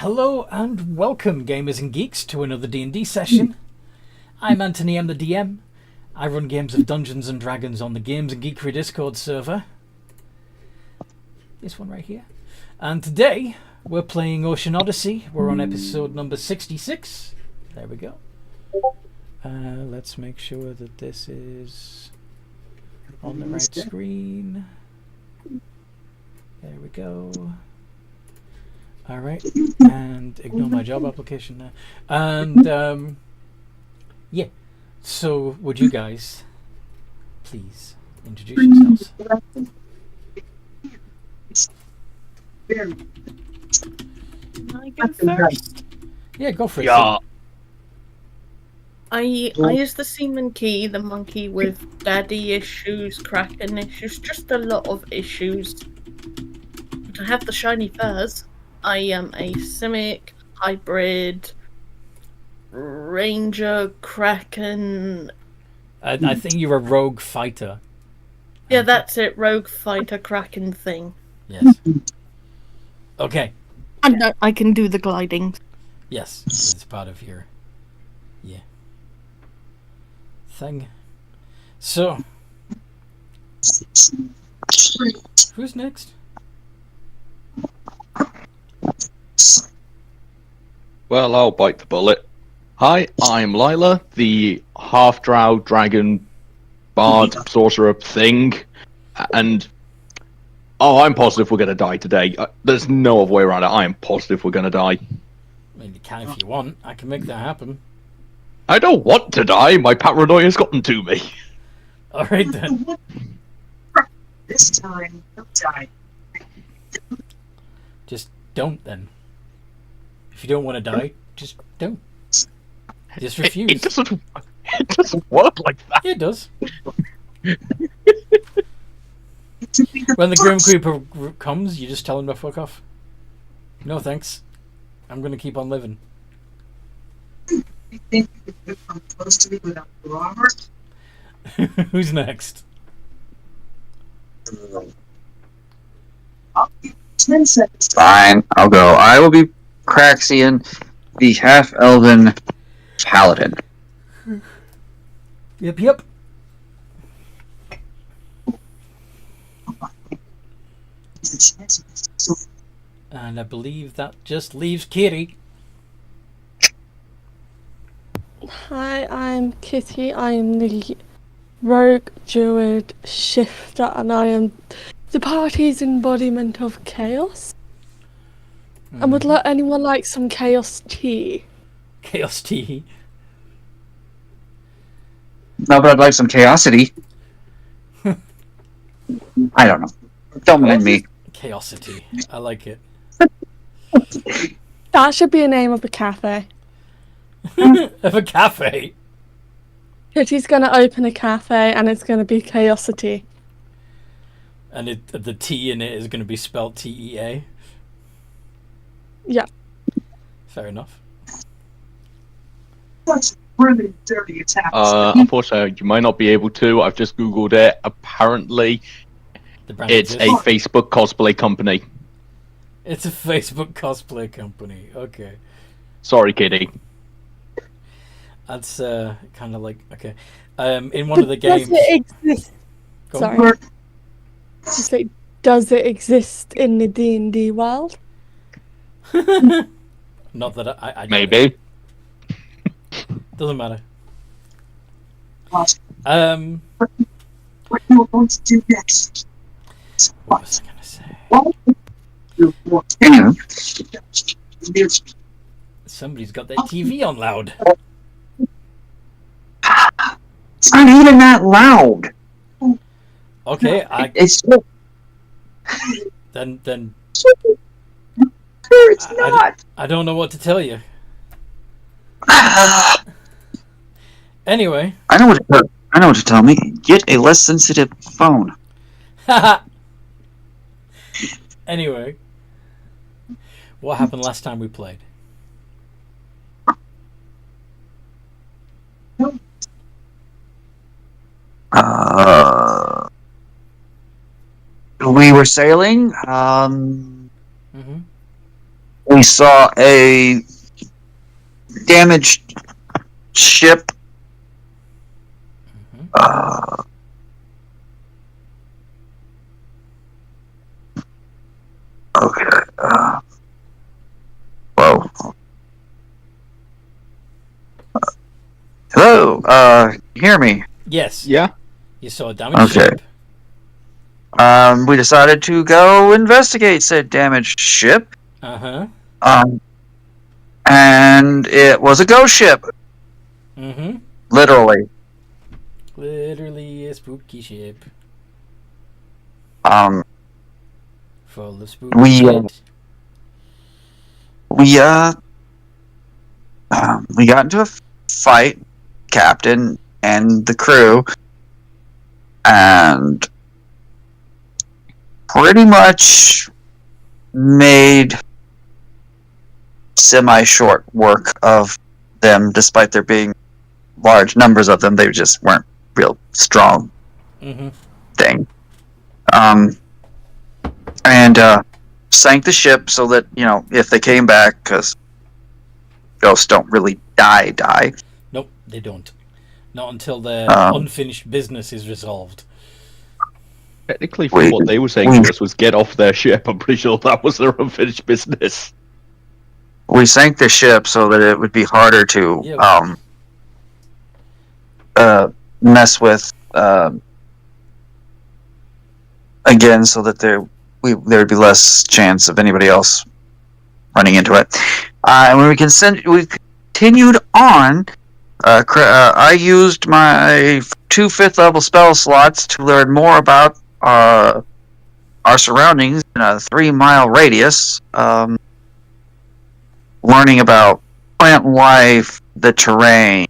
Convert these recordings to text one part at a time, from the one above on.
Hello and welcome, gamers and geeks, to another D&D session. I'm Anthony, I'm the DM. I run games of Dungeons and Dragons on the Games and Geekery Discord server. This one right here. And today, we're playing Ocean Odyssey. We're on episode number 66. There we go. Let's make sure that this is on the right screen. There we go. Alright, and ignore my job application there. And, yeah. So, would you guys please introduce yourselves? Can I go first? Yeah, go for it. Yeah. I use the Seaman Key, the monkey with daddy issues, Kraken issues, just a lot of issues. But I have the shiny furs. I am a Simic, hybrid, ranger, Kraken. I think you're a rogue fighter. Yeah, that's it, rogue fighter Kraken thing. Yes. Okay. And no, I can do the gliding. Yes, it's part of your thing. So, who's next? Well, I'll bite the bullet. Hi, I'm Lila, the half-drow dragon bard sorcerer thing, and I'm positive we're going to die today. There's no other way around it. I am positive we're going to die. I mean, you can if you want. I can make that happen. I don't want to die. My paranoia's gotten to me. All right then. This time, don't die. Just don't then. If you don't want to die, just don't. Just refuse. It doesn't work like that. Yeah, it does. When the Grim Creeper comes, you just tell him to fuck off. No thanks. I'm gonna keep on living. You think you could come close to me without your armor? Who's next? I'll give you 10 seconds. Fine, I'll go. I will be Craxian, the half-elven paladin. Yep. And I believe that just leaves Kitty. Hi, I'm Kitty. I am the rogue druid shifter, and I am the party's embodiment of chaos. And would anyone like some chaos tea? Chaos tea. No, but I'd like some chaosity. I don't know. Don't mind me. Chaosity. I like it. That should be a name of a cafe. Of a cafe. Kitty's gonna open a cafe, and it's gonna be chaosity. And the T in it is going to be spelled TEA. Yeah. Fair enough. Such really dirty attacks. Unfortunately, you might not be able to. I've just googled it. Apparently, The brand it's a exists. Facebook cosplay company. It's a Facebook cosplay company. Okay. Sorry, Kitty. That's kind of like, okay. In one of the games... Does it exist? Go on. Sorry. Just like, does it exist in the D&D world? Not that I Maybe. Doesn't matter. What you are going to do next? What was I going to say? What you want to Anyway, do? Somebody's got their TV on loud. it's not even that loud. Okay, It's then it's I not. I don't know what to tell you. Anyway. I know what to tell me. Get a less sensitive phone. Anyway. What happened last time we played? We were sailing. Mm-hmm. we saw a damaged ship. Mhm. Okay. Whoa. Hello. Hear me? Yes. Yeah. You saw a damaged Okay. ship. We decided to go investigate said damaged ship. Uh-huh. And it was a ghost ship, Mm-hmm. literally. Literally a spooky ship. Um, Full of spooky we shit. we we got into a fight, captain and the crew, and pretty much made semi-short work of them, despite there being large numbers of them. They just weren't real strong Mm-hmm. thing. And sank the ship so that, if they came back, because ghosts don't really die. Nope, they don't. Not until their unfinished business is resolved. Technically, from what they were saying to us was get off their ship. I'm pretty sure that was their unfinished business. We sank the ship so that it would be harder to mess with again, so that there would be less chance of anybody else running into it. And when we continued on. I used my 2 5th level spell slots to learn more about our surroundings in a 3-mile radius. Learning about plant life, the terrain,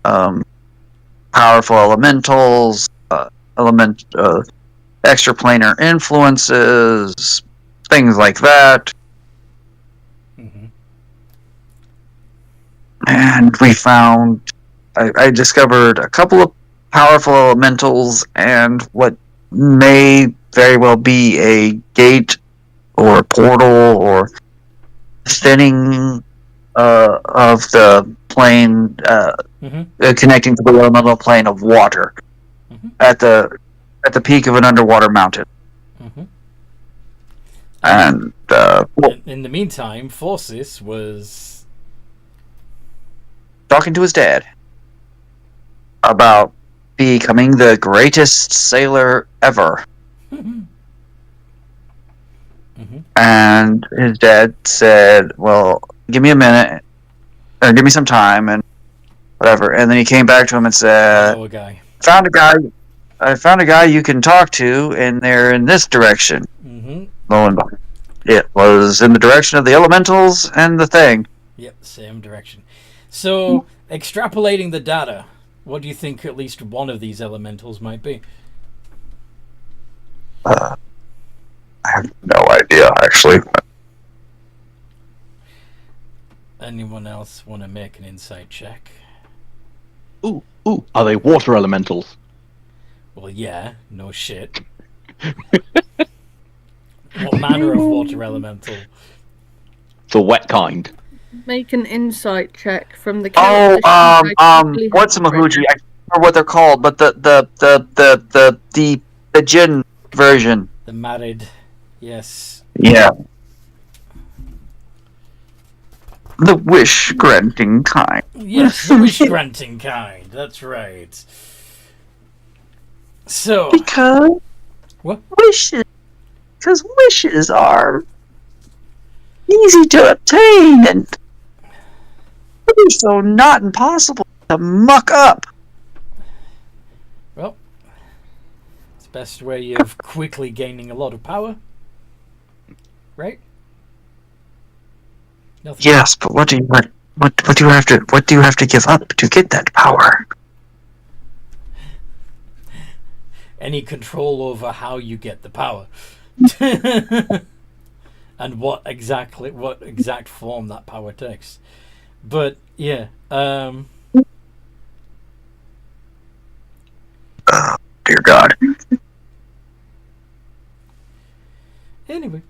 powerful elementals, extraplanar influences, things like that. Mm-hmm. And we found, I discovered a couple of powerful elementals and what may very well be a gate or a portal or thinning of the plane connecting to the elemental plane of water at the peak of an underwater mountain. Mm-hmm. And in the meantime, Forces was talking to his dad about becoming the greatest sailor ever. Mm-hmm. And his dad said, well, give me a minute, or give me some time, and whatever. And then he came back to him and said, a guy. I found a guy you can talk to, and they're in this direction. Mm-hmm. Lo and behold, it was in the direction of the elementals and the thing. Yep, same direction. So, extrapolating the data, what do you think at least one of these elementals might be? I have no idea, actually. Anyone else want to make an insight check? Ooh, are they water elementals? Well, yeah, no shit. What manner of water elemental? The wet kind. Make an insight check from the. What's a Mahuji? I can't remember what they're called, but the Jin version. The married, yes. Yeah. The wish-granting kind. Yes, the wish-granting kind. That's right. So. Because wishes are easy to obtain and so not impossible to muck up. Well, it's the best way of quickly gaining a lot of power, right? Nothing. Yes, but what do you have to give up to get that power? Any control over how you get the power. And what exact form that power takes. But yeah, oh, dear God. Anyway,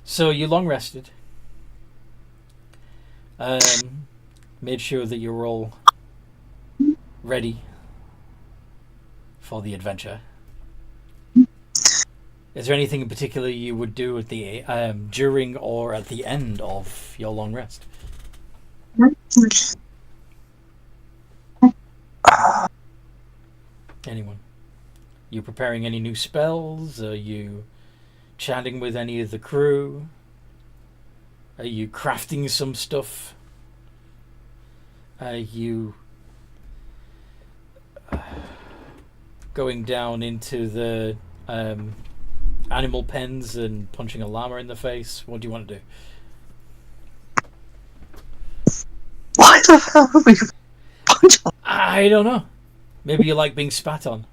so you long rested. made sure that you're all ready for the adventure. Is there anything in particular you would do at the during or at the end of your long rest? Anyone? You preparing any new spells? Are you chatting with any of the crew? Are you crafting some stuff? Are you going down into the animal pens and punching a llama in the face? What do you want to do? Why the hell would we punch a I don't know. Maybe you like being spat on,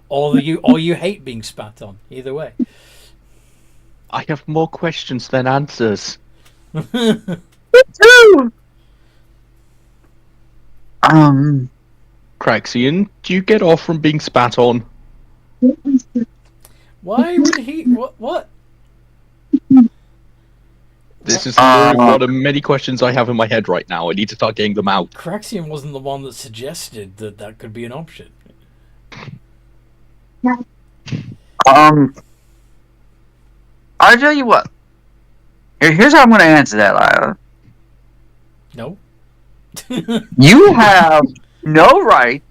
or you hate being spat on. Either way. I have more questions than answers. two? Craxian, do you get off from being spat on? Why would he? What? This is literally one of many questions I have in my head right now. I need to start getting them out. Craxian wasn't the one that suggested that that could be an option. I'll tell you what. Here's how I'm going to answer that, Lila. No. You have no right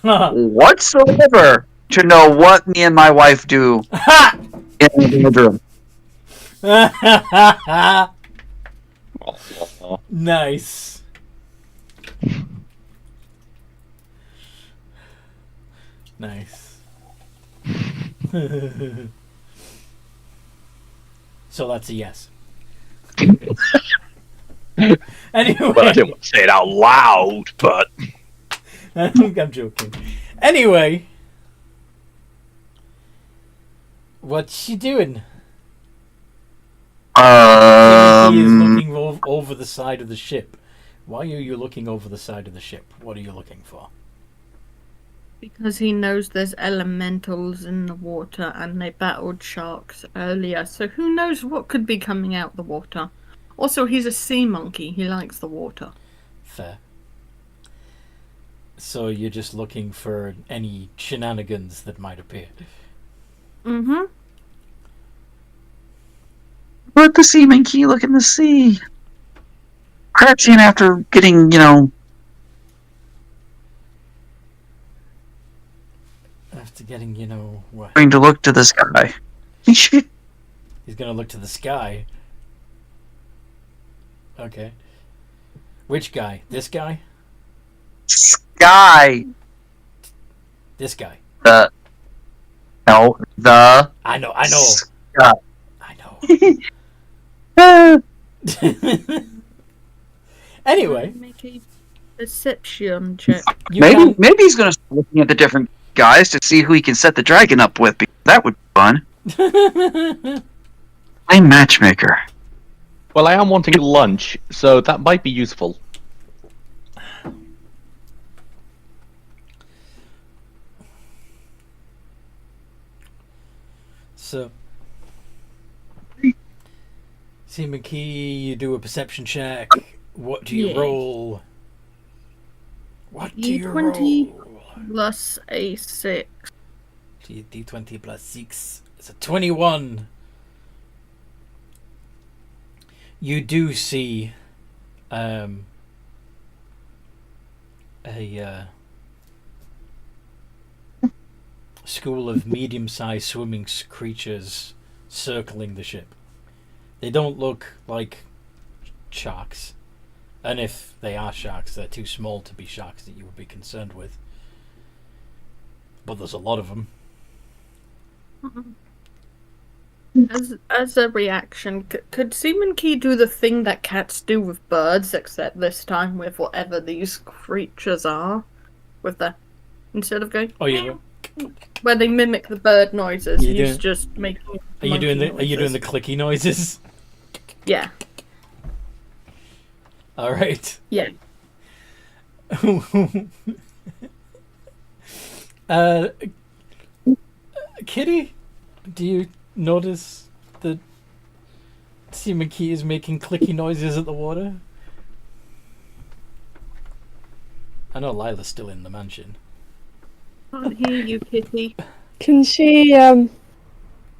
whatsoever to know what me and my wife do in the bedroom. Nice. Nice. So that's a yes. Anyway. Well, I didn't want to say it out loud, but... I'm joking. Anyway. What's she doing? He is looking over the side of the ship. Why are you looking over the side of the ship? What are you looking for? Because he knows there's elementals in the water and they battled sharks earlier, so who knows what could be coming out the water. Also, he's a sea monkey. He likes the water. Fair. So you're just looking for any shenanigans that might appear. Mm-hmm. Let the seaman key look in the sea. Craxian, after getting, After getting, what? going to look to the sky. He's gonna look to the sky. Okay. Which guy? This guy? Sky. This guy. No, the. I know. Sky. I know. Anyway. Make a perception check. Maybe he's going to start looking at the different guys to see who he can set the dragon up with. Because that would be fun. I'm matchmaker. Well, I am wanting lunch, so that might be useful. So, Seaman Key, you do a perception check. What do you roll? What do you D20 roll? plus a 6. D20 plus 6. It's a 21. You do see a school of medium-sized swimming creatures circling the ship. They don't look like sharks. And if they are sharks, they're too small to be sharks that you would be concerned with. But there's a lot of them. As a reaction, could Seaman Key do the thing that cats do with birds, except this time with whatever these creatures are? With the... Instead of going... Oh, yeah. Where they mimic the bird noises, You he's do- just making... Are you doing the noises. clicky noises? Yeah. All right. Yeah. Kitty, do you notice that Seaman Key is making clicky noises at the water? I know Lila's still in the mansion. Can't hear you, Kitty. Can she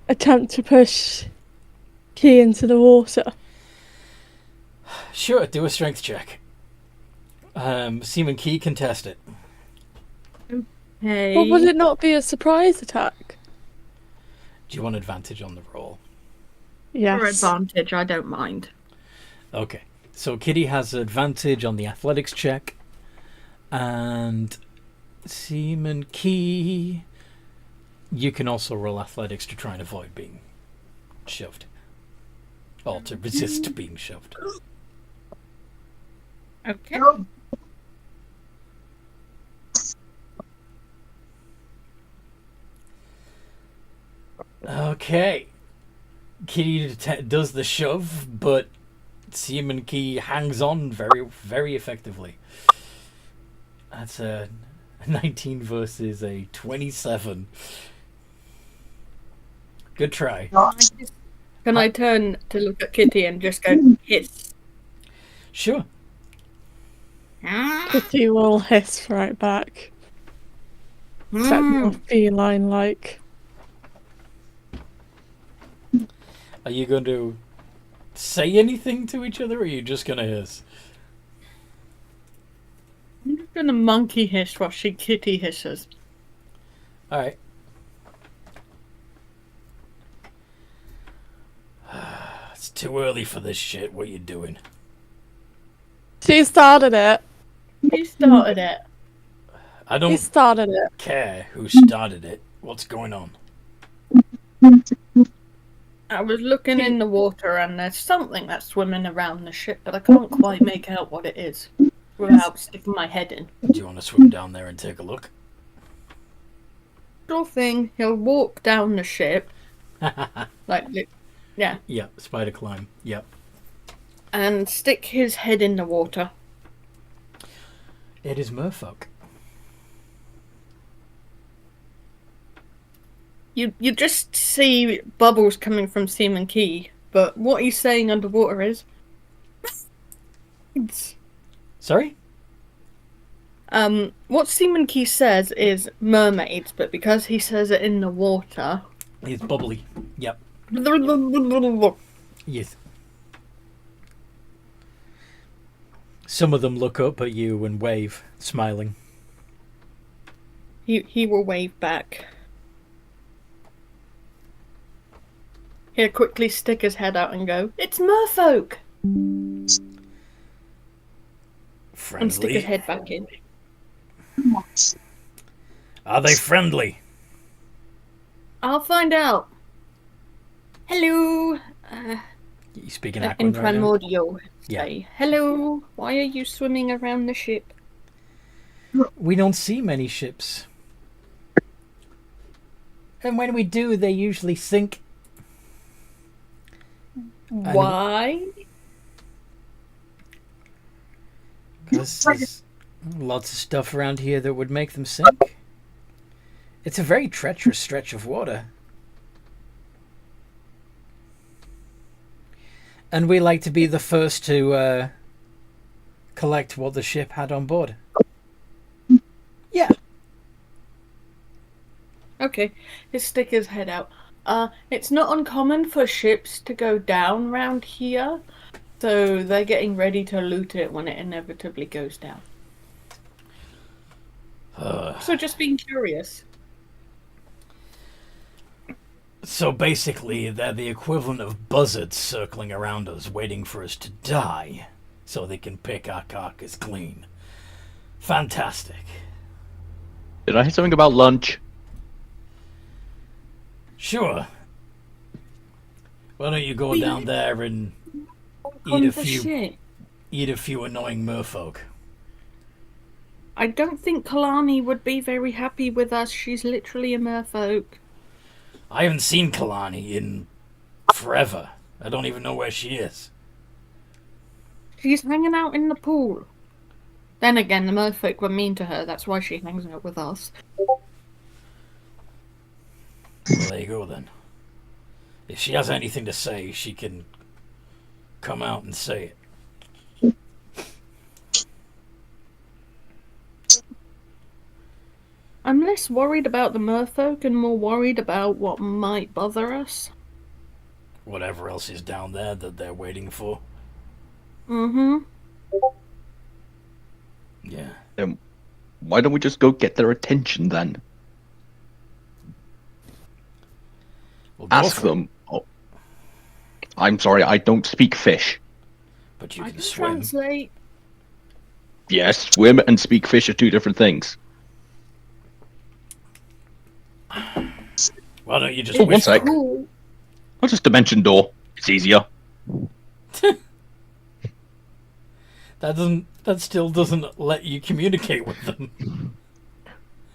attempt to push Key into the water? Sure, do a strength check. Seaman Key can test it. Hey. But would it not be a surprise attack? Do you want advantage on the roll? Yes. For advantage, I don't mind. Okay. So Kitty has advantage on the athletics check. And Seaman Key, you can also roll athletics to try and avoid being shoved. Or to resist being shoved. Okay. Okay. Kitty does the shove, but Seaman Key hangs on very, very effectively. That's a 19 versus a 27. Good try. Can I turn to look at Kitty and just go, hiss? Sure. Kitty will hiss right back. Except more feline-like. Are you going to say anything to each other, or are you just going to hiss? I'm just gonna monkey hiss while she kitty hisses. Alright. It's too early for this shit. What are you doing? She started it. Who started it? I She don't started it. care who started it. What's going on? I was looking in the water and there's something that's swimming around the ship, but I can't quite make out what it is without sticking my head in. Do you want to swim down there and take a look? Sure thing. He'll walk down the ship, yeah, Yeah, spider climb. Yep. and stick his head in the water. It is merfolk. You just see bubbles coming from Seaman Key, but what he's saying underwater is... Sorry? What Seaman Key says is mermaids, but because he says it in the water... It's bubbly. Yep. Yes. Some of them look up at you and wave, smiling. He will wave back. He'll quickly stick his head out and go, "It's merfolk!" And stick his Friendly. head back in. Are they friendly? I'll find out. Hello. You speaking In Aquan right now? primordial. Yeah. Say, hello. Why are you swimming around the ship? We don't see many ships. And when we do, they usually sink. Why? Because there's lots of stuff around here that would make them sink. It's a very treacherous stretch of water. And we like to be the first to collect what the ship had on board. Yeah. Okay. He'll stick his head out. It's not uncommon for ships to go down round here, so they're getting ready to loot it when it inevitably goes down. So just being curious. So basically, they're the equivalent of buzzards circling around us, waiting for us to die, so they can pick our carcass clean. Fantastic. Did I hear something about lunch? Sure. Why don't you go down there and On eat a the few ship. annoying merfolk? I don't think Kalani would be very happy with us. She's literally a merfolk. I haven't seen Kalani in forever. I don't even know where she is. She's hanging out in the pool. Then again, the merfolk were mean to her. That's why she hangs out with us. Well, there you go then. If she has anything to say, she can come out and say it. I'm less worried about the merfolk and more worried about what might bother us. Whatever else is down there that they're waiting for. Mm-hmm. Yeah. Why don't we just go get their attention then? We'll go Ask for it, them. Oh, I'm sorry, I don't speak fish. but you I can can swim. translate. Yes, swim and speak fish are two different things. Why don't you just Oh, one whisper? sec. Cool. I'll just dimension door. It's easier. That still doesn't let you communicate with them.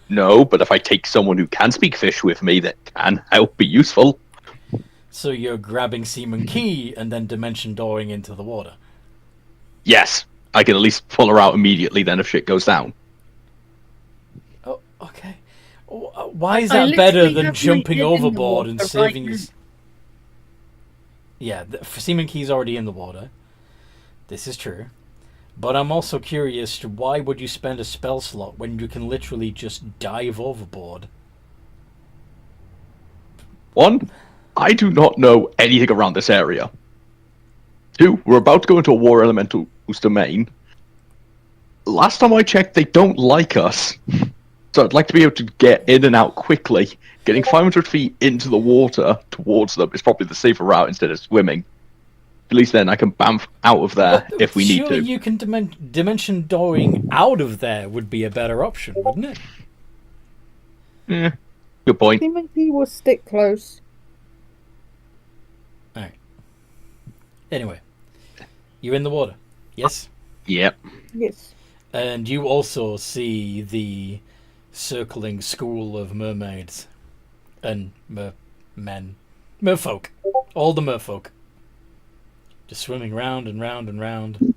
No, but if I take someone who can speak fish with me, that can help be useful. So you're grabbing Seaman Key and then dimension dooring into the water. Yes, I can at least pull her out immediately then if shit goes down. Oh, okay. Why is I that better literally than have my jumping head in the overboard and water saving right you? Yeah, Seaman Key's already in the water. This is true. But I'm also curious to why would you spend a spell slot when you can literally just dive overboard? One, I do not know anything around this area. Two, we're about to go into a war elemental's domain. Last time I checked, they don't like us. So I'd like to be able to get in and out quickly. Getting 500 feet into the water towards them is probably the safer route instead of swimming. At least then I can bamf out of there if we need Surely to. you can dimension dooring out of there would be a better option, wouldn't it? Good point. Timothy will stick close. Alright. Anyway. You're in the water. Yes? Yep. Yes. And you also see the circling school of mermaids and mermen. Merfolk. All the merfolk. Just swimming round and round and round.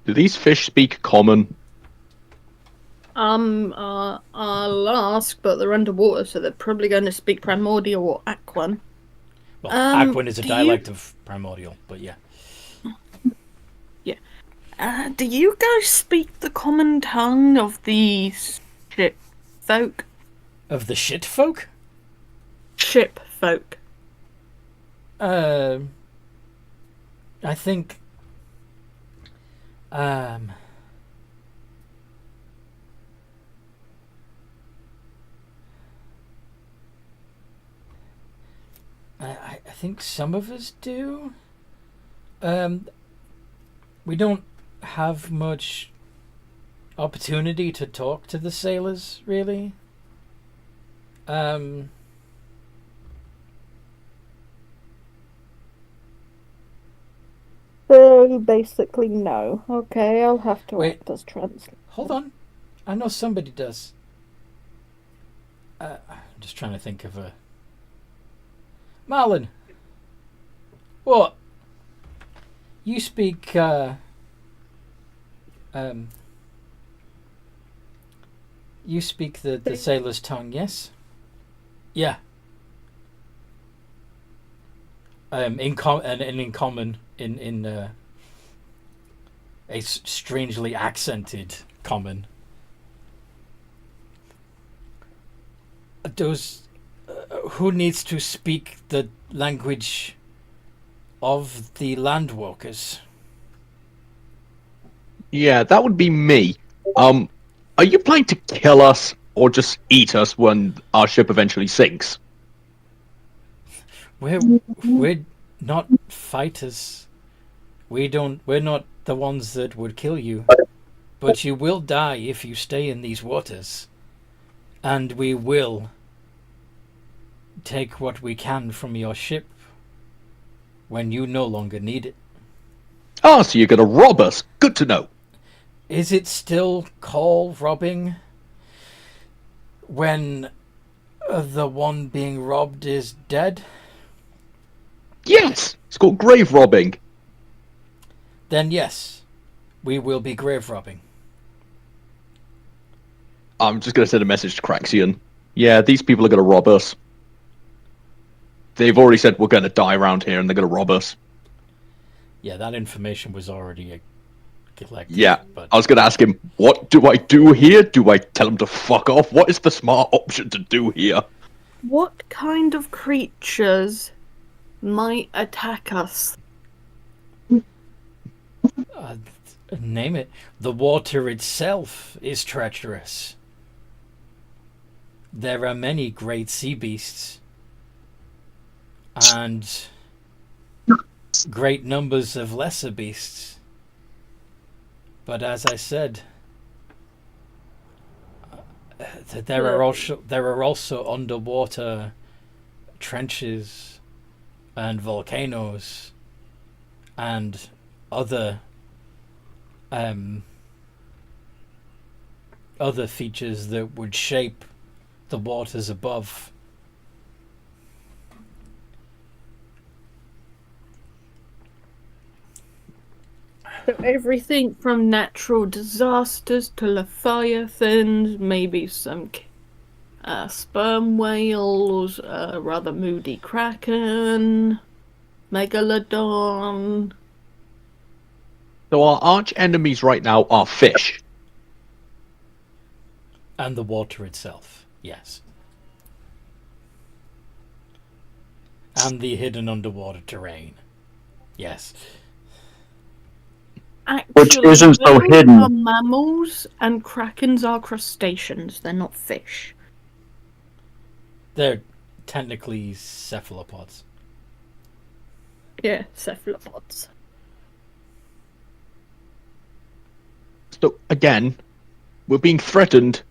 Do these fish speak common? I'll ask, but they're underwater, so they're probably going to speak Primordial or Aquan. Well, Aquan is a do dialect of Primordial, but yeah. Do you guys speak the common tongue of the ship folk? Of the shit folk? Ship folk. I think. I think some of us do. We don't have much opportunity to talk to the sailors, really. So basically, no. Okay, I'll have to Wait. act as translator. Hold on. I know somebody does. I'm just trying to think of a... Marlon! What? You speak, you speak the sailor's tongue, yes? Yeah. In common, in a strangely accented common. Those who needs to speak the language of the landwalkers? Yeah, that would be me. Are you planning to kill us or just eat us when our ship eventually sinks? We're not fighters. We're not the ones that would kill you. But you will die if you stay in these waters. And we will take what we can from your ship when you no longer need it. Oh, so you're gonna rob us. Good to know. Is it still called robbing when the one being robbed is dead? Yes! It's called grave robbing. Then yes, we will be grave robbing. I'm just gonna send a message to Craxian. Yeah, these people are gonna rob us. They've already said we're gonna die around here and they're gonna rob us. Yeah, that information was already collective. Yeah, But I was going to ask him, what do I do here? Do I tell him to fuck off? What is the smart option to do here? What kind of creatures might attack us? name it. The water itself is treacherous. There are many great sea beasts and great numbers of lesser beasts. But as I said, there are also underwater trenches and volcanoes and other features that would shape the waters above. So everything from natural disasters to leviathans, maybe some sperm whales, rather moody kraken, megalodon. So our arch enemies right now are fish. And the water itself, yes. And the hidden underwater terrain, yes. Actually, Which isn't so those hidden. are mammals, and krakens are crustaceans. They're not fish. They're technically cephalopods. Yeah, cephalopods. So again, we're being threatened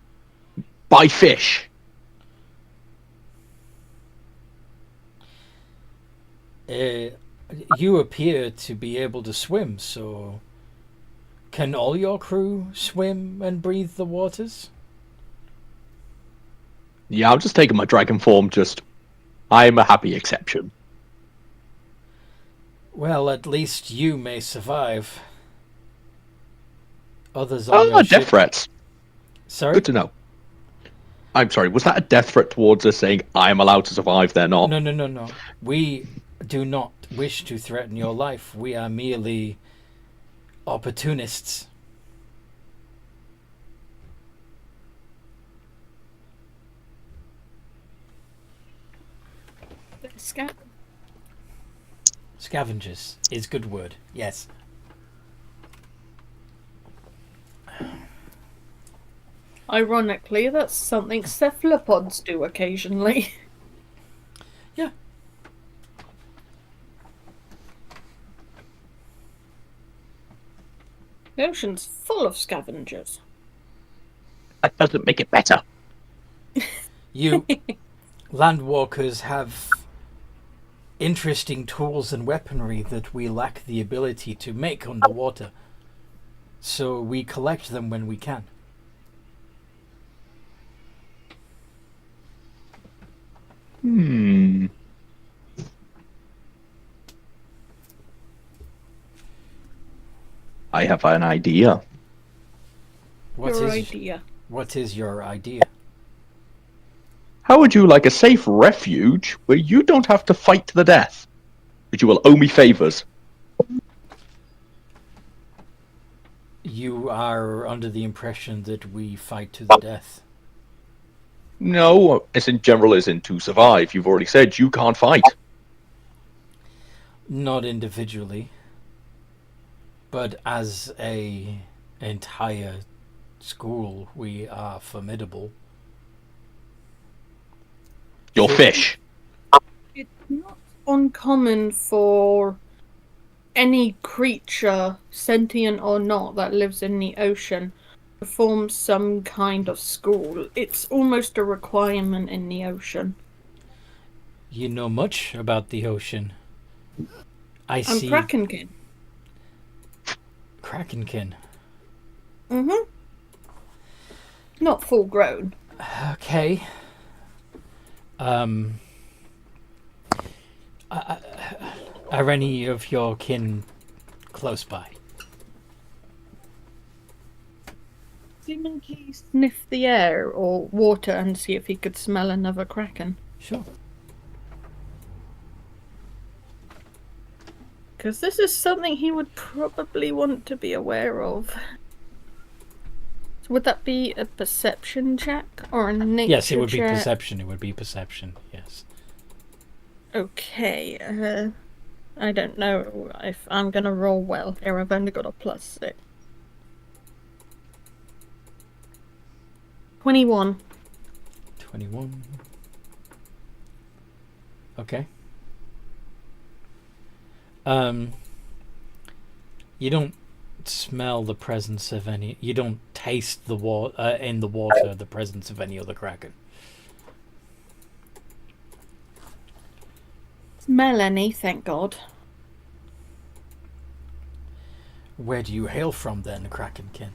by fish. You appear to be able to swim, so can all your crew swim and breathe the waters? Yeah, I'm just taking my dragon form, I'm a happy exception. Well, at least you may survive. Others on your Death ship... threats. Sorry? Good to know. I'm sorry, was that a death threat towards us saying I'm allowed to survive, they're not? No. We do not wish to threaten your life. We are merely opportunists. Scavengers is good word, yes. Ironically, that's something cephalopods do occasionally. Yeah. The ocean's full of scavengers. That doesn't make it better. You landwalkers have interesting tools and weaponry that we lack the ability to make underwater. So we collect them when we can. I have an idea. What is your idea? How would you like a safe refuge where you don't have to fight to the death? But you will owe me favors. You are under the impression that we fight to the death. No, as in general as in to survive. You've already said you can't fight. Not individually, but as a entire school, we are formidable. You're fish. It's not uncommon for any creature, sentient or not, that lives in the ocean to form some kind of school. It's almost a requirement in the ocean. You know much about the ocean. I I'm see. Krakenkin. Krakenkin. Mm-hmm. Not full grown. Okay. Are any of your kin close by? Demon Key sniff the air or water and see if he could smell another kraken. Sure. Because this is something he would probably want to be aware of. So would that be a perception check or a nature check? Yes, it would be perception. It would be perception, yes. Okay, I don't know if I'm gonna roll well here. I've only got a +6. 21. 21. Okay. You don't smell the presence of any. You don't taste the in the water the presence of any other kraken. Smell any, thank God. Where do you hail from then, Krakenkin?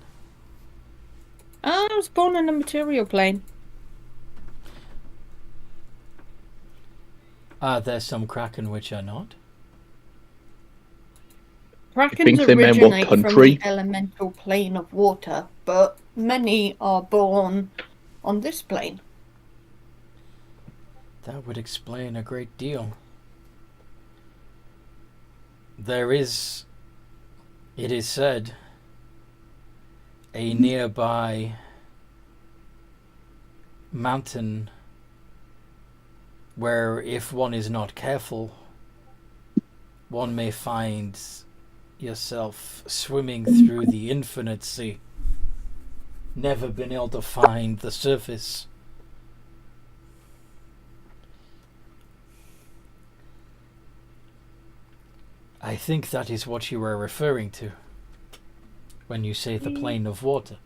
I was born in the material plane. Are there some kraken which are not? Krakens think they meant what originate from country? the elemental plane of water, but many are born on this plane. That would explain a great deal. There is, it is said, a nearby mountain where, if one is not careful, one may find yourself swimming through the infinite sea, never been able to find the surface. I think that is what you were referring to when you say the plane of water.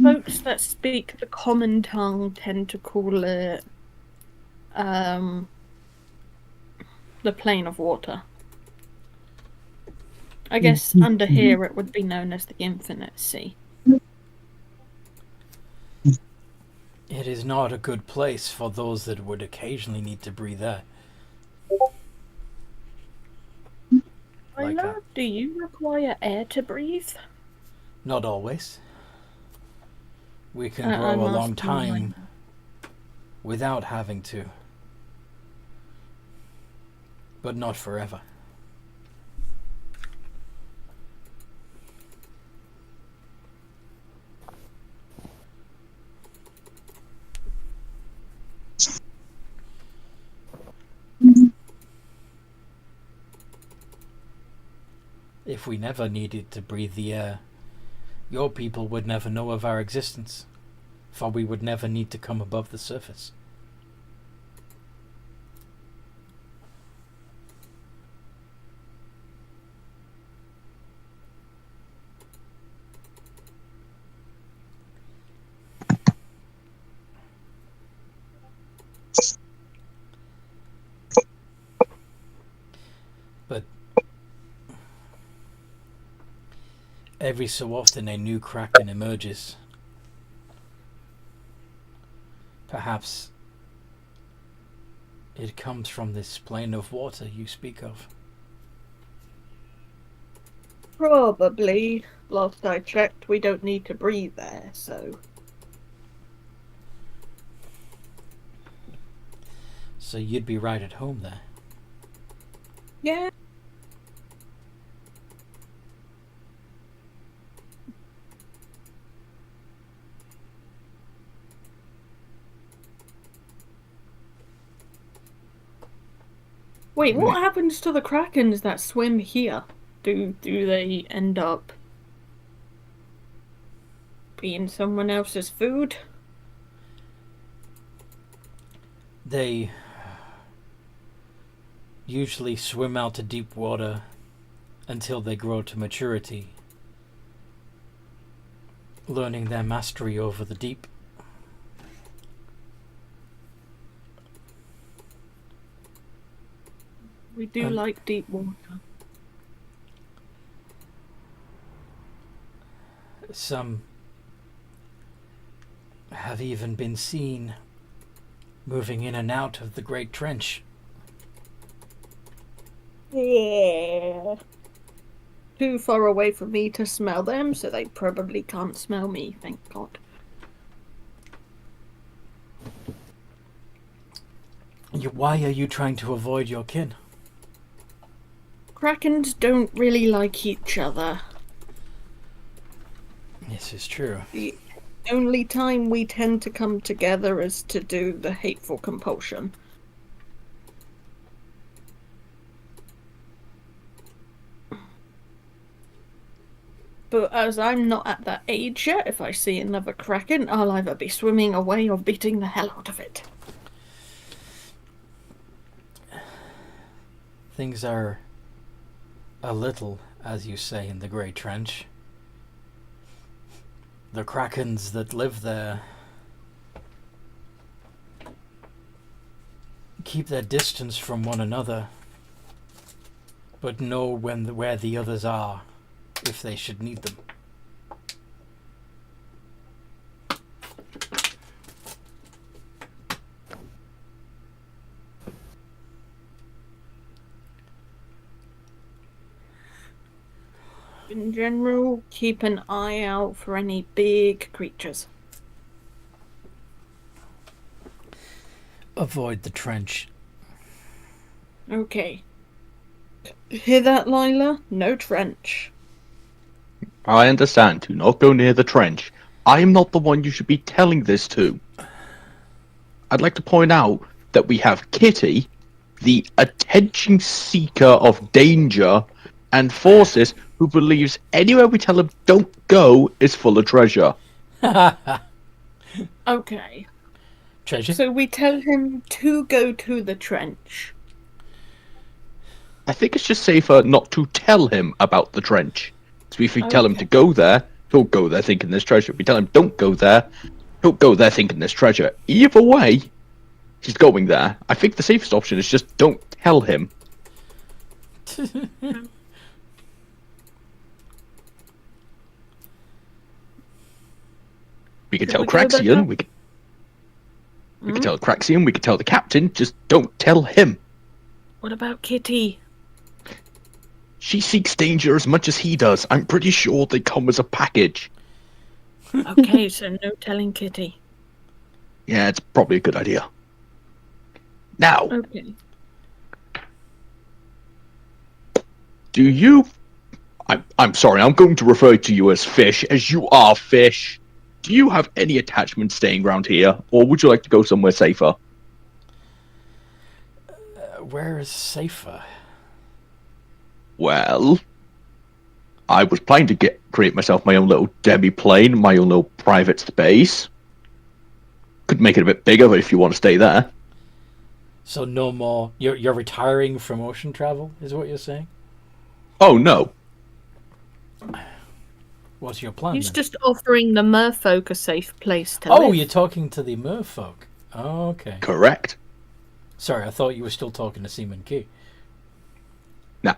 Folks that speak the common tongue tend to call it the plane of water. I guess under here it would be known as the infinite sea. It is not a good place for those that would occasionally need to breathe air. My Like love, do you require air to breathe? Not always. We can I'm grow a long asking why. time without having to. But not forever. If we never needed to breathe the air, your people would never know of our existence, for we would never need to come above the surface. But every so often a new kraken emerges. Perhaps it comes from this plane of water you speak of. Probably. Last I checked, we don't need to breathe there, so... So you'd be right at home there. Yeah. Wait, what happens to the krakens that swim here? Do they end up being someone else's food? They usually swim out to deep water until they grow to maturity, learning their mastery over the deep. We do like deep water. Some have even been seen moving in and out of the Great Trench. Yeah. Too far away for me to smell them, so they probably can't smell me, thank God. Why are you trying to avoid your kin? Krakens don't really like each other. This is true. The only time we tend to come together is to do the hateful compulsion. But as I'm not at that age yet, if I see another Kraken, I'll either be swimming away or beating the hell out of it. Things are a little, as you say, in the Grey Trench. The Krakens that live there keep their distance from one another, but know where the others are if they should need them. In general, keep an eye out for any big creatures. Avoid the trench. Okay. Hear that, Lila? No trench. I understand. Do not go near the trench. I am not the one you should be telling this to. I'd like to point out that we have Kitty, the attention seeker of danger, and Forces, who believes anywhere we tell him don't go is full of treasure. Okay. Treasure? So we tell him to go to the trench. I think it's just safer not to tell him about the trench. So if we tell him Okay. to go there, he'll go there thinking there's treasure. If we tell him don't go there, he'll go there thinking there's treasure. Either way, he's going there. I think the safest option is just don't tell him. We could Should tell we go back Craxian, up? we could tell Craxian, we could tell the captain, just don't tell him. What about Kitty? She seeks danger as much as he does. I'm pretty sure they come as a package. Okay, so no telling Kitty. Yeah, it's probably a good idea. Now, Okay. do you... I'm sorry, I'm going to refer to you as Fish, as you are Fish. Do you have any attachment staying around here, or would you like to go somewhere safer? Where is safer? Well, I was planning to create myself my own little demi-plane, my own little private space. Could make it a bit bigger if you want to stay there. So no more. You're retiring from ocean travel, is what you're saying? Oh, no. What's your plan? He's then? just offering the merfolk a safe place to Oh, live. you're talking to the merfolk. Oh, okay. Correct. Sorry, I thought you were still talking to Seaman Key. Nah.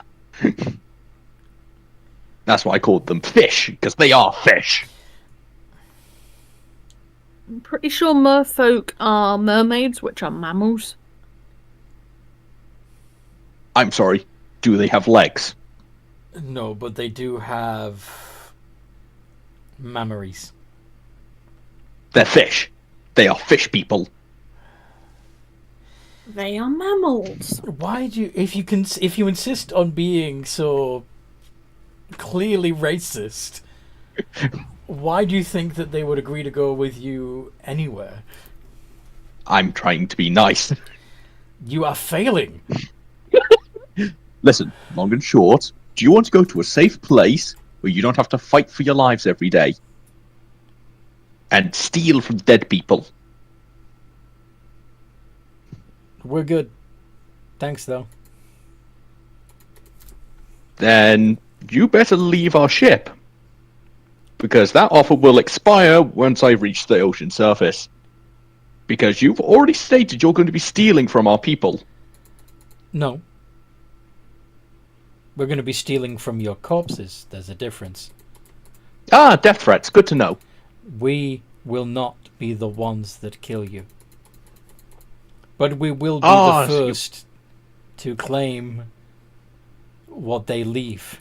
That's why I called them Fish, because they are fish. I'm pretty sure merfolk are mermaids, which are mammals. I'm sorry, do they have legs? No, but they do have mammaries. They're fish. They are fish people. They are mammals. Why do you, if you insist on being so clearly racist, why do you think that they would agree to go with you anywhere? I'm trying to be nice. You are failing. Listen, long and short, do you want to go to a safe place where you don't have to fight for your lives every day? And steal from dead people? We're good. Thanks, though. Then you better leave our ship. Because that offer will expire once I reach the ocean surface. Because you've already stated you're going to be stealing from our people. No. We're going to be stealing from your corpses. There's a difference. Ah, death threats. Good to know. We will not be the ones that kill you. But we will be Ah, the so you- first to claim what they leave.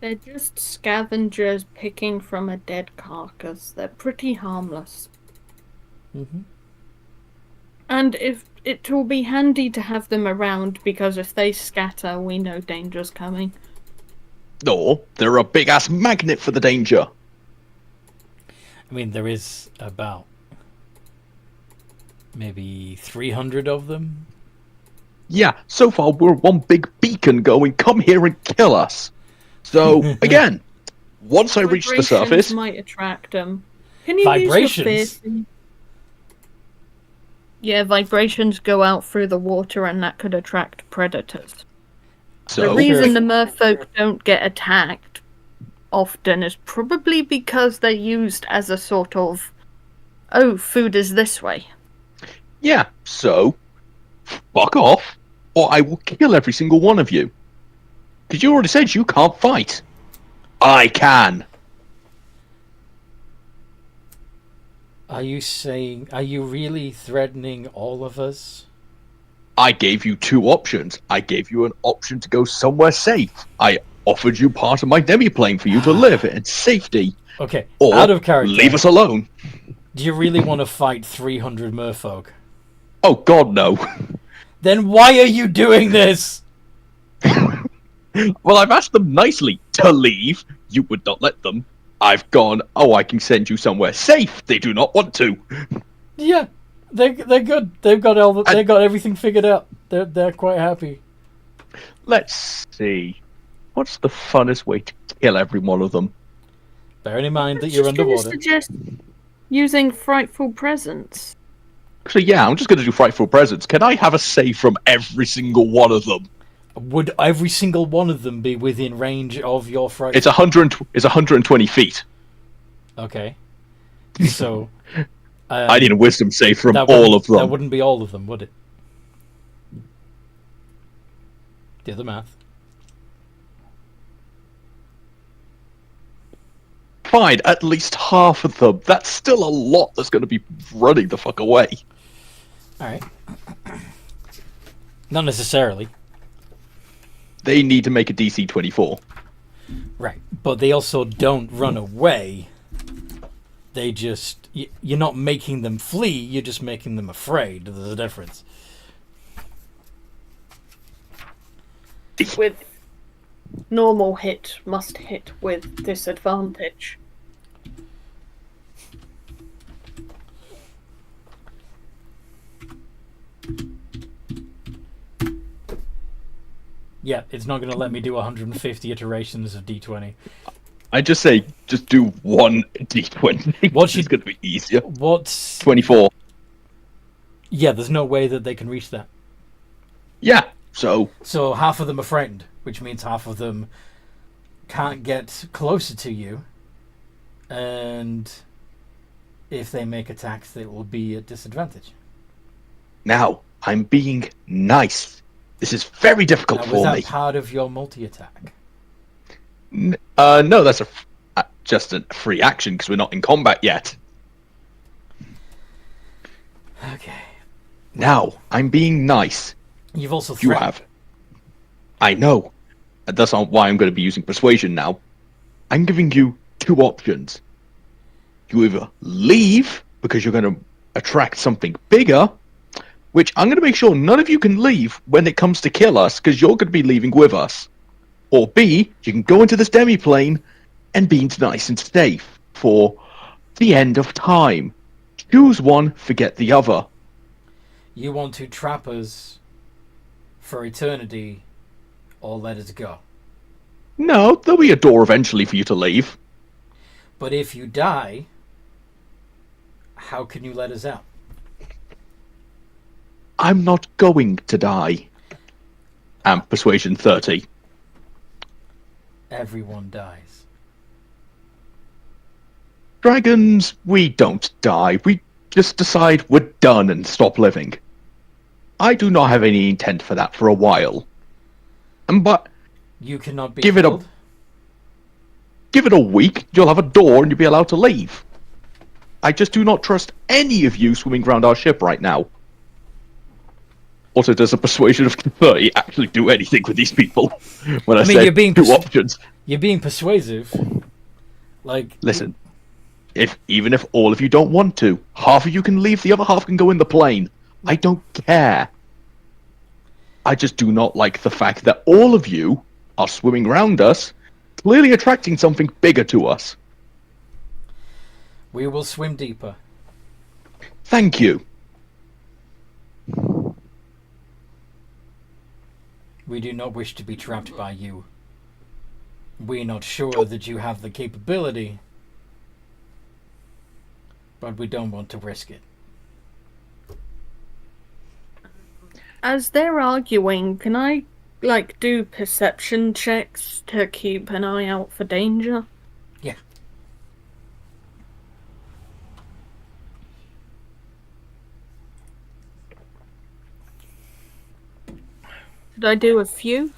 They're just scavengers picking from a dead carcass. They're pretty harmless. Mm-hmm. And if it will be handy to have them around, because if they scatter, we know danger's coming. No, they're a big-ass magnet for the danger. I mean, there is about maybe 300 of them. Yeah, so far we're one big beacon going, come here and kill us. So, again, once I reach the Vibrations surface... might attract them. Can you Vibrations? use your fear? Yeah, vibrations go out through the water, and that could attract predators. So, The reason the merfolk don't get attacked often is probably because they're used as a sort of, oh, food is this way. yeah, so, fuck off, or I will kill every single one of you. Because you already said you can't fight. I can. Are you really threatening all of us? I gave you two options. I gave you an option to go somewhere safe. I offered you part of my demi-plane for you to live in safety. Okay, Or out of character. leave us alone. Do you really want to fight 300 merfolk? Oh god, no. Then why are you doing this? Well, I've asked them nicely to leave. You would not let them. I've gone, oh, I can send you somewhere safe. They do not want to. Yeah, they're good. They've got everything figured out. They're quite happy. Let's see. What's the funnest way to kill every one of them? Bearing in mind that I was you're just gonna underwater. suggest using frightful presence. So yeah, I'm just going to do frightful presence. Can I have a save from every single one of them? Would every single one of them be within range of your fright? It's 120 feet. Okay. So I need a wisdom save from that all of That them. wouldn't be all of them, would it? Do the math. Fine, at least half of them. That's still a lot that's going to be running the fuck away. Alright. Not necessarily. They need to make a DC 24. Right. But they also don't run away. They just... You're not making them flee, you're just making them afraid. There's a difference. With normal hit, must hit with disadvantage. Yeah, it's not going to let me do 150 iterations of D20. I just say, just do one D20. What's It's going to be easier. What's... 24. Yeah, there's no way that they can reach that. Yeah, so So half of them are frightened, which means half of them can't get closer to you. And if they make attacks, they will be at disadvantage. now I'm being nice. This is very difficult Now, was for that me. part of your multi-attack? No, that's just a free action because we're not in combat yet. Okay. Now I'm being nice. You've also You threatened. have. I know. That's not why I'm going to be using persuasion now. I'm giving you two options. You either leave because you're going to attract something bigger, which I'm going to make sure none of you can leave when it comes to kill us because you're going to be leaving with us. Or B, you can go into this demi-plane and be nice and safe for the end of time. Choose one, forget the other. You want to trap us for eternity or let us go. No, there'll be a door eventually for you to leave. But if you die, how can you let us out? I'm not going to die. And persuasion 30. Everyone dies. Dragons, we don't die. We just decide we're done and stop living. I do not have any intent for that for a while. But You cannot be Give it a- killed. give it a week, you'll have a door and you'll be allowed to leave. I just do not trust any of you swimming around our ship right now. Also, does a persuasion of 30 actually do anything with these people? When I mean, said you're being two options. You're being persuasive. Like, Listen, even if all of you don't want to, half of you can leave, the other half can go in the plane. I don't care. I just do not like the fact that all of you are swimming around us, clearly attracting something bigger to us. We will swim deeper. Thank you. We do not wish to be trapped by you. We're not sure that you have the capability, but we don't want to risk it. As they're arguing, can I, do perception checks to keep an eye out for danger? Yeah. Did I do a few?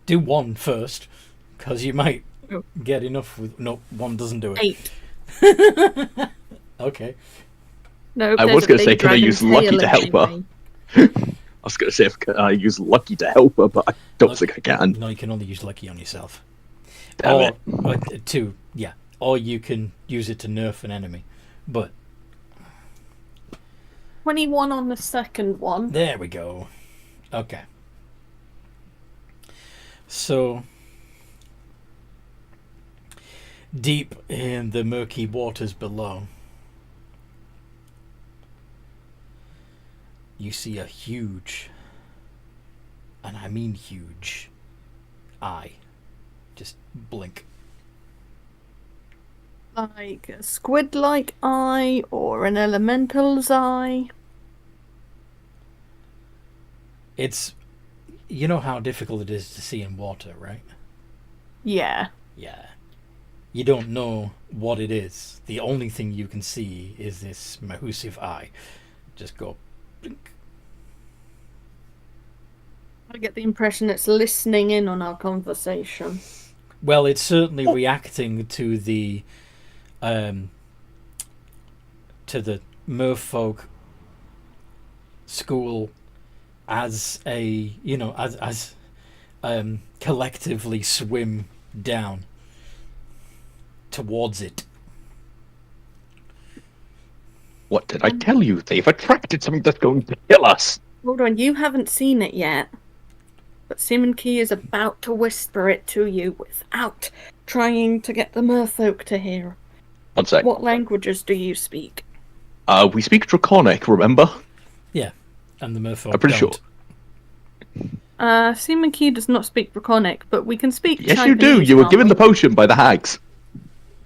Do one first, because you might Oh. get enough with... No, one doesn't do it. 8. Okay. No, I was going to say, can I use lucky to help her? Me. I was going to say, can I use lucky to help her, but I don't think I can. No, you can only use lucky on yourself. Damn Or two, yeah. Or you can use it to nerf an enemy. But 21 on the second one. there we go. Okay. So, deep in the murky waters below, you see a huge, and I mean huge, eye just blink. Like a squid-like eye or an elemental's eye. It's, you know how difficult it is to see in water, right? Yeah. Yeah. You don't know what it is. The only thing you can see is this mahusive eye. Just go blink. I get the impression it's listening in on our conversation. Well, it's certainly reacting to the merfolk school as a, as collectively swim down towards it. What did I tell you? They've attracted something that's going to kill us. Hold on, you haven't seen it yet. But Simon Key is about to whisper it to you without trying to get the merfolk to hear. 1 sec. What languages do you speak? We speak Draconic, remember? Yeah, and the merfolk I'm pretty don't. sure. Simon Key does not speak Draconic, but we can speak Yes, Chipanese, you do. You were can't given we? the potion by the hags.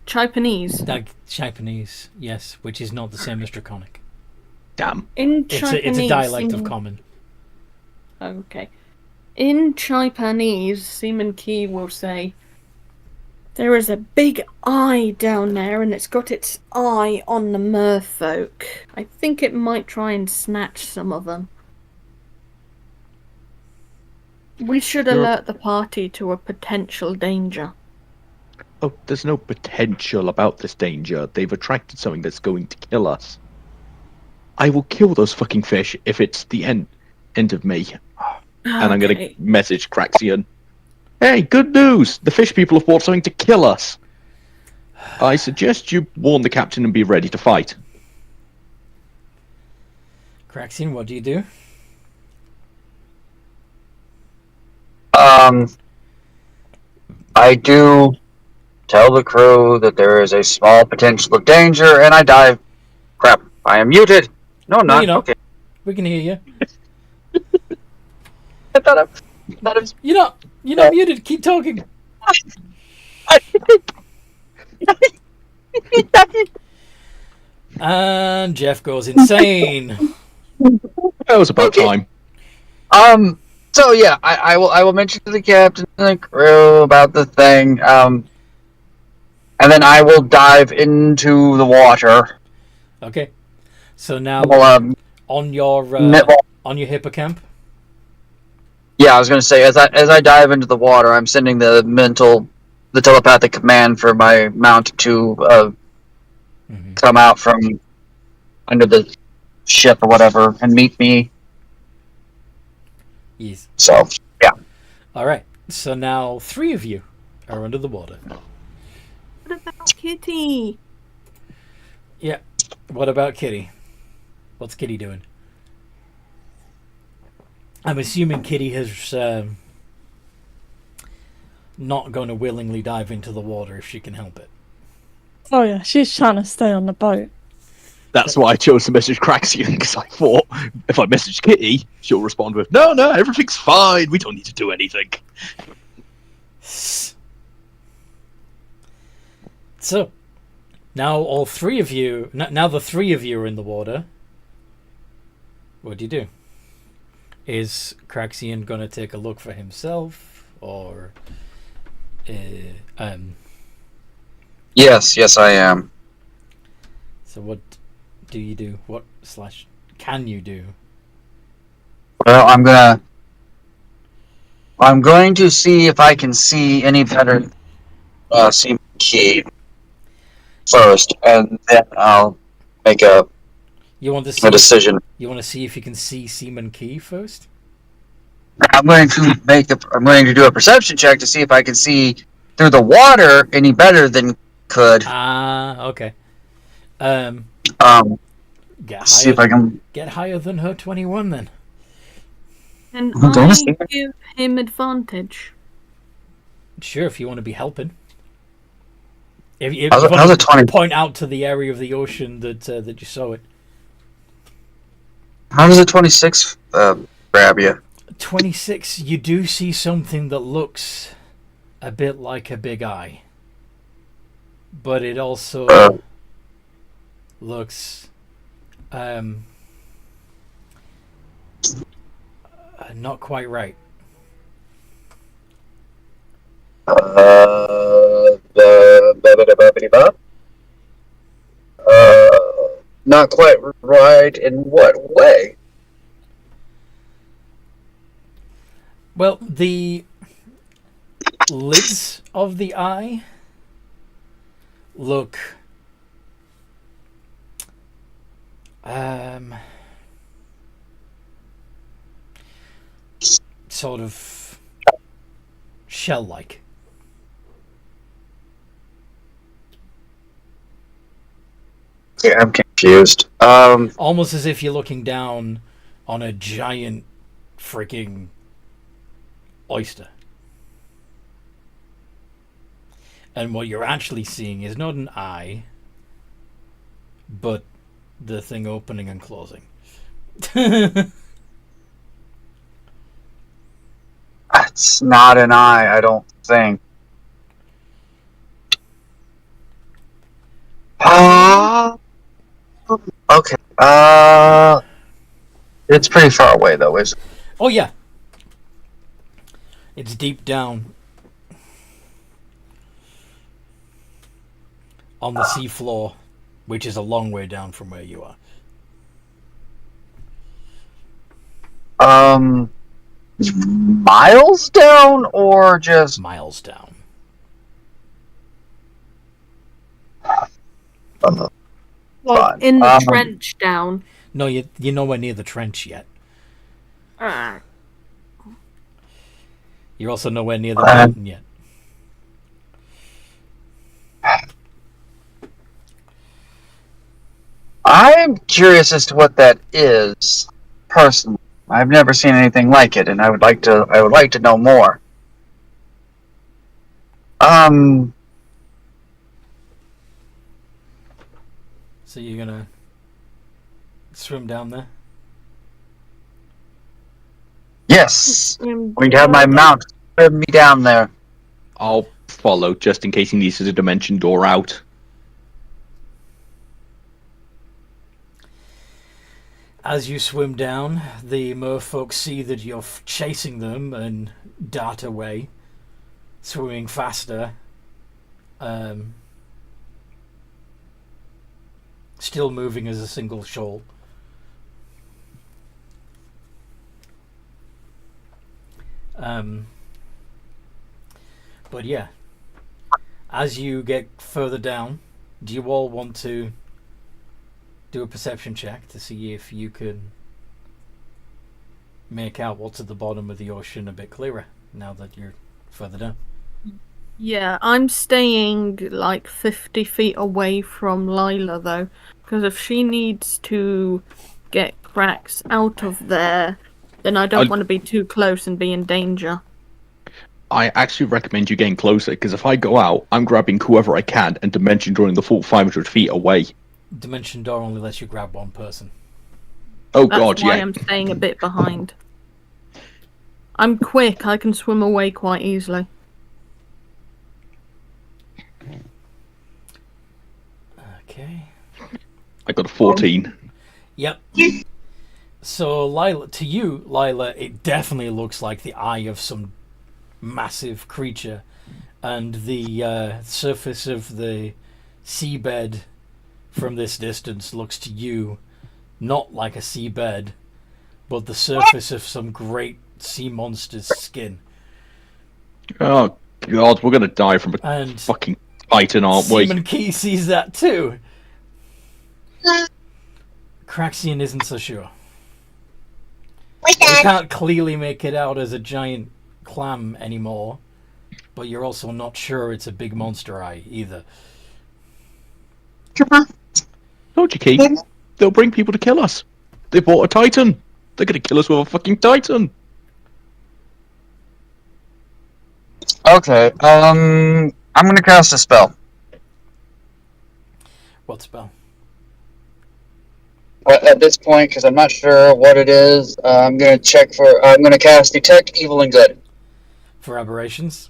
Chipanese. Like Japanese, yes, which is not the same as Draconic. Damn. In It's Chipanese, a dialect of Simon- Common. Okay. In Chipanese, Seaman Key will say, "There is a big eye down there, and it's got its eye on the merfolk. I think it might try and snatch some of them. We should You're- alert the party to a potential danger." Oh, there's no potential about this danger. They've attracted something that's going to kill us. I will kill those fucking fish if it's the end of me. And I'm going Okay. to message Craxian. Hey, good news! The fish people have brought something to kill us. I suggest you warn the captain and be ready to fight. Craxian, what do you do? I do tell the crew that there is a small potential of danger, and I dive. Crap, I am muted. No, I'm No, not. you're not. Okay. We can hear you. I thought I was... You're not muted. Keep talking. And Jeff goes insane. That was about Okay. time. So yeah, I will mention to the captain and the crew about the thing. And then I will dive into the water. Okay. So now Well, on your ne- well, on your hippocamp. yeah, I was gonna say as I dive into the water, I'm sending the telepathic command for my mount to Mhm. come out from under the ship or whatever and meet me. Yes. So yeah, All right. So now 3 of you are under the water. What about Kitty? Yeah. What about Kitty? What's Kitty doing? I'm assuming Kitty has not going to willingly dive into the water if she can help it. Oh yeah, she's trying to stay on the boat. That's why I chose to message Craxian, because I thought if I message Kitty, she'll respond with, no, everything's fine. We don't need to do anything. So, now all three of you, now the three of you are in the water. What do you do? Is Craxian going to take a look for himself, or Yes, I am. So what do you do? What / can you do? Well, I'm going to see if I can see any better seam key first, and then I'll make a You want to see? decision. You want to see if you can see Seaman Key first? I'm going to do a perception check to see if I can see through the water any better than could. Okay. Get See if I can. get higher than her 21 then. Can I'm gonna I see. give him advantage? Sure, if you want to be helping. If you How's want a to 20? point out to the area of the ocean that you saw it. How does a 26 grab you? 26, you do see something that looks a bit like a big eye. But it also looks not quite right. Not quite right in what way? Well, the lids of the eye look sort of shell-like. Yeah, I'm confused. Almost as if you're looking down on a giant freaking oyster. And what you're actually seeing is not an eye, but the thing opening and closing. It's not an eye, I don't think. Okay. It's pretty far away though, isn't it? Oh yeah. It's deep down on the seafloor, which is a long way down from where you are. Miles down or just Miles down. Like Fine. in the trench down. No, you're nowhere near the trench yet. You're also nowhere near the mountain yet. I'm curious as to what that is, personally. I've never seen anything like it, and I would like to know more. So you're gonna swim down there? Yes. I'm going to have my mount swim me down there. I'll follow, just in case he needs a dimension door out. As you swim down, the merfolk see that you're chasing them and dart away, swimming faster. Still moving as a single shoal. But yeah, as you get further down, do you all want to do a perception check to see if you can make out what's at the bottom of the ocean a bit clearer now that you're further down? Yeah, I'm staying like 50 feet away from Lila though, because if she needs to get cracks out of there, then I don't I- want to be too close and be in danger. I actually recommend you getting closer, because if I go out, I'm grabbing whoever I can and dimension drawing the full 500 feet away. Dimension door only lets you grab one person. Oh That's god, why yeah. I'm staying a bit behind. I'm quick, I can swim away quite easily. Okay. I got a 14. Yep. So, Lila, to you, Lila, it definitely looks like the eye of some massive creature, and the surface of the seabed from this distance looks to you not like a seabed, but the surface of some great sea monster's skin. Oh god, we're gonna die from a And fucking titan, aren't we? Seaman Key sees that too. Craxian isn't so sure. You can't clearly make it out as a giant clam anymore, but you're also not sure it's a big monster eye either. Told you, Keith. They'll bring people to kill us. They bought a titan. They're gonna kill us with a fucking titan. Okay, I'm gonna cast a spell. What spell? But at this point, because I'm not sure what it is, I'm gonna check for. I'm gonna cast Detect Evil and Good. For aberrations?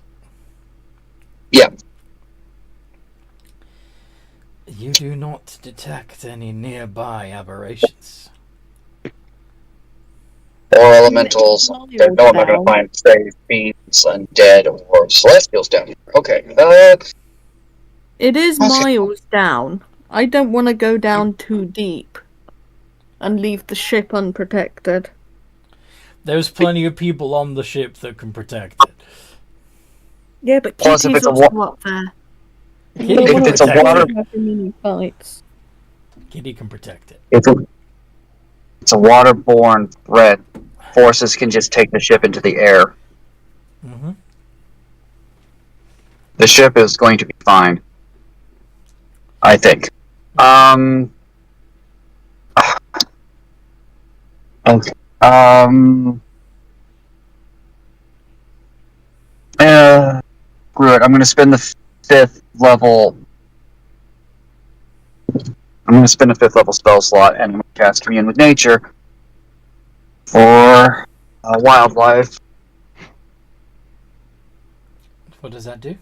Yeah. You do not detect any nearby aberrations. Or elementals. They know I'm not gonna find, say, fiends, undead, or celestials down here. Okay. It is Okay. miles down. I don't want to go down too deep and leave the ship unprotected. There's plenty of people on the ship that can protect it. Yeah, but Plus, if Kitty's it's a also up there. Kitty Don't can wanna it's a protect water- it. having any fights. Kitty can protect it. It's a waterborne threat. Forces can just take the ship into the air. Mm-hmm. The ship is going to be fine. I think. Okay. Screw it. I'm going to spend the fifth level. I'm going to spend a fifth level spell slot and I'm going to cast Commune with Nature for wildlife. What does that do?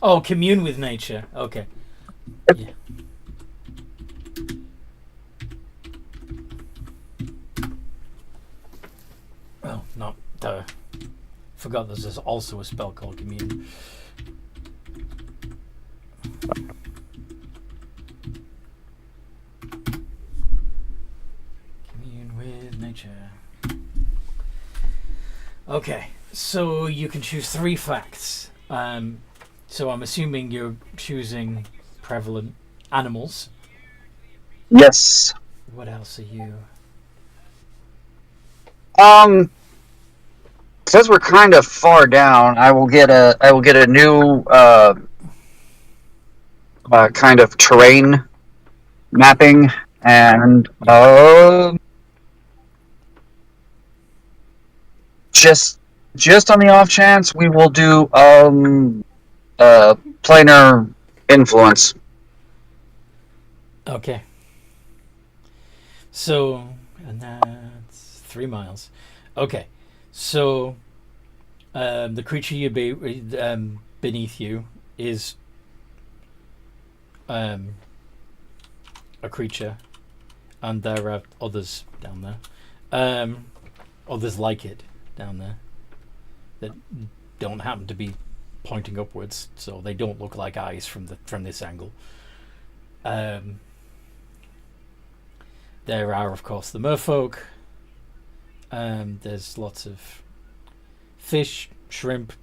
Oh, commune with nature. Okay. Yeah. Oh, not forgot there's also a spell called commune. Commune with nature. Okay, so you can choose 3 facts. So I'm assuming you're choosing prevalent animals. Yes. What else are you? Because we're kind of far down, I will get a new kind of terrain mapping and just on the off chance we will do planar influence. Okay. So, and that's 3 miles. Okay. So, the creature you beneath you is a creature, and there are others down there. Others like it down there that don't happen to be pointing upwards, so they don't look like eyes from this angle. There are, of course, the merfolk. There's lots of fish, shrimp,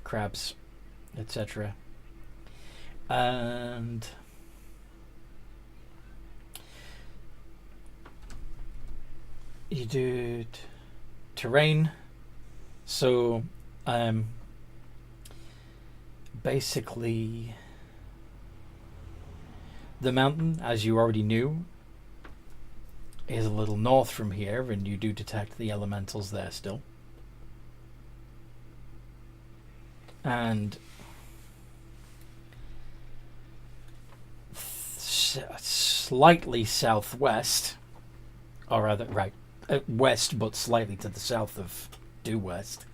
crabs, etc. And you do terrain, So, basically, the mountain, as you already knew, is a little north from here, and you do detect the elementals there still. And slightly southwest, or rather, right, west, but slightly to the south of due west,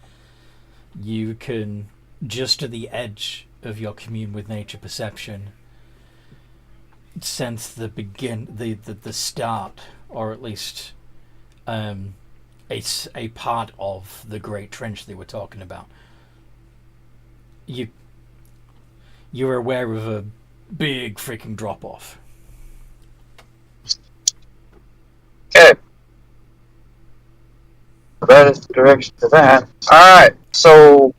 you can, just to the edge of your commune with nature perception, sense the start, or at least a part of the great trench they were talking about. You're aware of a big freaking drop off. Okay. That is the direction to that. Alright, so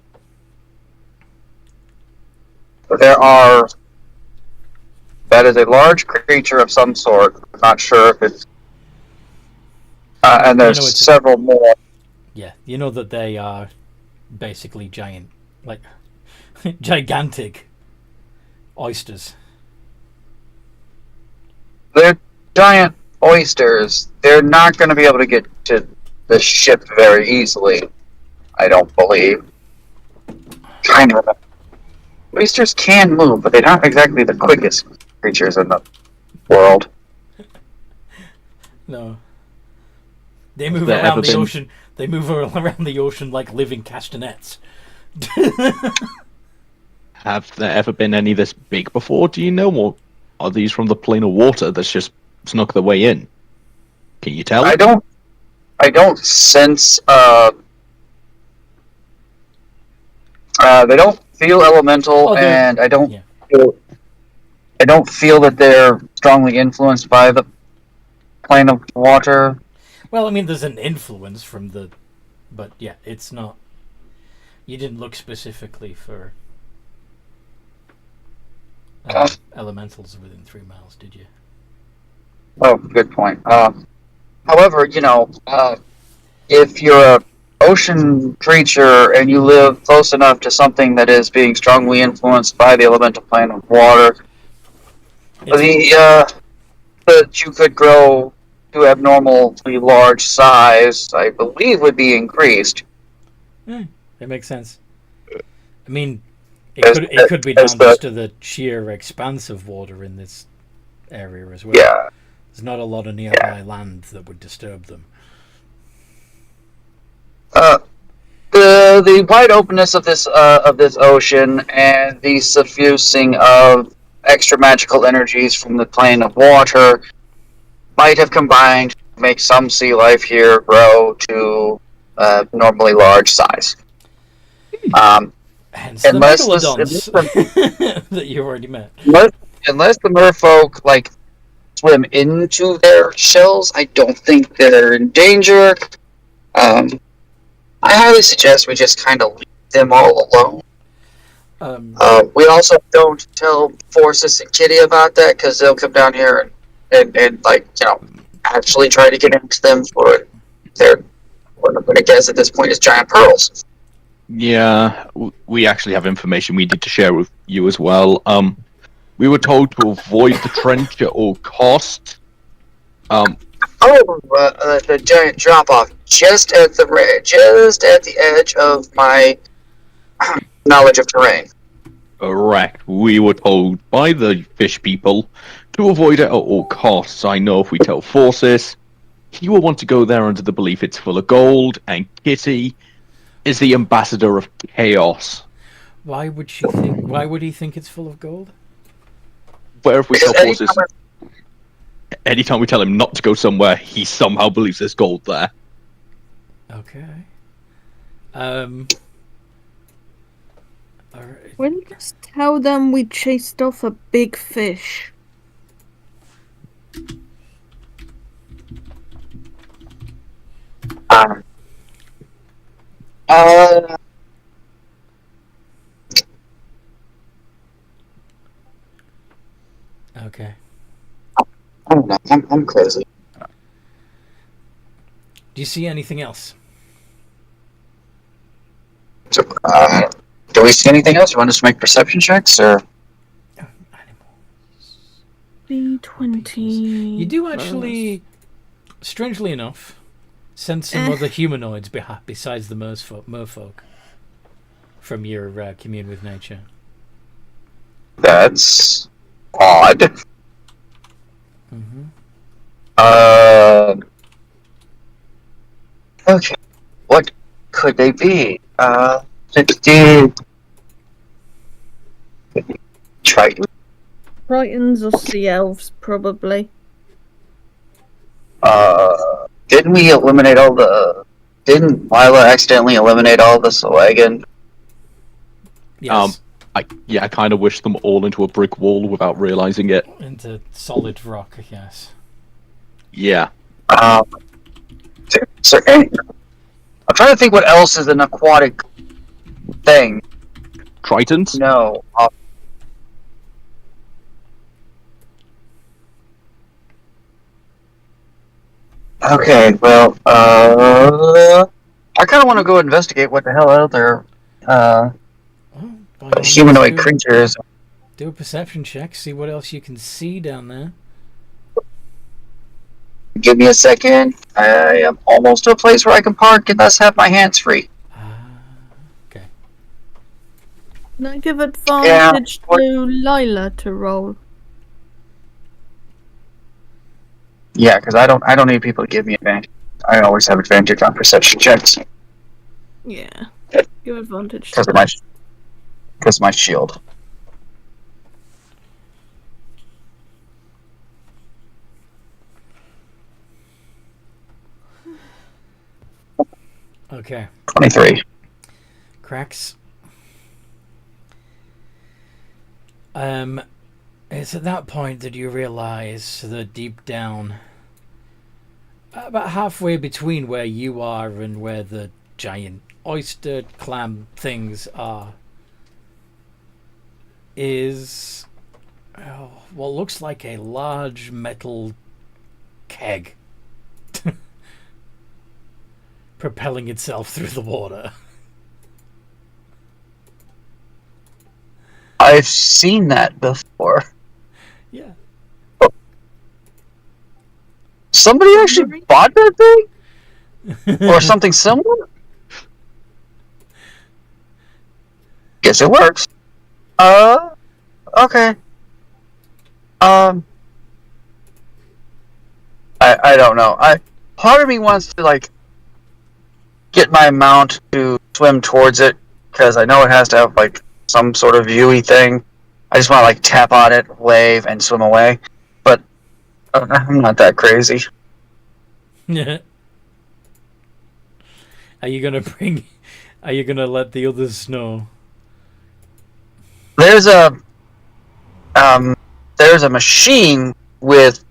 that is a large creature of some sort. I'm not sure if it's and there's several more. Yeah, you know that they are basically giant, like gigantic oysters. They're giant oysters. They're not going to be able to get to the ship very easily, I don't believe. Kind of. Oysters can move, but they're not exactly the quickest creatures in the world. No. They move around the ocean. They move around the ocean like living castanets. Have there ever been any this big before? Do you know, or are these from the plane of water that's just snuck their way in? Can you tell? I don't sense. They don't feel elemental, and I don't feel that they're strongly influenced by the plane of water. Well, I mean, there's an influence from the, but yeah, it's not. You didn't look specifically for elementals within 3 miles, did you? Oh, good point. However, if you're a ocean creature and you live close enough to something that is being strongly influenced by the elemental plane of water, that you could grow to abnormally large size, I believe, would be increased. That makes sense. I mean, it could be down just to the sheer expanse of water in this area as well. Yeah. There's not a lot of nearby land that would disturb them. The wide openness of this ocean and the suffusing of extra magical energies from the plane of water might have combined to make some sea life here grow to normally large size. Hence the megalodons that you already met. Unless the merfolk swim into their shells, I don't think they're in danger. I highly suggest we just kind of leave them all alone. We also don't tell Forces and Kitty about that, because they'll come down here and actually try to get into them for what I'm going to guess at this point is giant pearls. Yeah, we actually have information we need to share with you as well. We were told to avoid the trench at all costs. The giant drop-off just at the edge of my knowledge of terrain. Correct. We were told by the fish people to avoid it at all costs. I know if we tell Forces, he will want to go there under the belief it's full of gold, and Kitty is the ambassador of chaos. Why would he think it's full of gold? Where if we tell Forces, anytime we tell him not to go somewhere, he somehow believes there's gold there. Okay. Alright. We'll just tell them we chased off a big fish. Okay. I don't know. I'm crazy. Do you see anything else? Do we see anything else? You want us to make perception checks, or? D20. You do actually, strangely enough, sense some other humanoids besides the merfolk from your commune with nature. That's odd. Mm-hmm. Okay. What could they be? 16. Triton. Tritons or sea elves, probably. Didn't we eliminate all the... Didn't Lila accidentally eliminate all the Selagan? Yes. I kind of wish them all into a brick wall without realizing it. Into solid rock, yes. Yeah. So, I'm trying to think what else is an aquatic thing. Tritons? No. Okay, well, I kind of want to go investigate what the hell other Well, by all means, humanoid creatures. do a perception check, see what else you can see down there. Give me a second. I am almost to a place where I can park and thus have my hands free. Okay. Can I give advantage to Lila to roll? Yeah, because I don't need people to give me advantage. I always have advantage on perception checks Yeah. Give advantage. because of my shield. Okay. 23. Cracks. It's at that point that you realise that deep down, about halfway between where you are and where the giant oyster clam things are, is what looks like a large metal keg propelling itself through the water. I've seen that before. Yeah. Somebody actually bought that thing? Or something similar? Guess it works. Okay. I don't know. Part of me wants to, like, get my mount to swim towards it, because I know it has to have, like, some sort of viewy thing. I just want to, like, tap on it, wave, and swim away. But I'm not that crazy. Yeah. Are you gonna let the others know? There's a machine with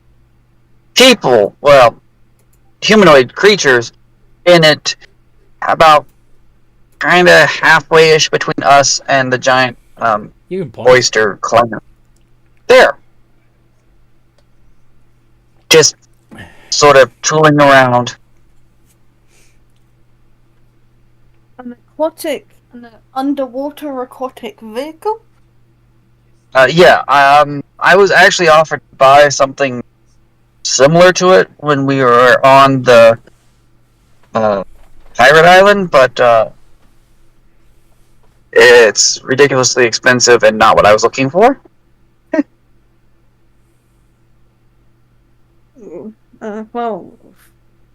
people, well, humanoid creatures in it, about kind of halfway-ish between us and the giant You can point. oyster clan. There. Just sort of tooling around. An underwater aquatic vehicle? Yeah, I was actually offered to buy something similar to it when we were on the pirate island, but it's ridiculously expensive and not what I was looking for. Well,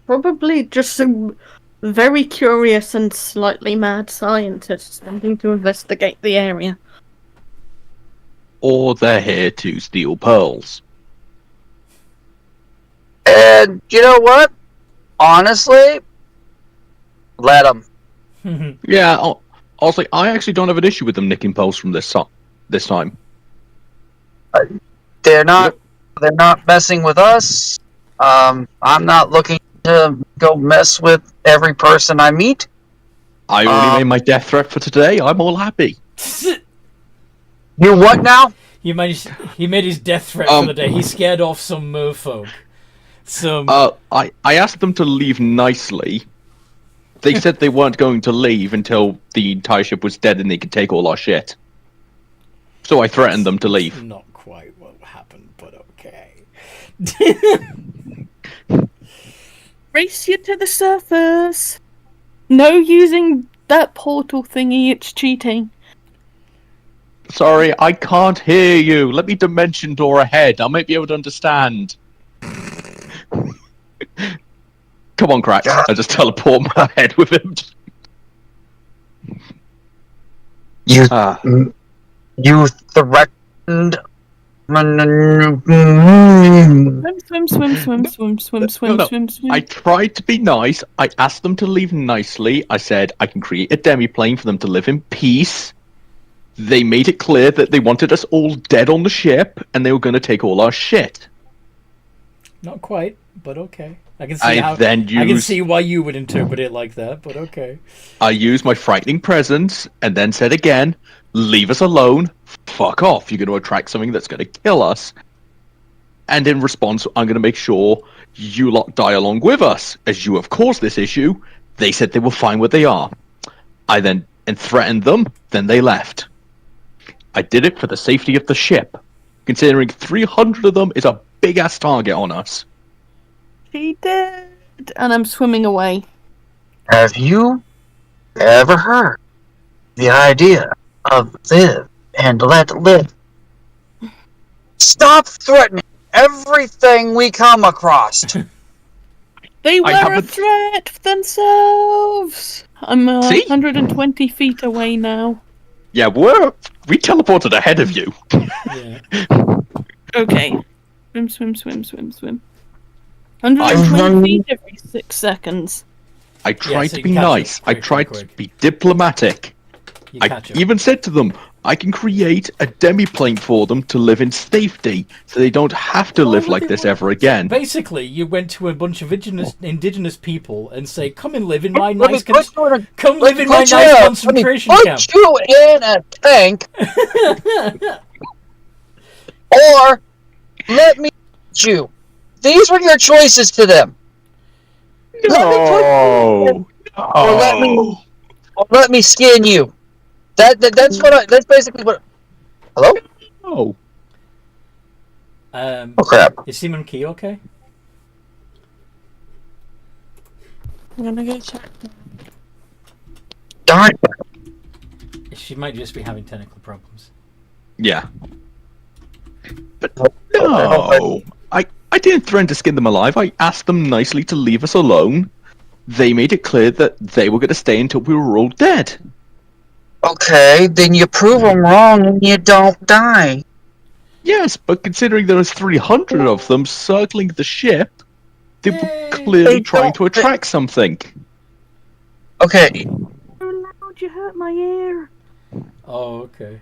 probably just some very curious and slightly mad scientists wanting to investigate the area. Or they're here to steal pearls. And you know what? Honestly, let them. Yeah, honestly, I actually don't have an issue with them nicking pearls from this time. They're not messing with us. I'm not looking to go mess with every person I meet. I already made my death threat for today. I'm all happy. You what now? He made his death threat for the day. He scared off some merfolk. I asked them to leave nicely, They said they weren't going to leave until the entire ship was dead and they could take all our shit. So I threatened them to leave. Not quite what happened, but okay. Race you to the surface. No using that portal thingy, it's cheating. Sorry, I can't hear you. Let me dimension door ahead. I might be able to understand. Come on, Crack. I just teleport my head with him. You you threatened. Swim. I tried to be nice. I asked them to leave nicely. I said I can create a demi-plane for them to live in peace. They made it clear that they wanted us all dead on the ship, and they were going to take all our shit. Not quite, but okay. I can see I can see why you would interpret it like that, but okay. I used my frightening presence, and then said again, leave us alone. Fuck off. You're going to attract something that's going to kill us. And in response, I'm going to make sure you lot die along with us. As you have caused this issue, they said they were fine where they are. I then threatened them, then they left. I did it for the safety of the ship, considering 300 of them is a big-ass target on us. She did. And I'm swimming away. Have you ever heard the idea of live and let live? Stop threatening everything we come across. They were a haven't- threat themselves. I'm See? 120 feet away now. Yeah, we teleported ahead of you. Yeah. Okay. Swim. 120 feet every 6 seconds. I tried so to you be catch nice. up I quick. tried to be diplomatic. You I catch up. even said to them, I can create a demi-plane for them to live in safety, so they don't have to live like this ever again. Basically, you went to a bunch of indigenous people and say, "Come and live in my Let me nice, put you in a- come let live me in my put you nice in a- concentration let me camp." put you in a tank, or let me put you. These were your choices to them. No. Or let me skin you. That's basically what. Hello? Oh. Oh crap! Is Simon Key okay? I'm gonna go check. Darn. She might just be having technical problems. Yeah. But no. I didn't threaten to skin them alive. I asked them nicely to leave us alone. They made it clear that they were going to stay until we were all dead. Okay, then you prove them wrong and you don't die. Yes, but considering there was 300 of them circling the ship, they Yay. were clearly They trying to don't- attract something. Okay, So loud, you hurt my ear. Oh, okay.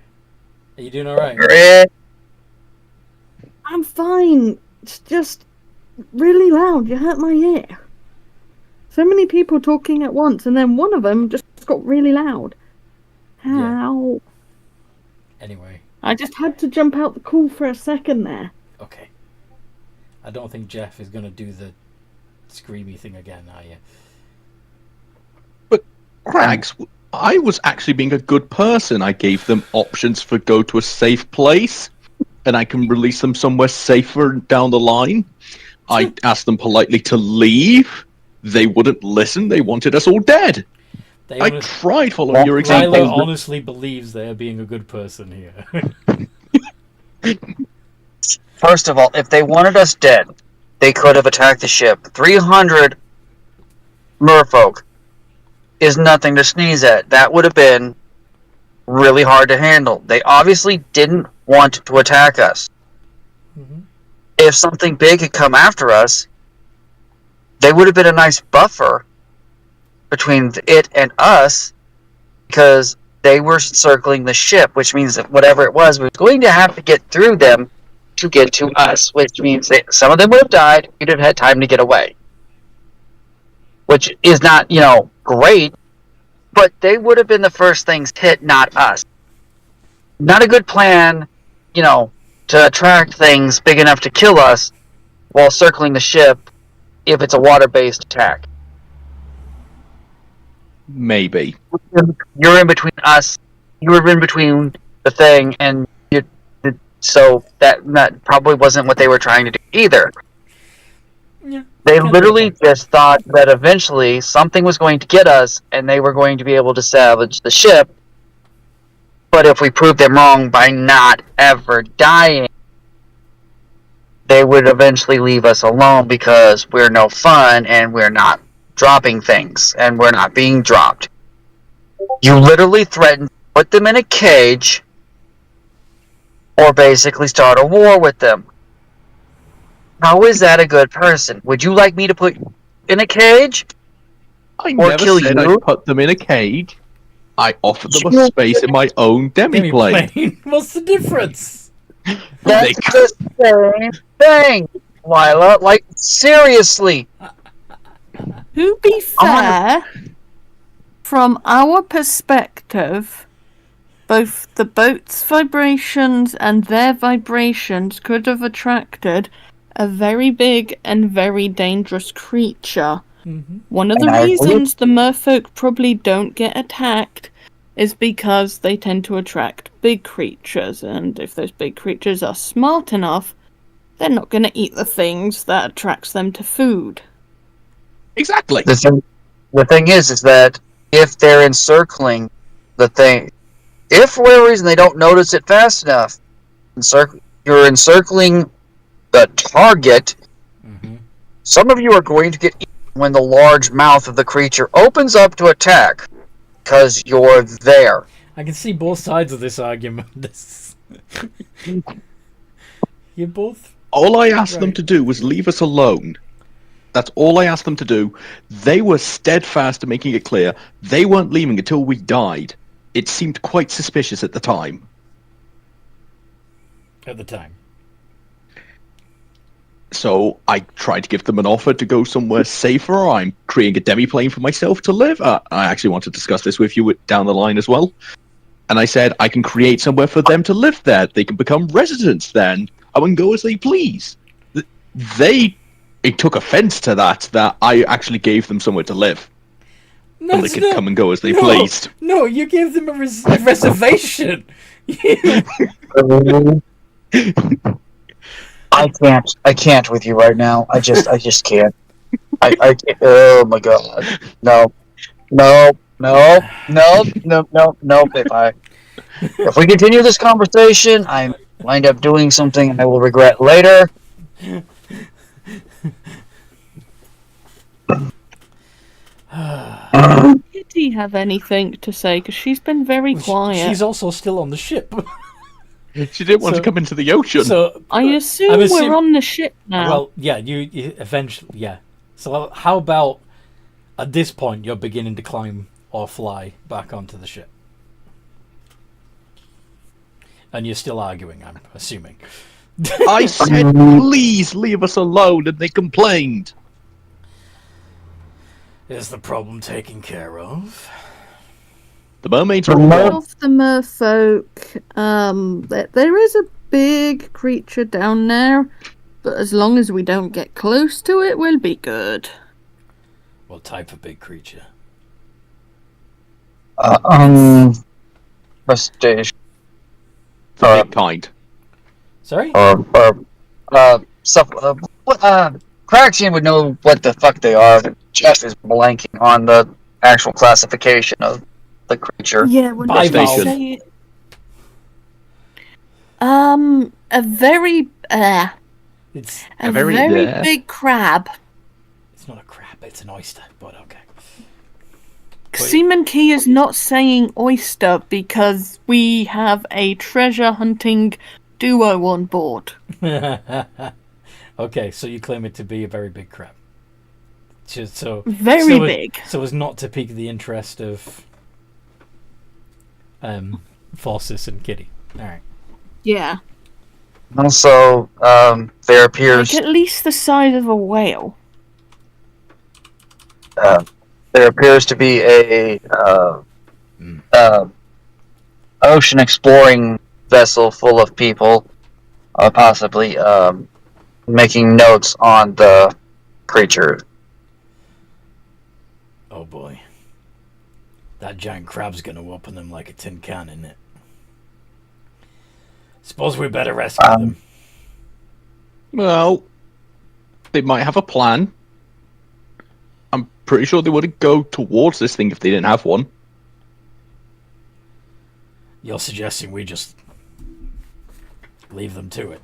Are you doing all right? Grit. I'm fine. It's just really loud. You hurt my ear. So many people talking at once, and then one of them just got really loud. How? Anyway, I just had to jump out the call for a second there. okay. I don't think Jeff is going to do the screamy thing again, are you? Crags, I was actually being a good person. I gave them options for go to a safe place, and I can release them somewhere safer down the line. I asked them politely to leave. They wouldn't listen. They wanted us all dead. I tried following your example. Lila honestly believes they're being a good person here. First of all, if they wanted us dead, they could have attacked the ship. 300 merfolk is nothing to sneeze at. That would have been really hard to handle. They obviously didn't want to attack us. Mhm. If something big had come after us, they would have been a nice buffer between it and us, because they were circling the ship, which means that whatever it was going to have to get through them to get to us, which means that some of them would have died. We'd have had time to get away, which is not, great, but they would have been the first things hit, not us. Not a good plan, to attract things big enough to kill us while circling the ship if it's a water-based attack. Maybe. You're in between us. You were in between the thing, and so that probably wasn't what they were trying to do either. Yeah. They Kind of literally good point. just thought that eventually something was going to get us, and they were going to be able to salvage the ship. But if we proved them wrong by not ever dying, they would eventually leave us alone because we're no fun and we're not dropping things and we're not being dropped. You literally threatened to put them in a cage or basically start a war with them. How is that a good person? Would you like me to put you in a cage? I Or never kill said you? I'd put them in a cage. I offered them a space in my own demi-plane. Demi-plane. What's the difference? That's the same thing, Lila. Like, seriously. To be fair, from our perspective, both the boat's vibrations and their vibrations could have attracted a very big and very dangerous creature. Mm-hmm. One of the And I reasons the merfolk probably don't get attacked is because they tend to attract big creatures, and if those big creatures are smart enough, they're not going to eat the things that attracts them to food. Exactly. The thing is that if they're encircling the thing, if for whatever reason they don't notice it fast enough, you're encircling the target, Mm-hmm. some of you are going to get eaten when the large mouth of the creature opens up to attack, because you're there. I can see both sides of this argument. You both. All I asked them Right. to do was leave us alone. That's all I asked them to do. They were steadfast in making it clear they weren't leaving until we died. It seemed quite suspicious at the time. At the time. So I tried to give them an offer to go somewhere safer. I'm creating a demi-plane for myself to live. I actually want to discuss this with you down the line as well. And I said I can create somewhere for them to live there. They can become residents then. I can go as they please. They took offense to that I actually gave them somewhere to live. And they could come and go as they pleased. No, you gave them a reservation. I can't with you right now. I just can't. I can't. Oh my god. No. If we continue this conversation, I wind up doing something I will regret later. Kitty have anything to say? Because she's been very quiet. She's also still on the ship. She didn't want to come into the ocean. So I assume we're on the ship now. Well, yeah, you eventually, yeah. So how about at this point you're beginning to climb or fly back onto the ship, and you're still arguing, I'm assuming. I said, please leave us alone, and they complained. Is the problem taken care of? The mermaids are Of the merfolk, there is a big creature down there, but as long as we don't get close to it, we'll be good. What type of big creature? Prestige. the big kind. Sorry? Craxian would know what the fuck they are. Jeff is blanking on the actual classification of the creature. Yeah, when Bivalve. they say it. A very, It's a very- very yeah. big crab. it's not a crab, it's an oyster, but okay. Seaman Key is not saying oyster because we have a treasure hunting duo on board. Okay, so you claim it to be a very big crab. Very big. So as not to pique the interest of Falsus and Kitty. Alright. Yeah. Also, there appears Like at least the size of a whale. there appears to be a ocean exploring vessel full of people, possibly making notes on the creature. Oh boy. That giant crab's gonna open them like a tin can, isn't it? Suppose we better rescue them. Well, they might have a plan. I'm pretty sure they wouldn't go towards this thing if they didn't have one. You're suggesting we just leave them to it?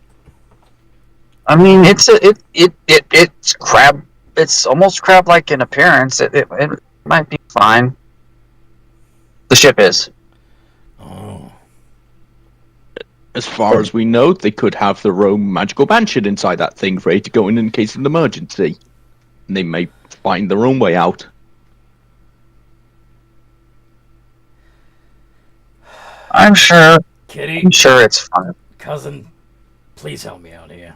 I mean, it's crab. It's almost crab-like in appearance. It might be fine. The ship is. Oh. As far as we know, they could have their own magical mansion inside that thing ready to go in case of an emergency. And they may find their own way out. I'm sure Kitty, it's fine. cousin, please help me out here.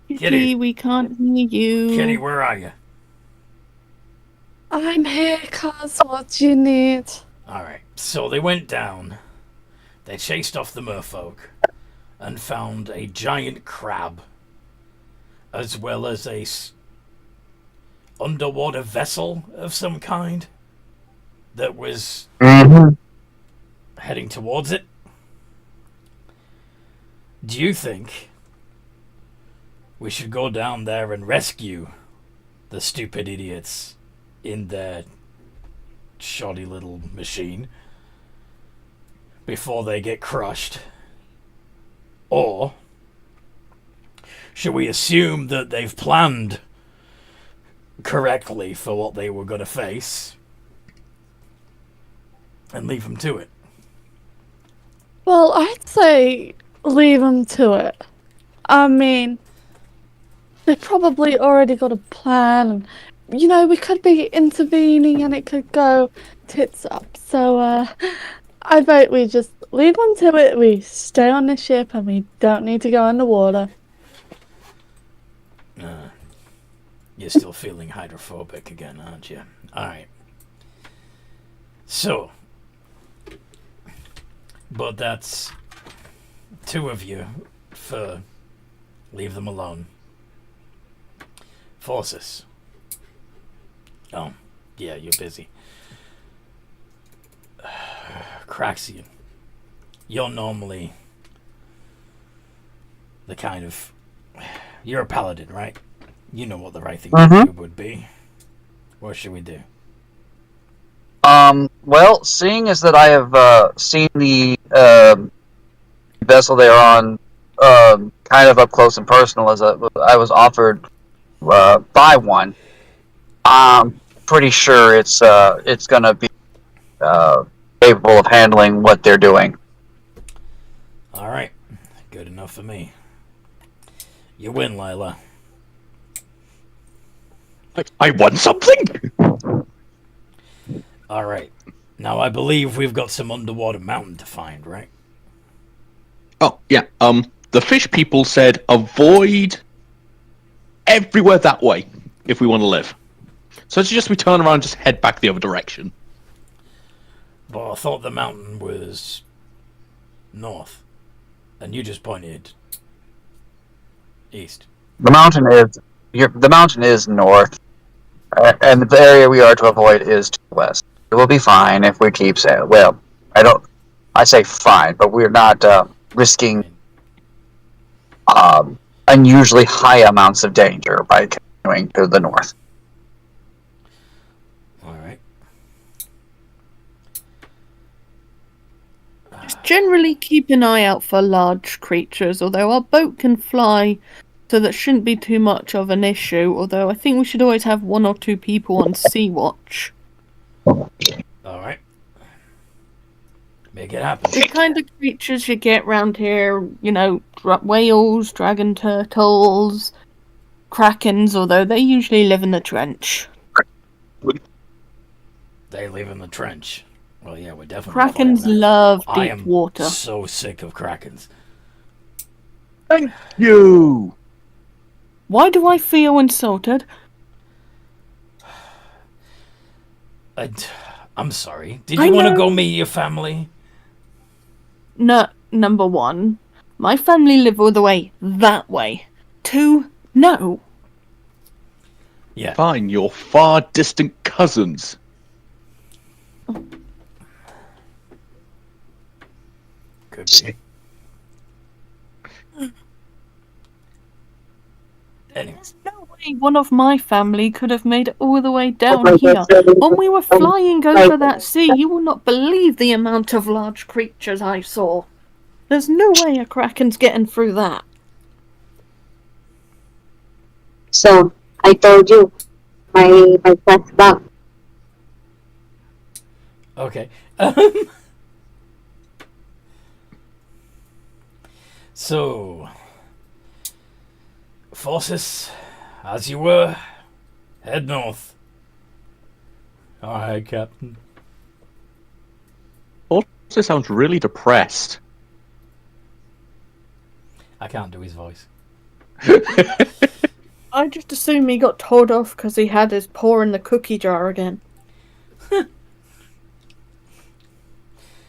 Kitty, we can't hear you. Kitty, where are you? I'm here, cuz. What do you need? Alright, so they went down. They chased off the merfolk and found a giant crab, as well as a underwater vessel of some kind that was heading towards it. Do you think we should go down there and rescue the stupid idiots in their shoddy little machine before they get crushed? Or should we assume that they've planned correctly for what they were going to face and leave them to it? Well, I'd say leave them to it. I mean, they probably already got a plan, and we could be intervening and it could go tits up. So I vote we just leave them to it. We stay on the ship and we don't need to go in the water. You're still feeling hydrophobic again, aren't you? Alright. So, but that's two of you for leave them alone. Forces. Oh, yeah, you're busy. Craxian, you're normally the kind of... You're a paladin, right? You know what the right thing to do would be. What should we do? Well, seeing as that I have seen the vessel they're on kind of up close and personal, as I was offered by one, I'm pretty sure it's going to be capable of handling what they're doing. All right, good enough for me. You win, Lila. I won something? All right. Now, I believe we've got some underwater mountain to find, right? Oh, yeah. The fish people said avoid everywhere that way if we want to live. So it's just we turn around and just head back the other direction. But I thought the mountain was north, and you just pointed east. The mountain is north, and the area we are to avoid is to the west. It will be fine if we keep saying. Well, I say fine, but we're not risking unusually high amounts of danger by continuing to the north. All right. Just generally keep an eye out for large creatures, although our boat can fly, so that shouldn't be too much of an issue, although I think we should always have one or two people on sea watch. All right. Make it happen. The kind of creatures you get round here, whales, dragon turtles, krakens, although they usually live in the trench. They live in the trench. Well, yeah, we're definitely... Krakens love deep water. I am so sick of krakens. Thank you! Why do I feel insulted? I'm sorry. Did you want to go meet your family? No, number one, my family live all the way that way. Two, no. Yeah. Fine, you're far distant cousins. Could be. Anyway. No way one of my family could have made it all the way down here. When we were flying over that sea, you will not believe the amount of large creatures I saw. There's no way a kraken's getting through that. So I told you, my quest back. Okay. So, forces, as you were, head north. Alright, Captain. Also sounds really depressed. I can't do his voice. I just assume he got told off because he had his paw in the cookie jar again.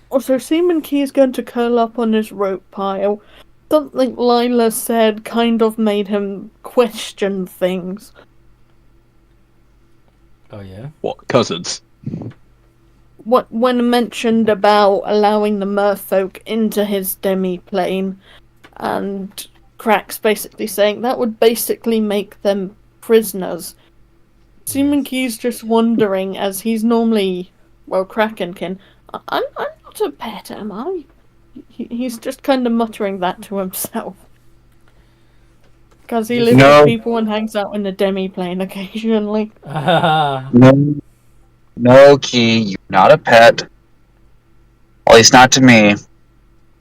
Also, Seaman Key is going to curl up on his rope pile. Something Lila said kind of made him question things. Oh, yeah? What, cousins? When mentioned about allowing the merfolk into his demi-plane, and Crack's basically saying that would basically make them prisoners. Seaman Key's just wondering, as he's normally, well, Krakenkin, I'm not a pet, am I? He's just kind of muttering that to himself. Because he lives No. with people and hangs out in the demi-plane occasionally. No, no, Key, you're not a pet. At least not to me.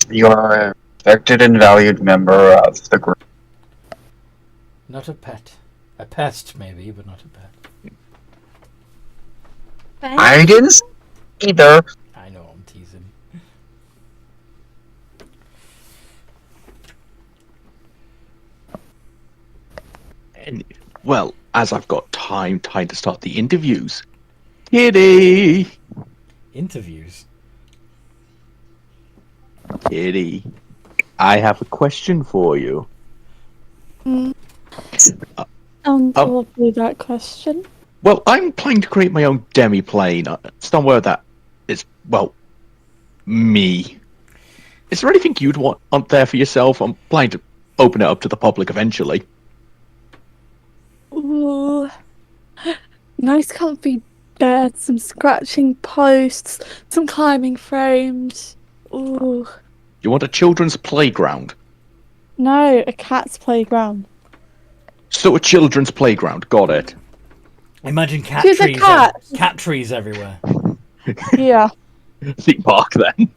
You are a respected and valued member of the group. Not a pet. A pest, maybe, but not a pet. I didn't say either. I know, I'm teasing. And, well, as I've got time to start the interviews. Kitty! Interviews? Kitty, I have a question for you. What be that question? Well, I'm planning to create my own demi-plane. Somewhere that is, well, me. Is there anything you'd want up there for yourself? I'm planning to open it up to the public eventually. Ooh. Nice comfy bed, some scratching posts, some climbing frames. Ooh. You want a children's playground? No, a cat's playground. So a children's playground, got it. Imagine cat She's a trees. cat. Cat trees everywhere. Yeah. Theme park then.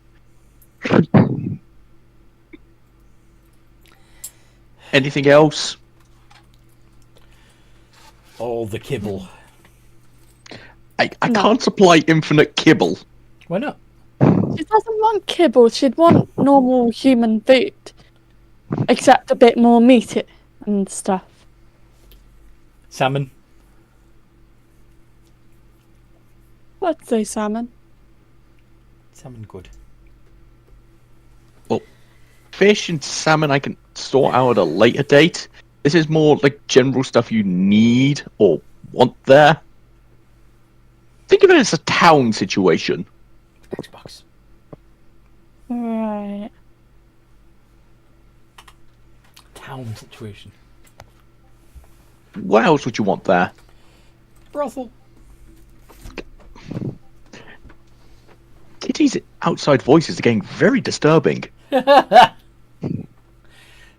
Anything else? All the kibble. I No. can't supply infinite kibble. Why not? She doesn't want kibble, she'd want normal human food. Except a bit more meat and stuff. Salmon. I'd say salmon. Salmon good. Fish and salmon I can sort out at a later date. This is more like general stuff you need or want there. Think of it as a town situation. Xbox. Right. Town situation. What else would you want there? Brothel. Kitty's outside voices are getting very disturbing.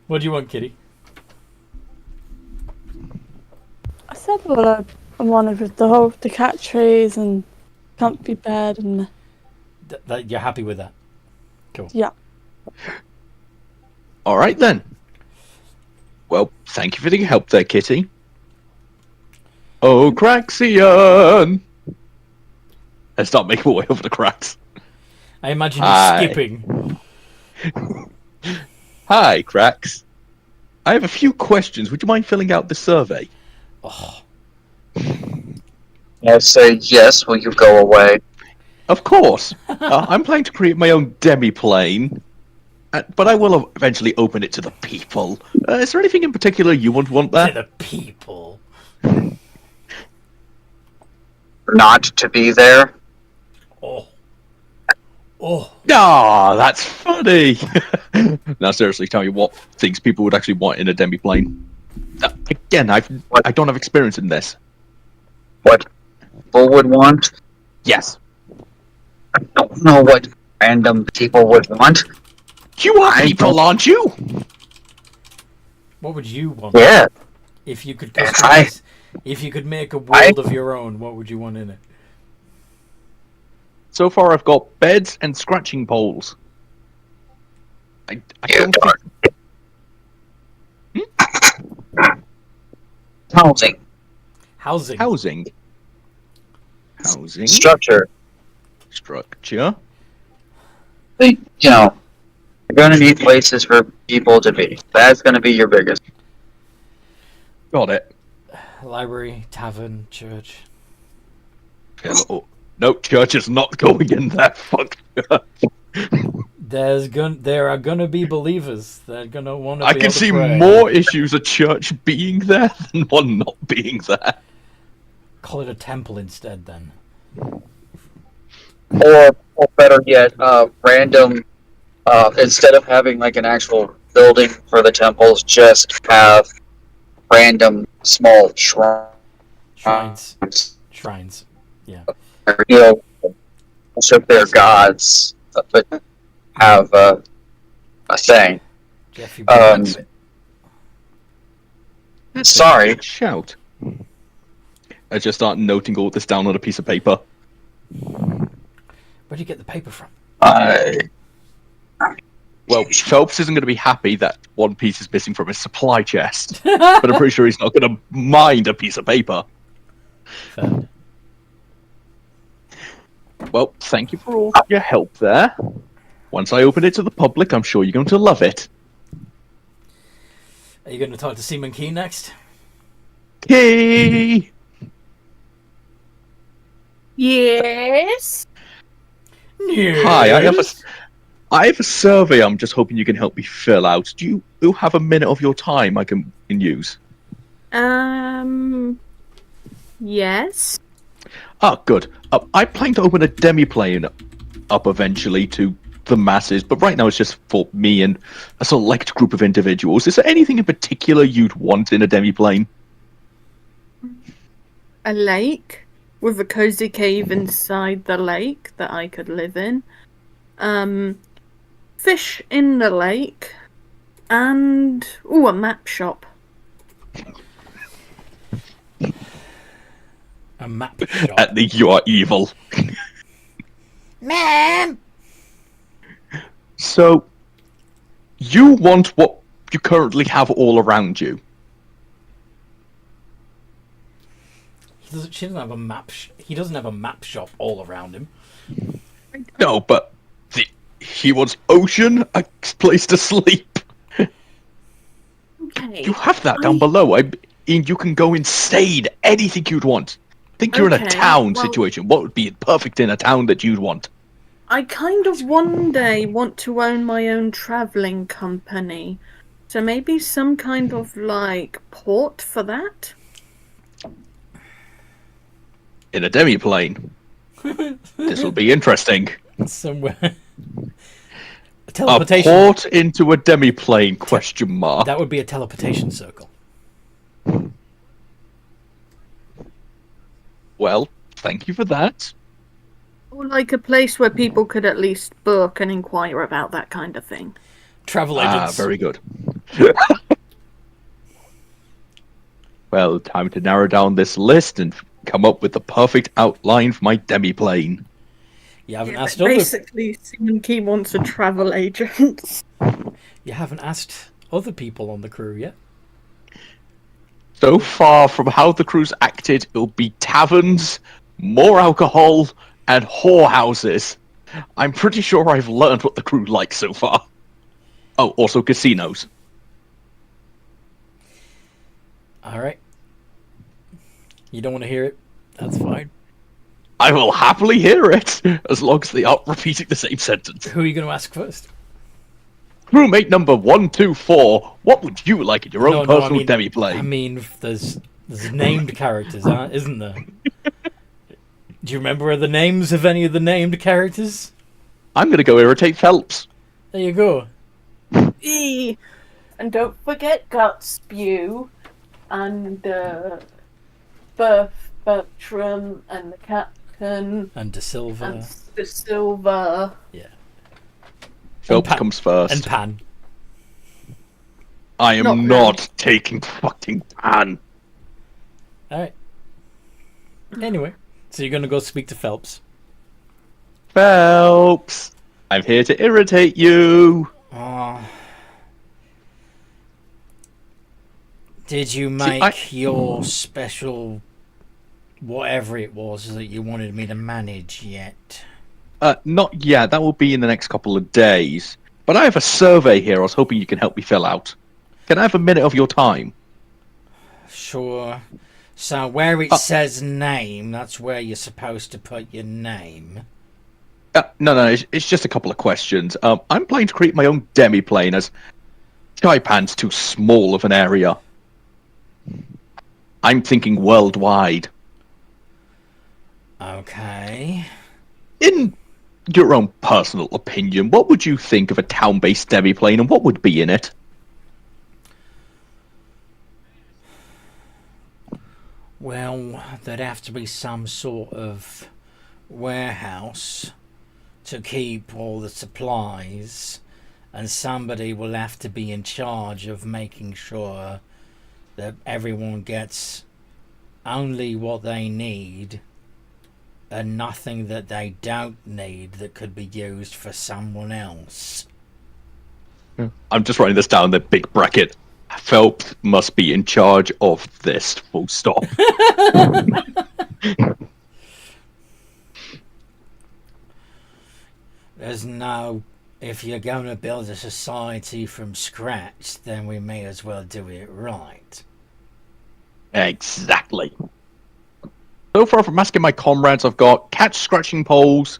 What do you want, Kitty? I said what I wanted with the cat trees and comfy bed and You're happy with that? Cool. yeah. Alright then. Well, thank you for the help there, Kitty. Oh, Craxian! Let's start making our way over the cracks. I imagine you Hi. skipping. Hi, Crax. I have a few questions. Would you mind filling out the survey? Oh, I say yes, will you go away? Of course. I'm planning to create my own demi-plane, but I will eventually open it to the people. Is there anything in particular you want to there? the people. not to be there. Oh. Oh. Ah, that's funny. Now, seriously, tell me what things people would actually want in a demiplane. Again, I don't have experience in this. What people would want? Yes. I don't know what random people would want. You are people, aren't you? What would you want? Yeah. If you could If customize, if you could make a world of your own, what would you want in it? So far, I've got beds and scratching poles. I don't think... Housing. Housing. Housing. Structure. You know, you're going to need places for people to be. That's going to be your biggest. Got it. Library, tavern, church. Yeah, no, church is not going in there. Fuck church. There are gonna be believers. They're gonna want to. I can see more issues a church being there than one not being there. Call it a temple instead, then. Or better yet, random. Instead of having like an actual building for the temples, just have random small Shrines. Yeah. You know, worship their gods, but have a thing. Jeffy, Sorry. Shout. I just start noting all this down on a piece of paper. where'd you get the paper from? Well, Phelps isn't going to be happy that one piece is missing from his supply chest, but I'm pretty sure he's not going to mind a piece of paper. Fair. Well, thank you for all your help there. Once I open it to the public, I'm sure you're going to love it. Are you going to talk to Seaman Key next? Key! Yes. Hi, I have a survey I'm just hoping you can help me fill out. Do you have a minute of your time I can use? Yes. Ah, good. I plan to open a demi-plane up eventually to the masses, but right now it's just for me and a select group of individuals. Is there anything in particular you'd want in a demi-plane? A lake with a cozy cave inside the lake that I could live in. Fish in the lake. And a map shop. A map shop. At the you are evil. Ma'am! So, you want what you currently have all around you? She doesn't have a map. He doesn't have a map shop all around him. No, but he wants ocean, a place to sleep. Okay. You have that down below. You can go insane. Anything you'd want. Think you're in a town situation. What would be perfect in a town that you'd want? I kind of one day want to own my own travelling company. So maybe some kind of, port for that? In a demi-plane. This will be interesting. Somewhere. A Teleportation. port into a demi-plane, question mark. That would be a teleportation circle. Well, thank you for that. Or like a place where people could at least book and inquire about that kind of thing. Travel agents. Very good. Well, time to narrow down this list and come up with the perfect outline for my demi-plane. You haven't Yeah, asked but other. basically, Simon Key wants a travel agent. You haven't asked other people on the crew yet. So far from how the crew's acted, it'll be taverns, more alcohol, and whorehouses. I'm pretty sure I've learned what the crew likes so far. Oh, also casinos. Alright. You don't want to hear it? That's fine. I will happily hear it, as long as they aren't repeating the same sentence. Who are you going to ask first? Crewmate number 124, what would you like in your own personal demi-plane? I mean, there's named characters, isn't there? Do you remember the names of any of the named characters? I'm gonna go irritate Phelps. There you go. Eee. And don't forget Gut Spew and Bertram and the Captain And De Silva. and the Silver. Phelps Pan. comes first. And Pan. I am Not not taking fucking Pan. Alright. Anyway, so you're going to go speak to Phelps. Phelps, I'm here to irritate you. Did you make your special whatever it was that you wanted me to manage yet? Not yet. That will be in the next couple of days. But I have a survey here I was hoping you can help me fill out. Can I have a minute of your time? Sure. So where it says name, that's where you're supposed to put your name. No, it's just a couple of questions. I'm planning to create my own demi-plane as Chaipan's too small of an area. I'm thinking worldwide. Okay. In your own personal opinion, what would you think of a town-based demi-plane and what would be in it? Well, there'd have to be some sort of warehouse to keep all the supplies, and somebody will have to be in charge of making sure that everyone gets only what they need and nothing that they don't need that could be used for someone else. I'm just writing this down, the big bracket. Phelps must be in charge of this, full stop. There's no... If you're going to build a society from scratch, then we may as well do it right. Exactly. So far from asking my comrades, I've got cat scratching poles,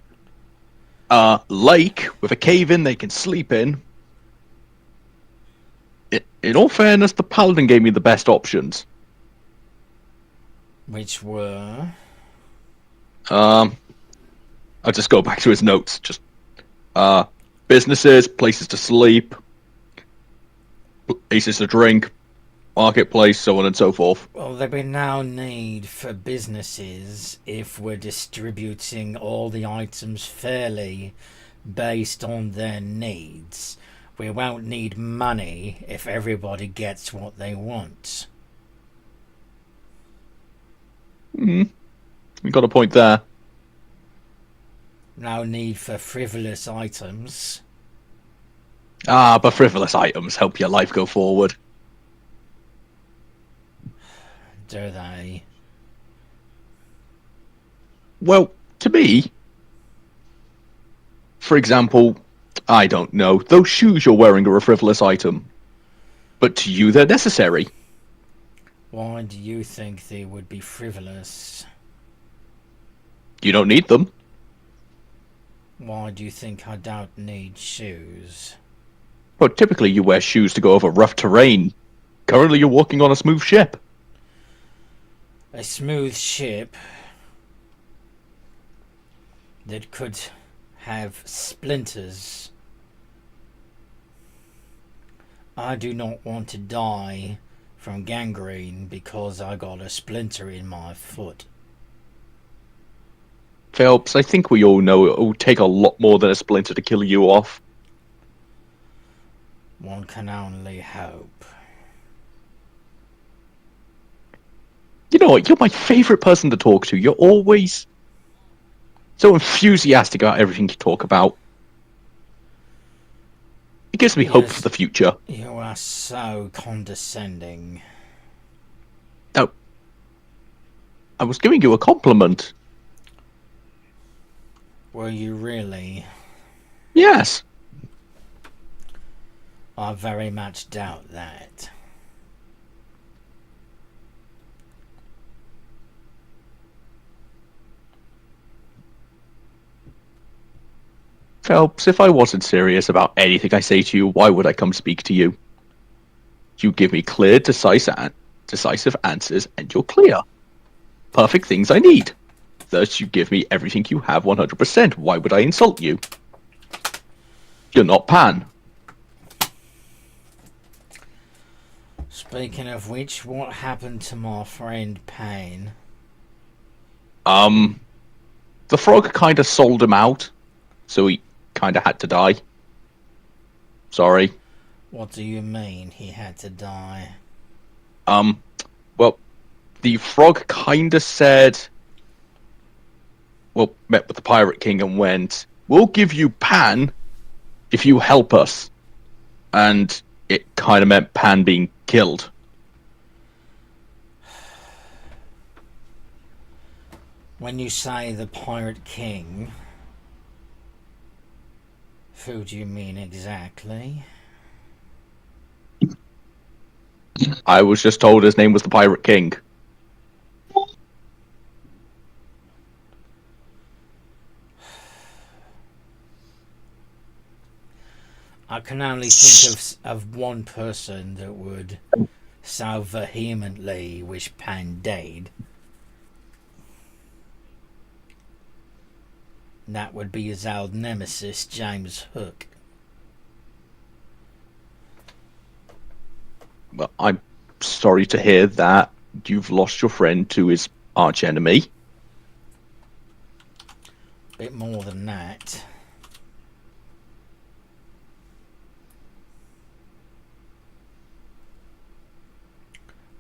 lake with a cave in they can sleep in. In all fairness, the paladin gave me the best options. Which were... I'll just go back to his notes. Just businesses, places to sleep, places to drink, marketplace, so on and so forth. Well, there'd be no need for businesses if we're distributing all the items fairly based on their needs. We won't need money if everybody gets what they want. You got a point there. No need for frivolous items. But frivolous items help your life go forward. Do they? Well, to me, for example, I don't know, those shoes you're wearing are a frivolous item. But to you, they're necessary. Why do you think they would be frivolous? You don't need them. Why do you think I don't need shoes? Well, typically you wear shoes to go over rough terrain. Currently you're walking on a smooth ship. A smooth ship that could have splinters. I do not want to die from gangrene because I got a splinter in my foot. Phelps, I think we all know it will take a lot more than a splinter to kill you off. One can only hope. You know what? You're my favourite person to talk to. You're always so enthusiastic about everything you talk about. It gives me hope for the future. You are so condescending. Oh, I was giving you a compliment. Were you really? Yes. I very much doubt that. Phelps, if I wasn't serious about anything I say to you, why would I come speak to you? You give me clear, decisive answers, and you're clear. Perfect things I need. Thus, you give me everything you have 100%. Why would I insult you? You're not Pan. Speaking of which, what happened to my friend Payne? The frog kind of sold him out, so he kind of had to die. Sorry. What do you mean he had to die? Well, the frog kind of said, well, met with the Pirate King and went, we'll give you Pan if you help us. And it kind of meant Pan being killed. When you say the Pirate King, who do you mean exactly? I was just told his name was the Pirate King. I can only think of one person that would so vehemently wish Pan dead. That would be his old nemesis, James Hook. Well, I'm sorry to hear that you've lost your friend to his archenemy. Bit more than that.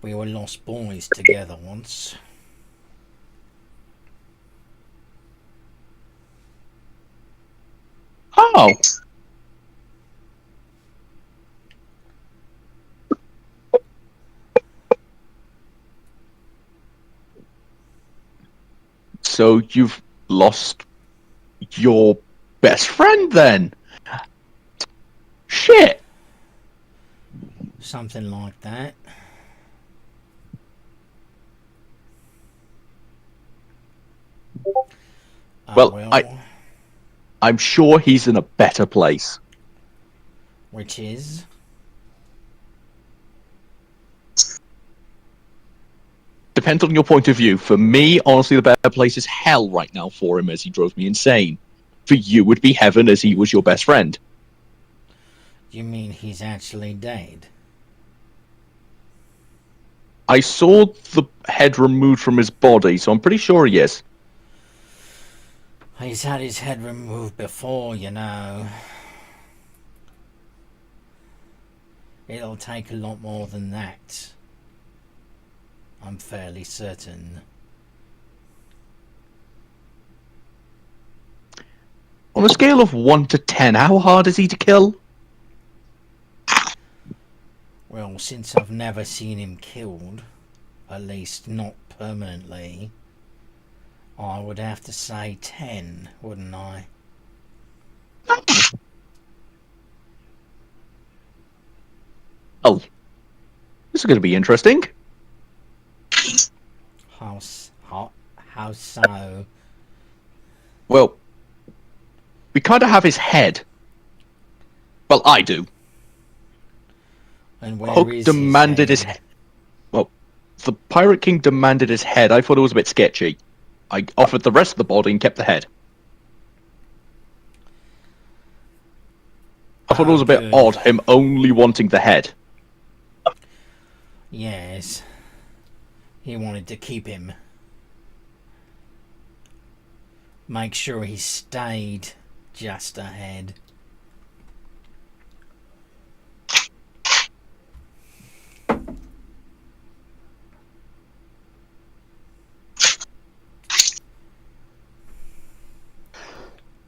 We were lost boys together once. Oh. So you've lost your best friend then? Shit. Something like that. Well, I'm sure he's in a better place. Which is? Depends on your point of view. For me, honestly, the better place is hell right now for him as he drove me insane. For you, it would be heaven as he was your best friend. You mean he's actually dead? I saw the head removed from his body, so I'm pretty sure he is. He's had his head removed before, you know. It'll take a lot more than that. I'm fairly certain. On a scale of 1 to 10, how hard is he to kill? Well, since I've never seen him killed, at least not permanently, I would have to say 10, wouldn't I? Oh, this is going to be interesting. How so? Well, we kind of have his head. Well, I do. And where Hook is demanded his his head? head. Well, the Pirate King demanded his head. I thought it was a bit sketchy. I offered the rest of the body and kept the head. I thought it was a bit good. odd, him only wanting the head. Yes. He wanted to keep him. Make sure he stayed just ahead.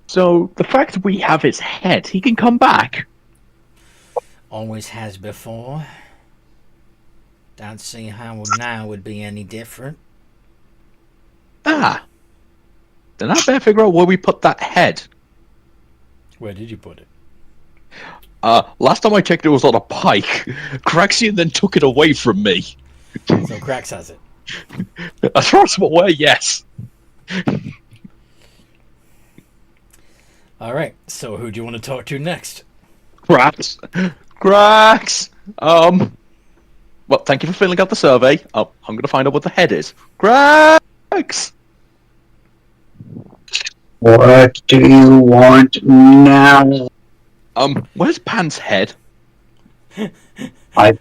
So, the fact that we have his head, he can come back. Always has before. Don't see how now would be any different. Ah. Then I better figure out where we put that head. Where did you put it? Last time I checked, it was on a pike. Craxian then took it away from me. So Crax has it. As far as I'm aware, yes. Alright, so who do you want to talk to next? Crax. Crax. Well, thank you for filling out the survey. I'm going to find out what the head is. Crax. What do you want now? Where's Pan's head? I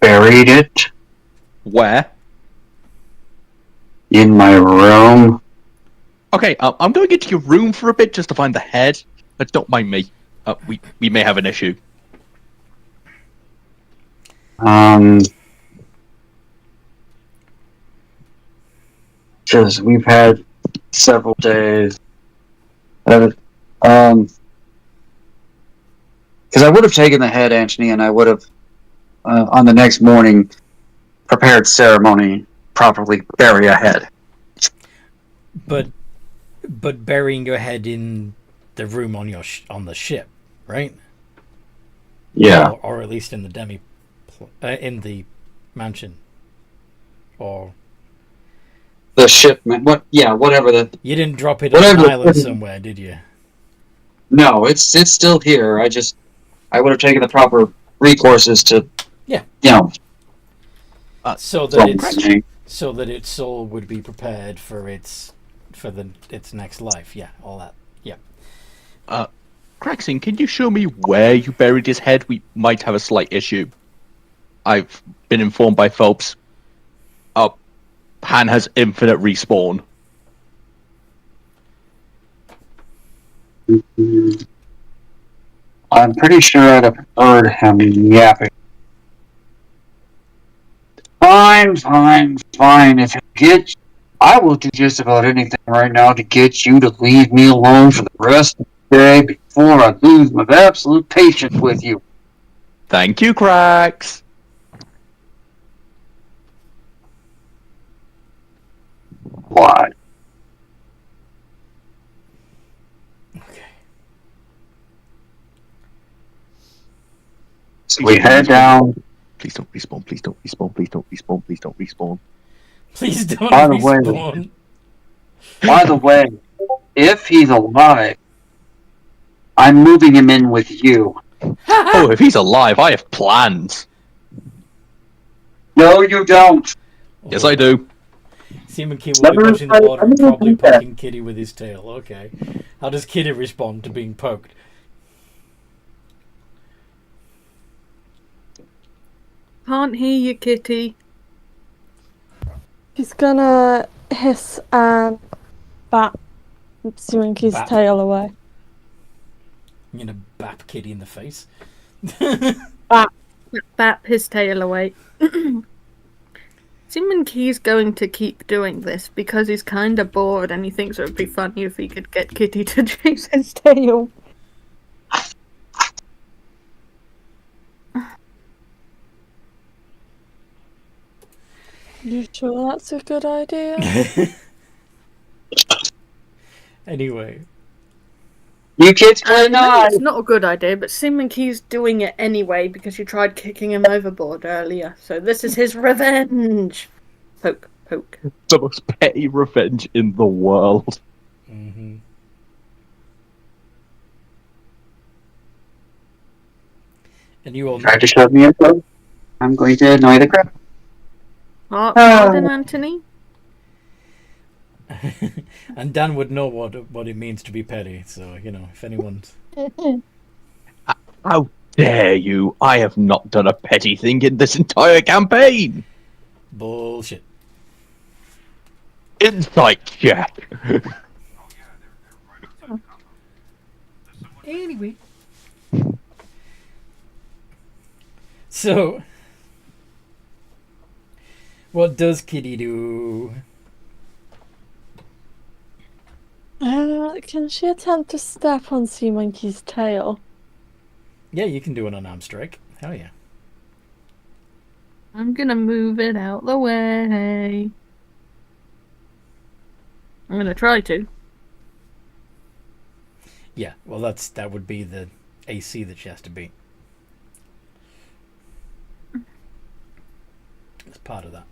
buried it Where? in my room. Okay, I'm going into your room for a bit just to find the head. Don't mind me. We may have an issue. Because we've had several days. Because I would have taken the head, Antony, and I would have, on the next morning, prepared ceremony, properly bury a head. But burying your head in the room on your on the ship, right? Yeah. Or at least in the in the mansion, or The shipment. What? Yeah, whatever. You didn't drop it on an island somewhere, did you? No, it's still here. I would have taken the proper recourses to. Yeah. You know. So that its soul would be prepared for its next life. Yeah, all that. Yeah. Craxing, can you show me where you buried his head? We might have a slight issue. I've been informed by folks. Pan has infinite respawn. I'm pretty sure I'd have heard him yapping. Fine. If you get, I will do just about anything right now to get you to leave me alone for the rest of the day before I lose my absolute patience with you. Thank you, Crax. What? Okay. So we head down. Please don't respawn. Please don't respawn. Please don't respawn. Please don't respawn. Please don't By the respawn. way, by the way, if he's alive, I'm moving him in with you. Oh, if he's alive, I have plans. No, you don't. Yes, I do. Seaman Key will be pushing the water and probably poking Kitty with his tail. Okay. How does Kitty respond to being poked? Can't hear you, Kitty. He's gonna hiss and bat Seaman-Key's Bat. tail away. I'm gonna bap Kitty in the face. Bap his tail away. Simon Key's going to keep doing this because he's kind of bored and he thinks it would be funny if he could get Kitty to chase his tail. You sure that's a good idea? Anyway. You kids play No, nice. it's not a good idea, but Simon Key's doing it anyway because you tried kicking him overboard earlier. So this is his revenge. Poke, poke. The most petty revenge in the world. Mm-hmm. And you all Tried to shove me in. I'm going to annoy the crap. Pardon, Anthony? and Dan would know what it means to be petty, so you know, if anyone's How dare you? I have not done a petty thing in this entire campaign. bullshit. Insight check. Anyway. So what does Kitty do? Can she attempt to step on Seaman-Key's tail? Yeah, you can do an unarmed strike. Hell yeah. I'm gonna move it out the way. I'm gonna try to. Yeah, well that would be the AC that she has to beat. It's part of that.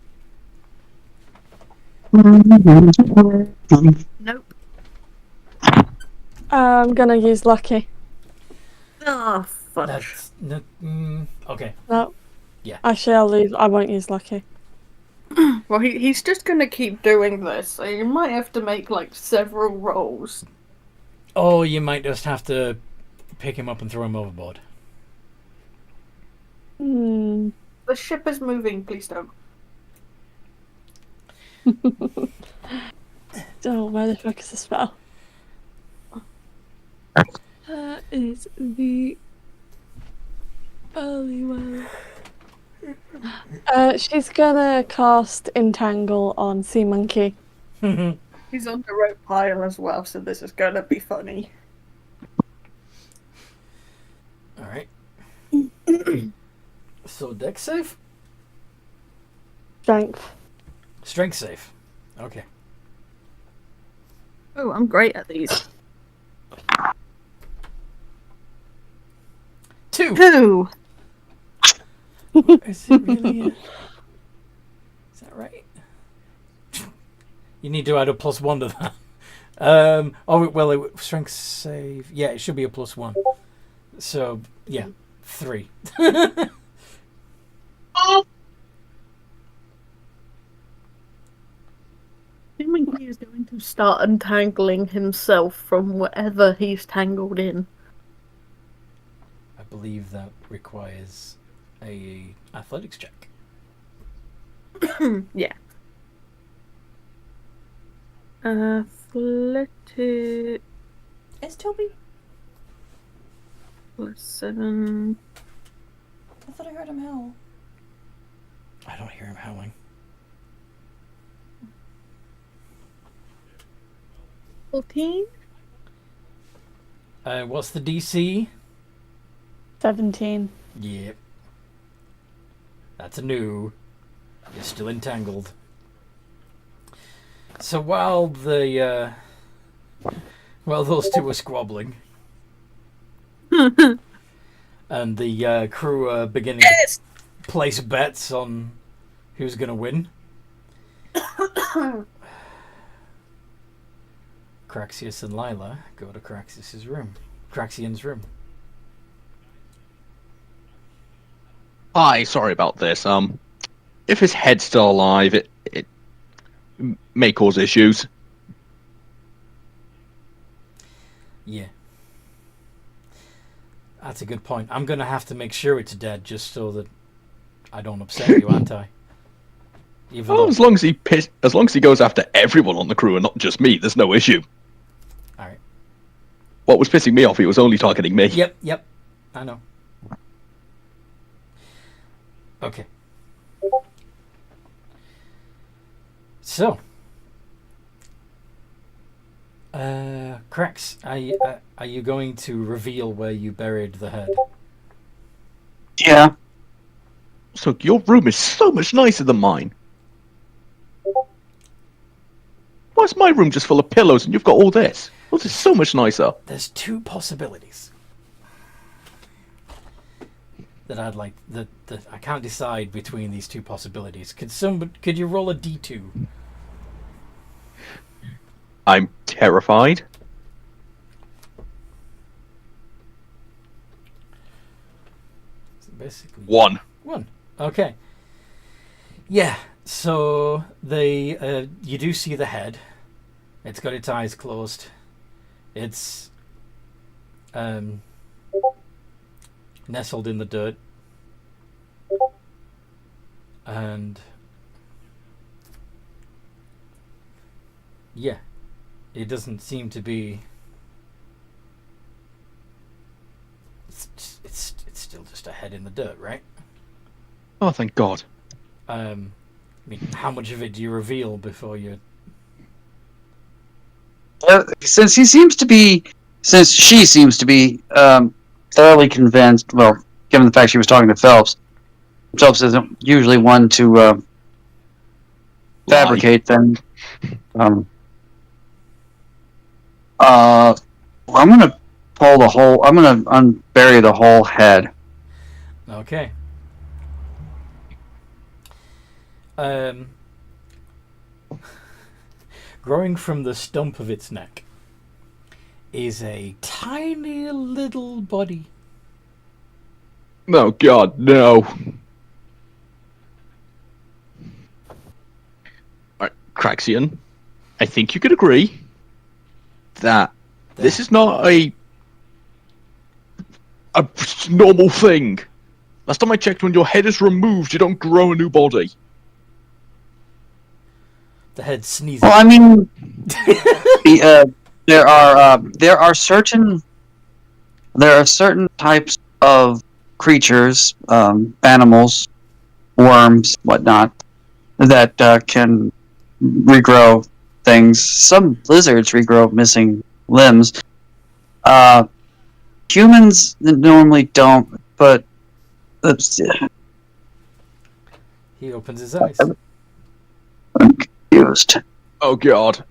Nope. I'm gonna use lucky. Oh, fuck. That's okay. No. Yeah. Actually, I won't use lucky. Well, he's just gonna keep doing this, so you might have to make like several rolls. Or you might just have to pick him up and throw him overboard. Hmm. The ship is moving. Please don't. Oh, where the fuck is the spell? Is the early one. She's gonna cast Entangle on Sea Monkey. He's on the rope pile as well, so this is gonna be funny. Alright. So, dex save? Strength. Strength save. Okay. Oh, I'm great at these. 2! 2! Is it really? Is that right? You need to add a +1 to that. Strength save. Yeah, it should be a +1. So, yeah, 3. Assuming he is going to start untangling himself from whatever he's tangled in. I believe that requires a athletics check. Yeah. Athletic Is Toby? +7. I thought I heard him howl. I don't hear him howling. 14? What's the DC? 17. Yep. That's a no. You're still entangled. So while those two are squabbling, and the crew are beginning to place bets on who's going to win, Craxius and Lila go to Craxian's room. Hi, sorry about this. If his head's still alive, it may cause issues. Yeah. That's a good point. I'm going to have to make sure it's dead just so that I don't upset you, aren't I? Even though... As long as he goes after everyone on the crew and not just me, there's no issue. Alright. What was pissing me off, he was only targeting me. Yep. I know. Okay. So, Crax, are you going to reveal where you buried the head? Yeah. So your room is so much nicer than mine. Why is my room just full of pillows and you've got all this? Yours is so much nicer. There's two possibilities that I'd like. That I can't decide between these two possibilities. Could you roll a D2? I'm terrified. So basically, One. Okay. Yeah. So you do see the head. It's got its eyes closed. It's nestled in the dirt, and yeah, it doesn't seem to be. It's still just a head in the dirt, right? Oh, thank God. I mean, how much of it do you reveal before you? Since she seems to be thoroughly convinced, well, given the fact she was talking to Phelps isn't usually one to fabricate, then I'm going to unbury the whole head. Okay. Growing from the stump of its neck is a tiny little body. Oh God, no. Craxian, I think you could agree that this is not a normal thing. Last time I checked, when your head is removed, you don't grow a new body. The head sneezes. Well, I mean, there are certain types of creatures, animals, worms, whatnot, that can regrow things. Some lizards regrow missing limbs. Humans normally don't, but He opens his eyes. I'm confused. Oh god.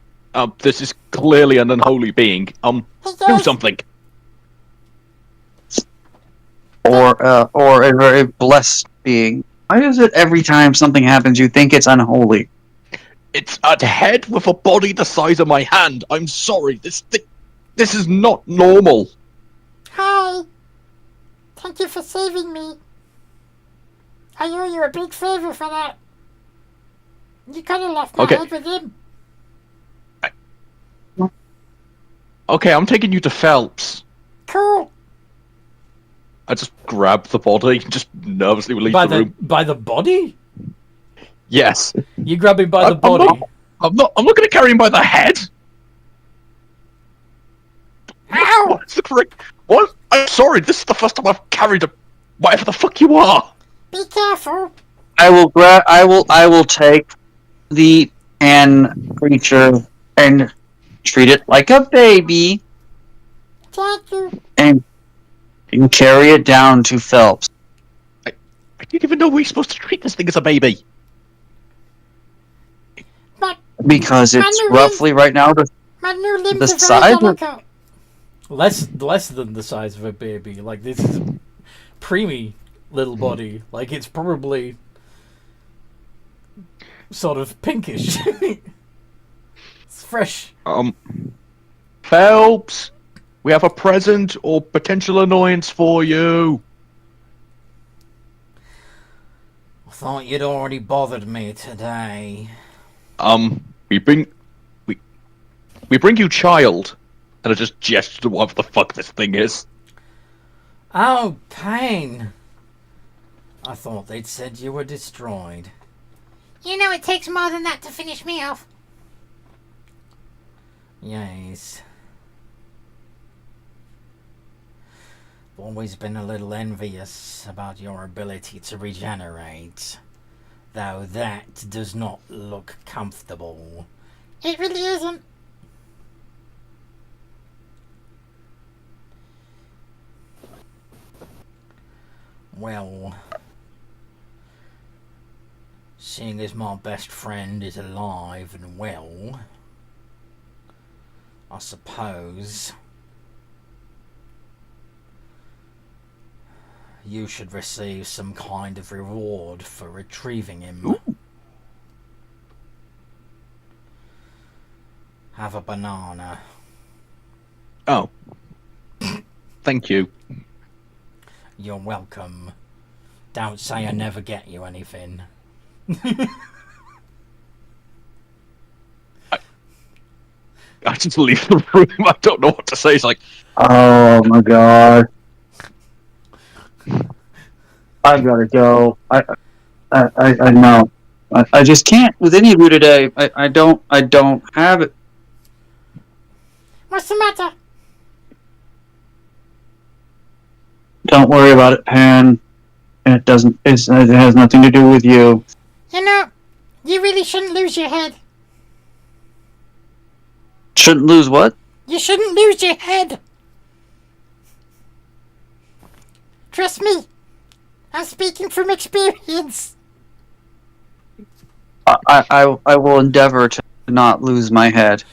This is clearly an unholy being. Do something. Or a very blessed being. Why is it every time something happens you think it's unholy? It's a head with a body the size of my hand. I'm sorry. This is not normal. Hi. Thank you for saving me. I owe you a big favor for that. You could have left my head with him. Okay, I'm taking you to Phelps. Cool. I just grab the body, just nervously leave the room. By the body? Yes. You grab him by the body. I'm not going to carry him by the head. Ow! What's the correct? What? I'm sorry. This is the first time I've carried a whatever the fuck you are. Be careful. I will take the creature and treat it like a baby. Thank you. And carry it down to Phelps. I didn't even know we're supposed to treat this thing as a baby. But Because it's roughly right now my new limbs the are size very of- delicate. Less than the size of a baby. Like, this is a preemie little body. Like, it's probably sort of pinkish. It's fresh. Phelps, we have a present or potential annoyance for you. I thought you'd already bothered me today. We bring you child. And I just gestured to whatever the fuck this thing is. Oh, pain. I thought they'd said you were destroyed. You know it takes more than that to finish me off. Yes. Always been a little envious about your ability to regenerate. Though that does not look comfortable. It really isn't. Well, seeing as my best friend is alive and well, I suppose you should receive some kind of reward for retrieving him. Ooh. Have a banana. Oh. Thank you. You're welcome. Don't say I never get you anything. I just leave the room. I don't know what to say. It's like, Oh my god. I've got to go. I know. I just can't with any of you today. I don't have it. What's the matter? Don't worry about it, Pan. It doesn't. It has nothing to do with you. You know, you really shouldn't lose your head. Shouldn't lose what? You shouldn't lose your head. Trust me. I'm speaking from experience. I will endeavor to not lose my head.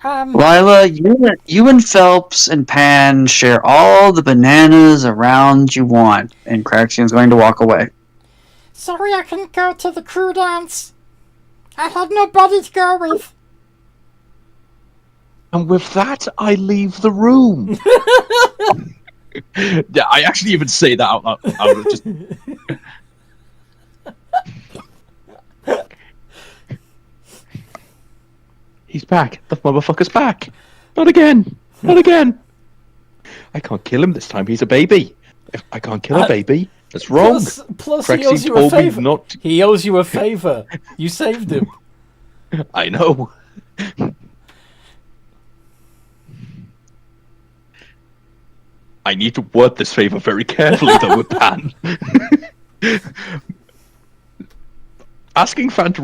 Lila, you and Phelps and Pan share all the bananas around you want, and Craxian's going to walk away. Sorry I couldn't go to the crew dance. I had nobody to go with. and with that, I leave the room. Yeah, I actually even say that out loud. I would just... He's back. The motherfucker's back. Not again. Not again. I can't kill him this time. He's a baby. I can't kill a baby. That's wrong. Plus he Crexy owes you a told me favor. not. He owes you a favor. You saved him. I know. I need to word this favor very carefully, though, with Pan. Asking Pan to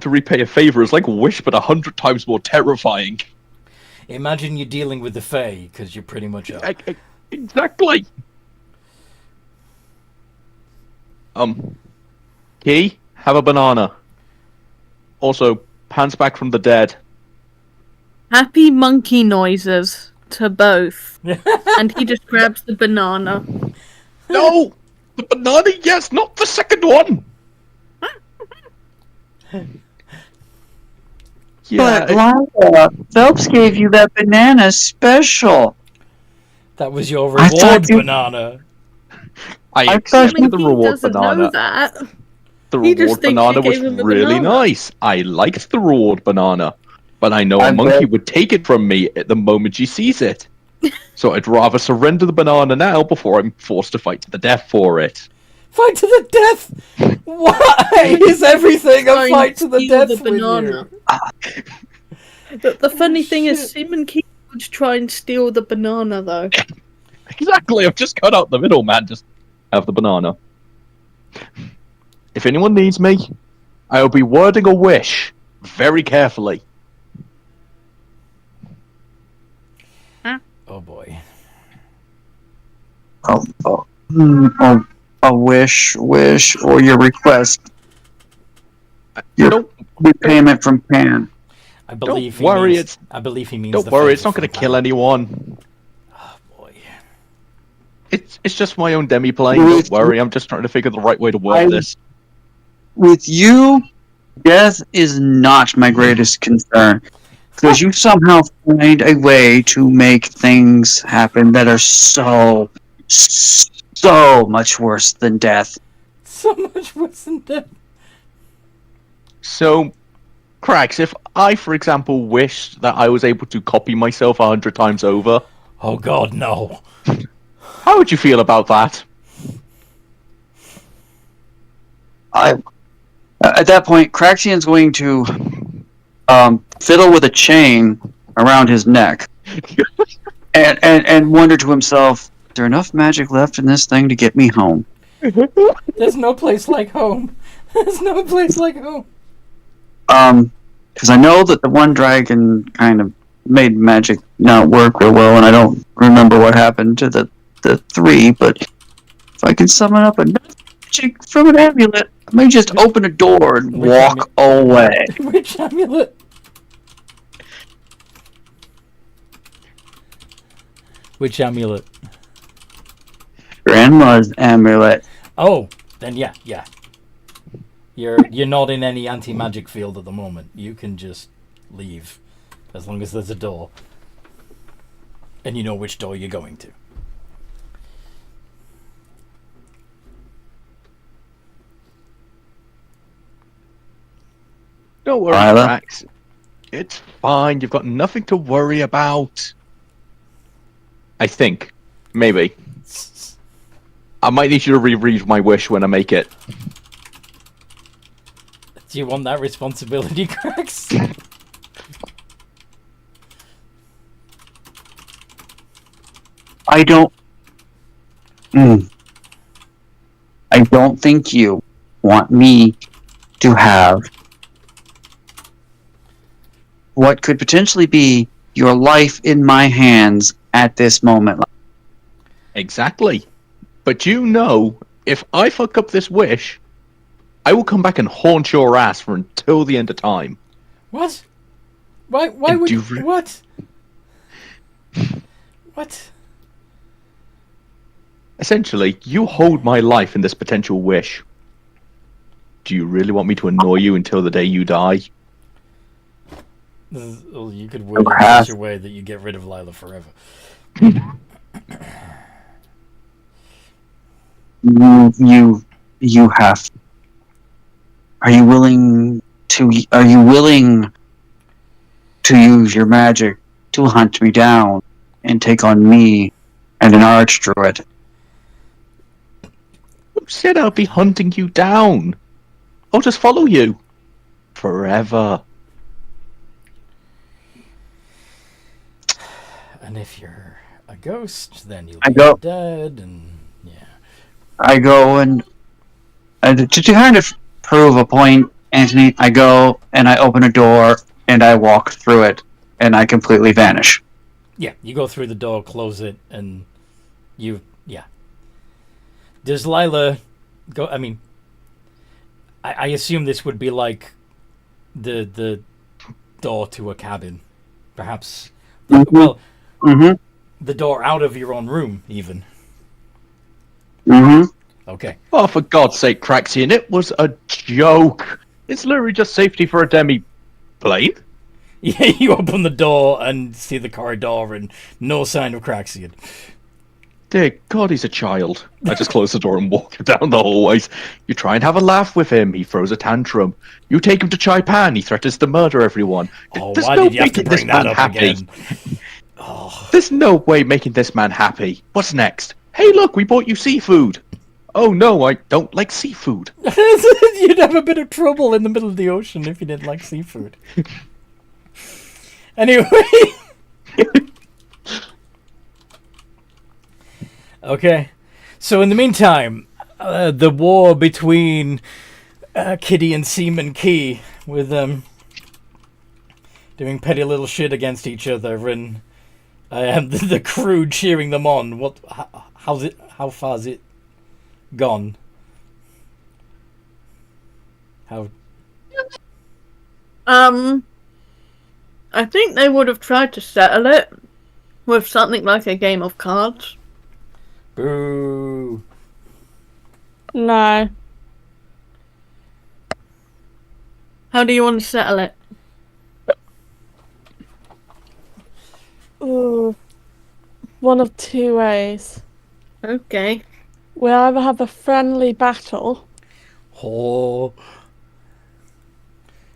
repay a favor is like a wish, but 100 times more terrifying. Imagine you're dealing with the Fae, because you pretty much are. Exactly. Key, have a banana. Also, Pan's back from the dead. Happy monkey noises to both. And he just grabs the banana. No! The banana, yes, not the second one! But Lila, Phelps gave you that banana special. That was your I reward thought you- banana. I thought accepted the He reward doesn't banana. know that. The He just reward thinks banana you was gave him the really banana. nice. I liked the reward banana. But I know a I monkey bet- would take it from me at the moment she sees it. So I'd rather surrender the banana now before I'm forced to fight to the death for it. Fight to the death! Why is everything a Trying fight to to the steal death the with banana. you? The funny thing is, shit. Simon Key would try and steal the banana, though. Exactly, I've just cut out the middle, man. Just have the banana. If anyone needs me, I'll be wording a wish very carefully. Oh boy. A wish, or your request. Your Don't, repayment from Pan. I believe don't worry, I believe he means don't the worry, favor it's not going to from kill Pan. anyone. Oh boy. It's just my own demi-plane, don't worry, I'm just trying to figure the right way to word this. With you, death is not my greatest concern. Because you somehow find a way to make things happen that are so much worse than death. So much worse than that. So, Cracks, if I, for example, wished that I was able to copy myself 100 times over, Oh god, no. how would you feel about that? At that point, Craxian's going to fiddle with a chain around his neck and wonder to himself, is there enough magic left in this thing to get me home? There's no place like home. There's no place like home. Because I know that the one dragon kind of made magic not work real well, and I don't remember what happened to the three, but if I can summon up enough magic from an amulet, I may just open a door and Which walk away. Which amulet? Which amulet? Grandma's amulet. Oh, then yeah. You're not in any anti-magic field at the moment. You can just leave, as long as there's a door, and you know which door you're going to. Don't worry, Lila? Cracks. It's fine, you've got nothing to worry about. I think. Maybe. I might need you to reread my wish when I make it. Do you want that responsibility, Cracks? I don't. I don't think you want me to have what could potentially be your life in my hands at this moment. Exactly. But you know, if I fuck up this wish, I will come back and haunt your ass for until the end of time. What? Why And would do you... re- What? What? Essentially, you hold my life in this potential wish. Do you really want me to annoy you until the day you die? Well, you could word it in Perhaps. such a way that you get rid of Lila forever. You have. Are you willing to use your magic to hunt me down and take on me and an archdruid? Who said I'll be hunting you down? I'll just follow you. Forever. And if you're a ghost, then you'll I be go- dead, and yeah. I go and to kind of prove a point, Anthony, I go and I open a door and I walk through it and I completely vanish. Yeah, you go through the door, close it, and yeah. Does Lila go? I mean, I assume this would be like the door to a cabin, perhaps. Mm-hmm. Well, Mm-hmm. the door out of your own room, even. Mm-hmm. Okay. Oh, for God's sake, Craxian, it was a joke. It's literally just safety for a demi-plane. Yeah, you open the door and see the corridor and no sign of Craxian. Dear God, he's a child. I just close the door and walk down the hallways. You try and have a laugh with him, he throws a tantrum. You take him to Chai Pan, he threatens to murder everyone. Oh, There's why no did you have to making this bring that man up happy. again? Oh. There's no way making this man happy. What's next? Hey, look, we bought you seafood. Oh no, I don't like seafood. You'd have a bit of trouble in the middle of the ocean if you didn't like seafood. Anyway. Okay. So in the meantime, the war between Kitty and Seaman Key with them doing petty little shit against each other and the crew cheering them on. How far's it gone? How? I think they would have tried to settle it with something like a game of cards. Boo. No. How do you want to settle it? Ooh. One of two ways. Okay. We either have a friendly battle. Oh.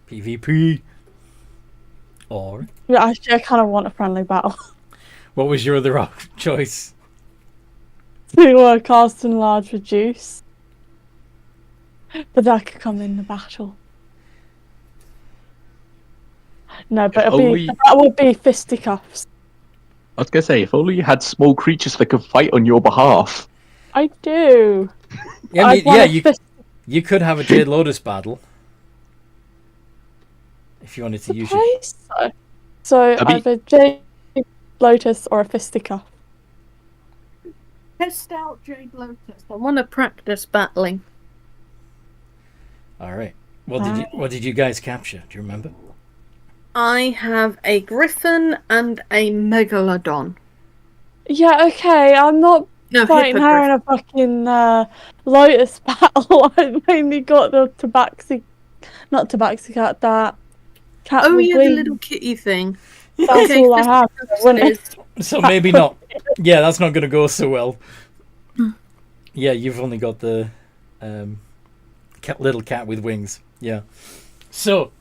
PvP. Or Yeah, actually, I kind of want a friendly battle. what was your other choice? To cast and large reduce. But that could come in the battle. No, but that would be fisticuffs. I was gonna say, if only you had small creatures that could fight on your behalf. I do. Yeah, you could have a Jade Lotus battle. If you wanted to use it. So either Jade Lotus or a fisticuff. Test out Jade Lotus. I want to practice battling. Alright. What did you guys capture? Do you remember? I have a griffin and a megalodon. Yeah, okay, I'm not fighting her in a fucking Lotus battle. I mainly got the not tabaxi cat, that cat Oh with yeah, wings. the little kitty thing. That's all I have. Wouldn't it? So maybe not. Yeah, that's not going to go so well. Yeah, you've only got the little cat with wings. Yeah. So,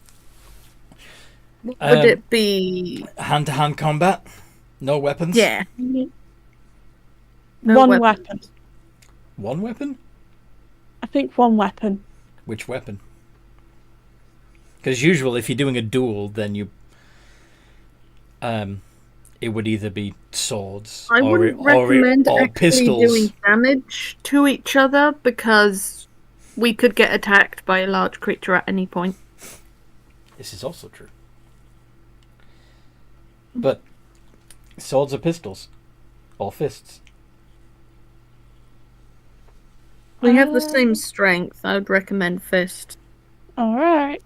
would it be hand-to-hand combat? No weapons? Yeah. One weapon. One weapon? I think one weapon. Which weapon? Because usually, if you're doing a duel, then you it would either be swords I wouldn't recommend or actually pistols. doing damage to each other because we could get attacked by a large creature at any point. This is also true. But swords or pistols? Or fists? We have the same strength. I would recommend fist. Alright.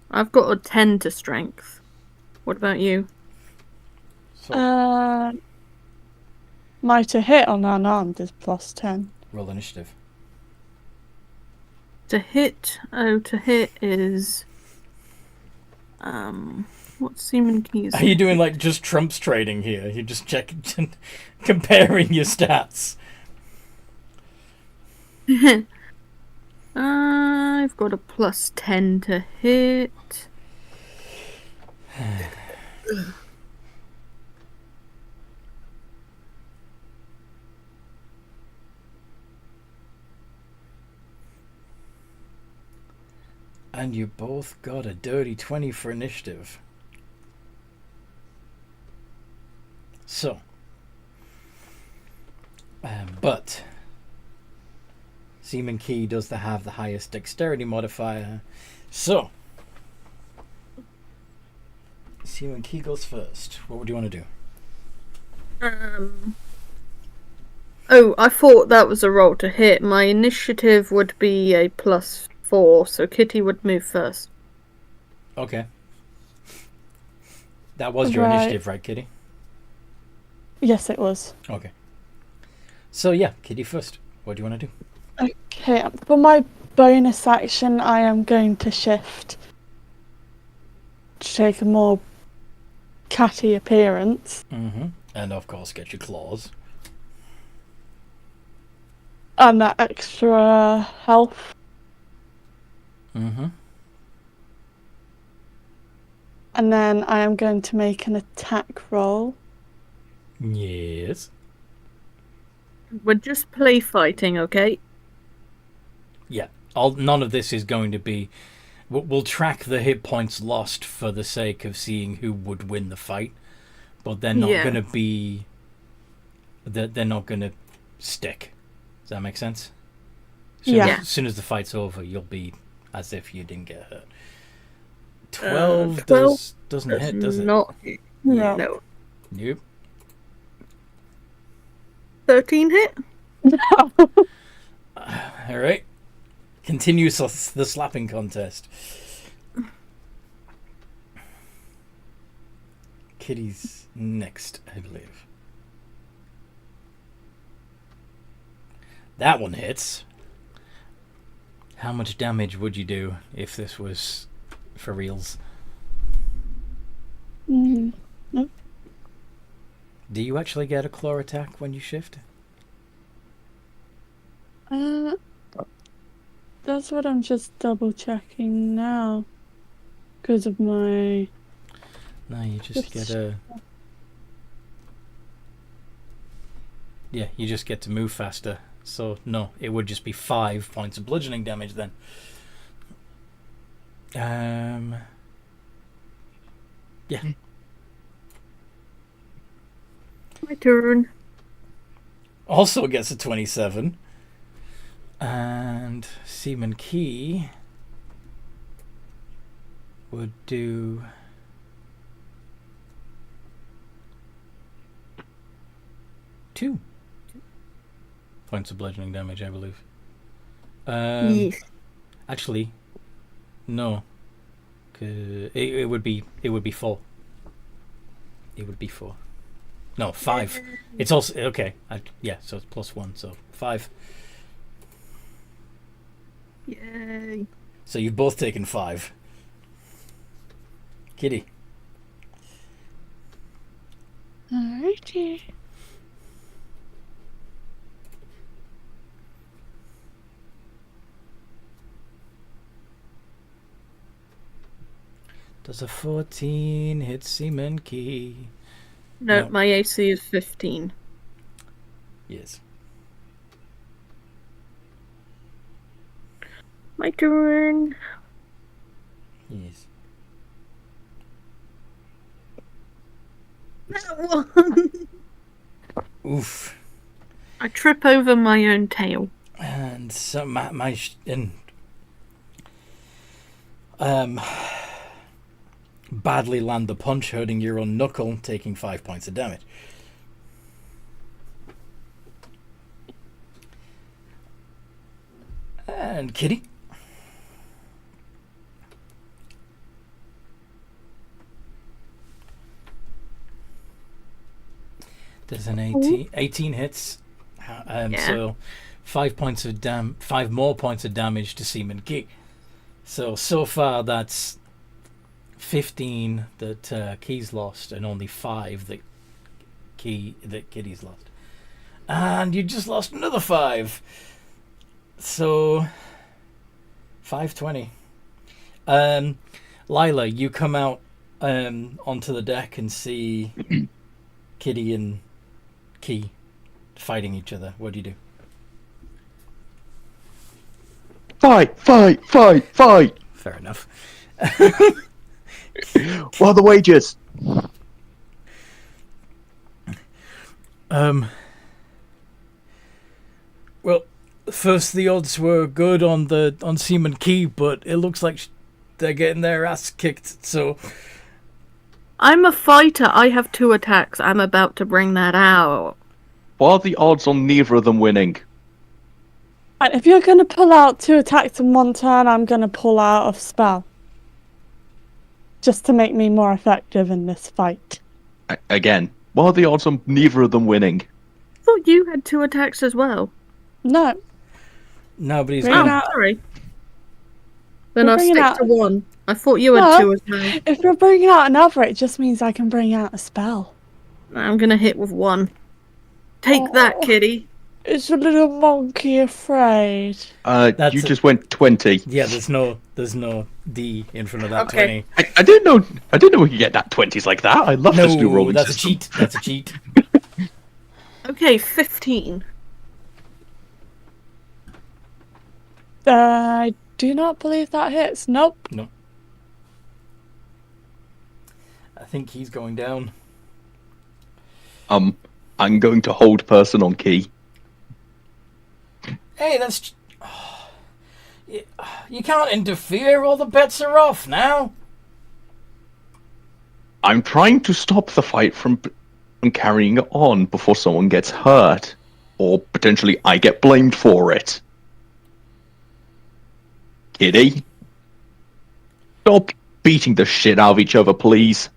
I've got a 10 to strength. What about you? My to hit on unarmed is +10. Roll initiative. To hit is What semen keys? Are you doing like just Trump's trading here? You're just checking, comparing your stats. I've got a +10 to hit. And you both got a dirty 20 for initiative. So, but Seaman Key does have the highest dexterity modifier. So, Seaman Key goes first. What would you want to do? Oh, I thought that was a roll to hit. My initiative would be a +4, so Kitty would move first. Okay. That was your initiative, right, Kitty? Yes, it was. Okay. So yeah, Kitty first. What do you want to do? Okay, for my bonus action, I am going to shift to take a more catty appearance. Mm-hmm. And of course, get your claws. And that extra health. Mm-hmm. And then I am going to make an attack roll. Yes. We're just play fighting, okay? Yeah. None of this is going to be... We'll track the hit points lost for the sake of seeing who would win the fight. But they're not going to be... They're not going to stick. Does that make sense? As soon as the fight's over, you'll be as if you didn't get hurt. 12 doesn't hit, does it? Not. No. No. Nope. 13 hit? Alright. Continue the slapping contest. Kitty's next, I believe. That one hits. How much damage would you do if this was for reals? No. Do you actually get a claw attack when you shift? That's what I'm just double checking now. Because of my... No, you just get a... Yeah, you just get to move faster. So, no, it would just be 5 points of bludgeoning damage then. Yeah. My turn. Also gets a 27. And Seaman Key would do... two points of bludgeoning damage, I believe. Yes. Actually, no. It would be 4. It would be 4. No, 5. It's also okay. So it's +1, so 5. Yay. So you've both taken 5. Kitty. Alrighty. Does a 14 hit Seaman Key? No, my AC is 15. Yes. My turn. Yes. That one. Oof. I trip over my own tail. And so badly land the punch, hurting your own knuckle, taking 5 points of damage. And Kitty. There's an 18 hits. So 5 more points of damage to Seaman Key. So far that's 15 that Key's lost, and only 5 that Kitty's lost. And you just lost another 5. So 520. Lila, you come out onto the deck and see Kitty and Key fighting each other. What do you do? Fight! Fair enough. What are the wages? Well, first the odds were good on Seaman Key, but it looks like they're getting their ass kicked. So I'm a fighter. I have 2 attacks. I'm about to bring that out. What are the odds on neither of them winning? Right, if you're going to pull out 2 attacks in one turn, I'm going to pull out a spell. Just to make me more effective in this fight. Again, what are the odds on neither of them winning? I thought you had 2 attacks as well. No. nobody's Bring going. it out. Sorry. Then We're I'll bringing stick out- to 1. I thought you had No. 2 as well. If you're bringing out another, it just means I can bring out a spell. I'm gonna hit with 1. Take that, Oh. kitty. Is a little monkey afraid? You just went 20. Yeah, there's no D in front of that Okay. 20. I didn't know we could get that 20s like that. I love this new No, rolling that's a system. cheat. That's a cheat. Okay, 15. I do not believe that hits. Nope. No. I think he's going down. I'm going to hold person on Key. Hey, that's... You can't interfere. All the bets are off now. I'm trying to stop the fight from carrying on before someone gets hurt. Or potentially I get blamed for it. Kitty? Stop beating the shit out of each other, please.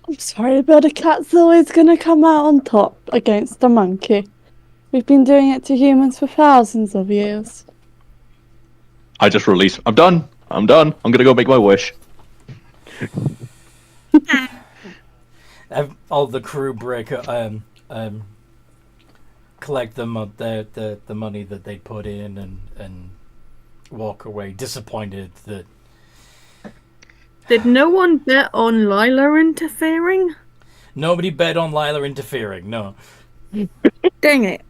I'm sorry, but a cat's always going to come out on top against a monkey. We've been doing it to humans for thousands of years. I just release. I'm done. I'm gonna go make my wish. All the crew collect the money that they put in and walk away disappointed that Did no one bet on Lila interfering? nobody bet on Lila interfering. No. Dang it.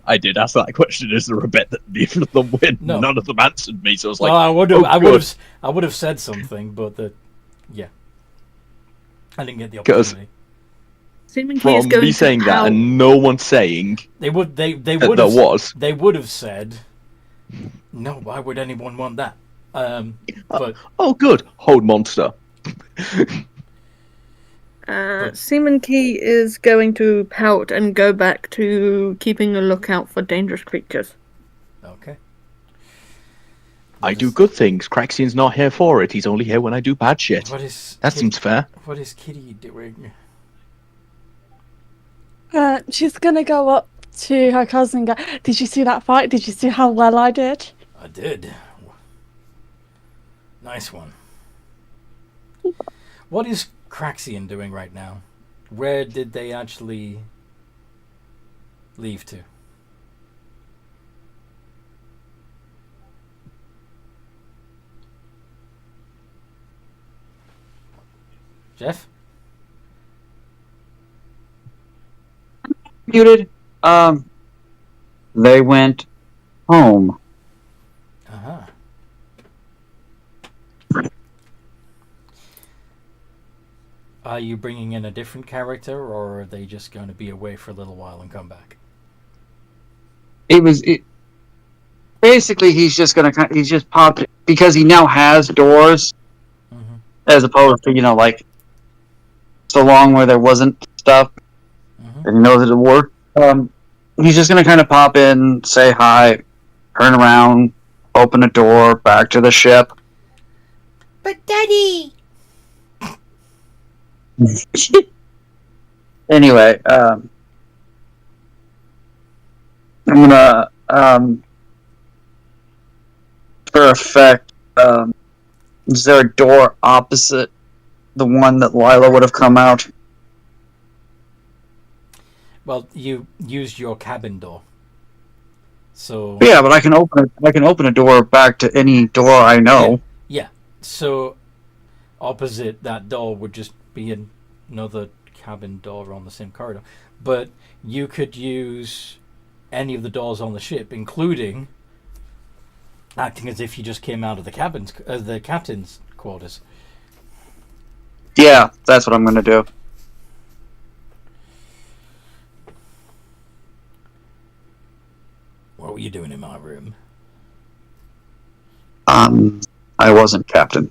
I did ask that question. Is there a bet that neither of them win? No. None of them answered me, so I was like, Well, I good. would have said something, but yeah, I didn't get the 'Cause opportunity. Seeming he is From going me saying to that pout. and no one saying They would that there would have said, no, why would anyone want that? But oh good, hold monster. Seaman Key is going to pout and go back to keeping a lookout for dangerous creatures. okay. I do good things. Craxian's not here for it. He's only here when I do bad shit. What is That seems fair. What is Kitty doing? She's going to go up to her cousin and go, did you see that fight? Did you see how well I did? I did. Nice one. What is Craxian doing right now? Where did they actually leave to? Jeff? Muted. They went home. Uh-huh. Are you bringing in a different character, or are they just going to be away for a little while and come back? Basically, he's just popped because he now has doors, Mm-hmm. as opposed to like so long where there wasn't stuff, Mm-hmm. and he knows it'll work. He's just gonna kind of pop in, say hi, turn around, open a door back to the ship. But Daddy! Anyway, I'm gonna for effect, is there a door opposite the one that Lila would have come out? Well, you used your cabin door. So Yeah, but I can open a door back to any door I know. yeah. So opposite that door would just be another cabin door on the same corridor. But you could use any of the doors on the ship, including acting as if you just came out of the captain's quarters. Yeah, that's what I'm going to do. What were you doing in my room? I wasn't captain.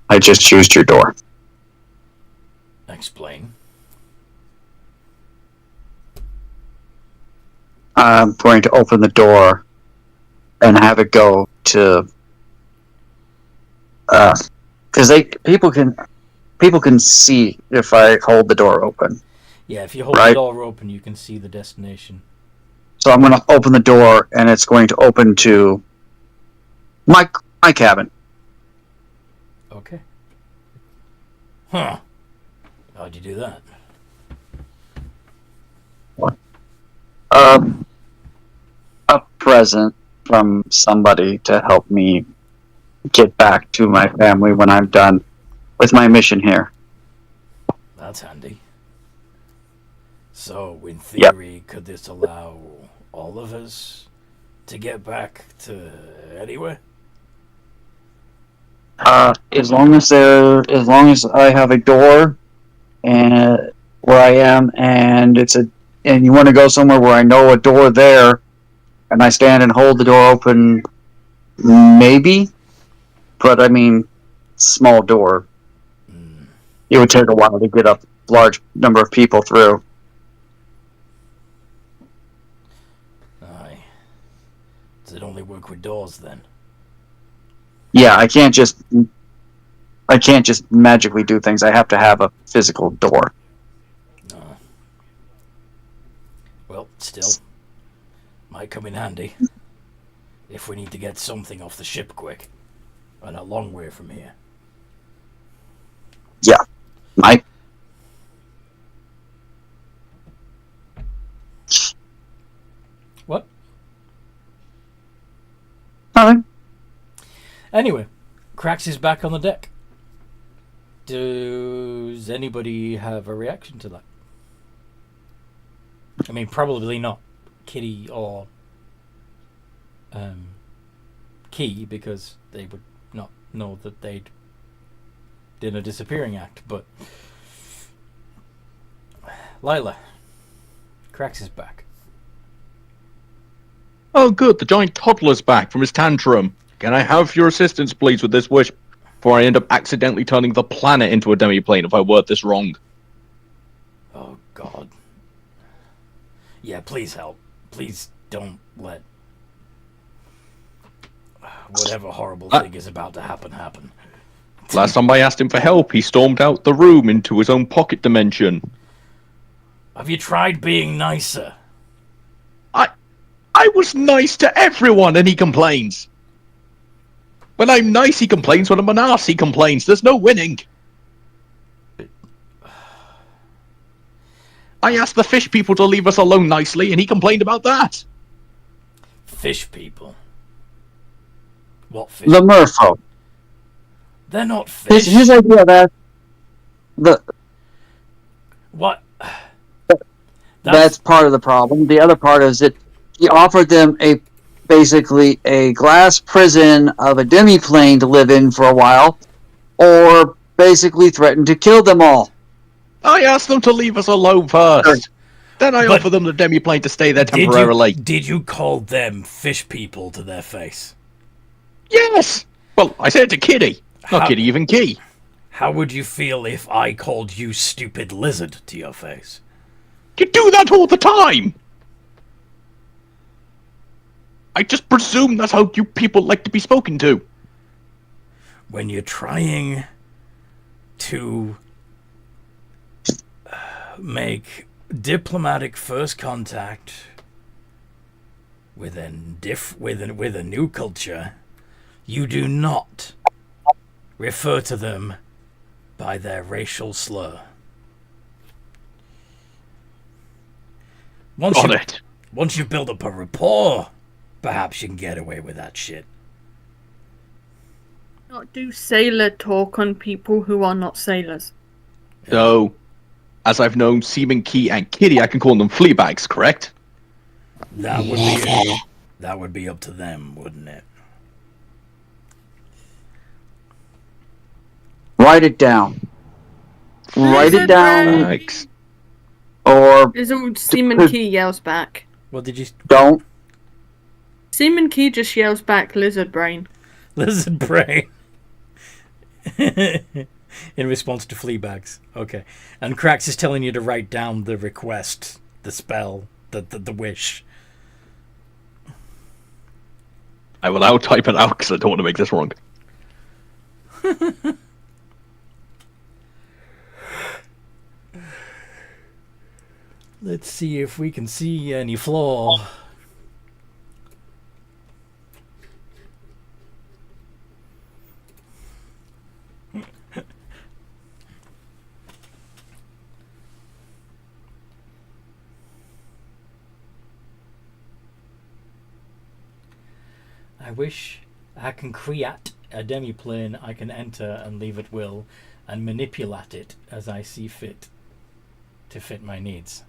I just used your door. Explain. I'm going to open the door and have it go to, because people can see if I hold the door open. Yeah, if you hold Right. the door open, you can see the destination. So I'm going to open the door, and it's going to open to my cabin. Okay. Huh. How'd you do that? A present from somebody to help me get back to my family when I'm done with my mission here. That's handy. So, in theory, could this allow all of us to get back to anywhere? As long as I have a door and where I am, and and you want to go somewhere where I know a door there, and I stand and hold the door open, maybe. But I mean, small door. It would take a while to get a large number of people through. Aye. Does it only work with doors then? Yeah, I can't just magically do things. I have to have a physical door. No. Well, still, might come in handy if we need to get something off the ship quick, and a long way from here. Yeah, What? Nothing. Anyway, Krax is back on the deck. Does anybody have a reaction to that? I mean, probably not Kitty or Key, because they would not know that they'd done a disappearing act, but Lila, Krax is back. Oh, good. The giant toddler's back from his tantrum. Can I have your assistance, please, with this wish before I end up accidentally turning the planet into a demi-plane if I word this wrong? Oh, God. Yeah, please help. Please don't let whatever horrible thing is about to happen. Last time I asked him for help, he stormed out the room into his own pocket dimension. Have you tried being nicer? I was nice to everyone, and he complains. When I'm nice, he complains. When I'm an arse, he complains. There's no winning. I asked the fish people to leave us alone nicely, and he complained about that. Fish people? What fish? The merfolk. They're not fish. His idea that What? that's part of the problem. The other part is that he offered them basically a glass prison of a demi-plane to live in for a while, or basically threatened to kill them all. I asked them to leave us alone first. Sure. Then I But offered them the demi-plane to stay there temporarily. Did you call them fish people to their face? Yes! Well, I said it to Kitty. Not Kitty, even Key. How would you feel if I called you stupid lizard to your face? You do that all the time! I just presume that's how you people like to be spoken to. When you're trying to make diplomatic first contact with a new culture, You do not refer to them by their racial slur. Once you build up a rapport, perhaps you can get away with that shit. Not do sailor talk on people who are not sailors. So, as I've known Seaman Key and Kitty, I can call them fleabags, correct? That would be up to them, wouldn't it? Write it down. Write it down. Thanks. Or Seaman Key yells back. What did you... don't. Seaman Key just yells back, lizard brain. Lizard brain. In response to fleabags. Okay. And Krax is telling you to write down the request, the spell, the wish. I will now type it out because I don't want to make this wrong. Let's see if we can see any flaw. I wish I can create a demiplane I can enter and leave at will and manipulate it as I see fit to fit my needs.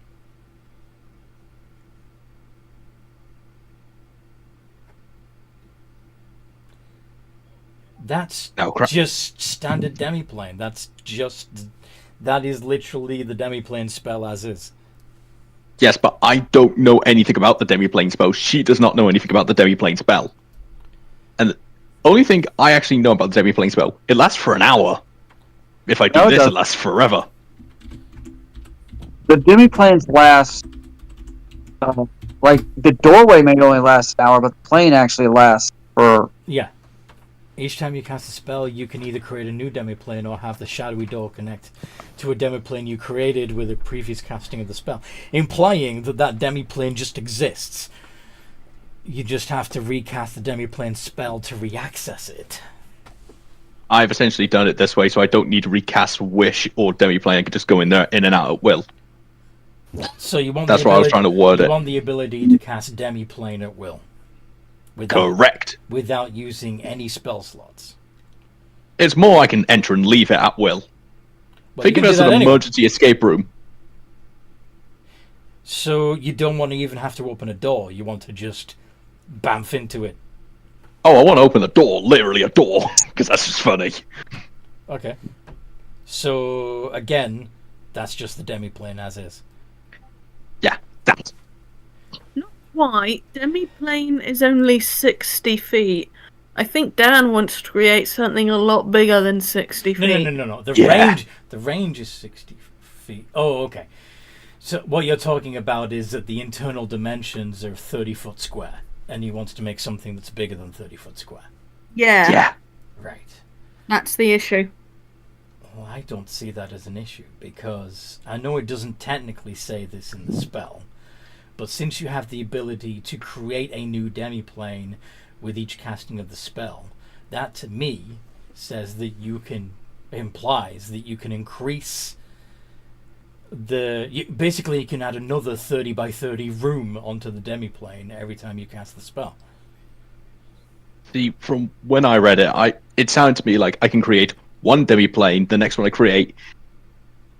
That's just standard demiplane. That is literally the demiplane spell as is. Yes, but I don't know anything about the demiplane spell. She does not know anything about the demiplane spell. And the only thing I actually know about the demiplane spell, it lasts for an hour. If I do this, it lasts forever. The demiplanes last... like, the doorway may only last an hour, but the plane actually lasts for... Yeah. Each time you cast a spell, you can either create a new demiplane or have the shadowy door connect to a demiplane you created with a previous casting of the spell, implying that that demiplane just exists. You just have to recast the demiplane spell to reaccess it. I've essentially done it this way, so I don't need to recast Wish or demiplane. I can just go in there, in and out at will. So you want That's why I was trying to word it. You want the ability to cast demiplane at will. Correct. Without using any spell slots. It's more I can enter and leave it at will. Well, Think of it as an emergency escape room. So you don't want to even have to open a door. You want to just bamf into it. Oh, I want to open the door. Literally a door. Because that's just funny. Okay. So, again, that's just the demiplane as is. Yeah, that. Why? Demiplane is only 60 feet. I think Dan wants to create something a lot bigger than 60 feet. No. The range is 60 feet. Oh, okay. So what you're talking about is that the internal dimensions are 30 foot square, and he wants to make something that's bigger than 30 foot square. Yeah. Right. That's the issue. Well, I don't see that as an issue, because I know it doesn't technically say this in the spell, but since you have the ability to create a new demiplane with each casting of the spell, that to me says that implies that you can increase basically you can add another 30 by 30 room onto the demiplane every time you cast the spell. See, from when I read it, it sounded to me like I can create one demiplane, the next one I create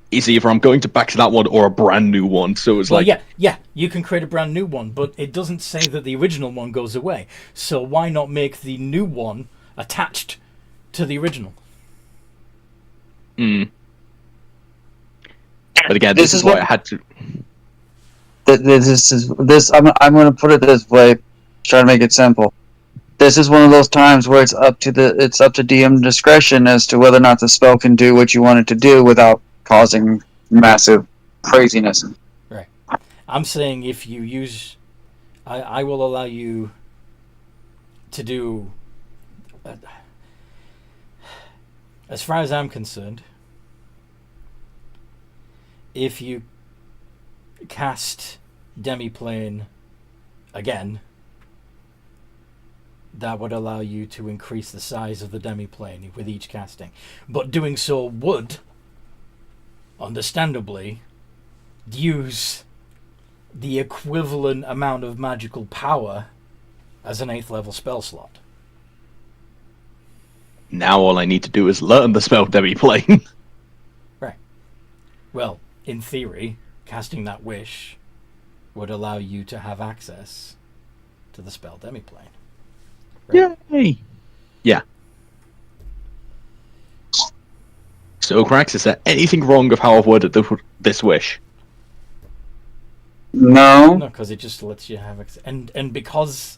is either I'm going back to that one or a brand new one. So it's yeah, you can create a brand new one, but it doesn't say that the original one goes away. So why not make the new one attached to the original? But again, this is why I had to. I'm going to put it this way, try to make it simple. This is one of those times where it's up to DM discretion as to whether or not the spell can do what you want it to do without causing massive craziness. Right. I'm saying if you use... I will allow you to do... as far as I'm concerned, if you cast Demiplane again, that would allow you to increase the size of the demiplane with each casting. But doing so would, understandably, use the equivalent amount of magical power as an 8th level spell slot. Now all I need to do is learn the spell demiplane. Right. Well, in theory, casting that wish would allow you to have access to the spell demiplane. Right? Yay! Yeah. So, Crax, is there anything wrong with how I've worded this wish? No. No, because it just lets you have access. And because...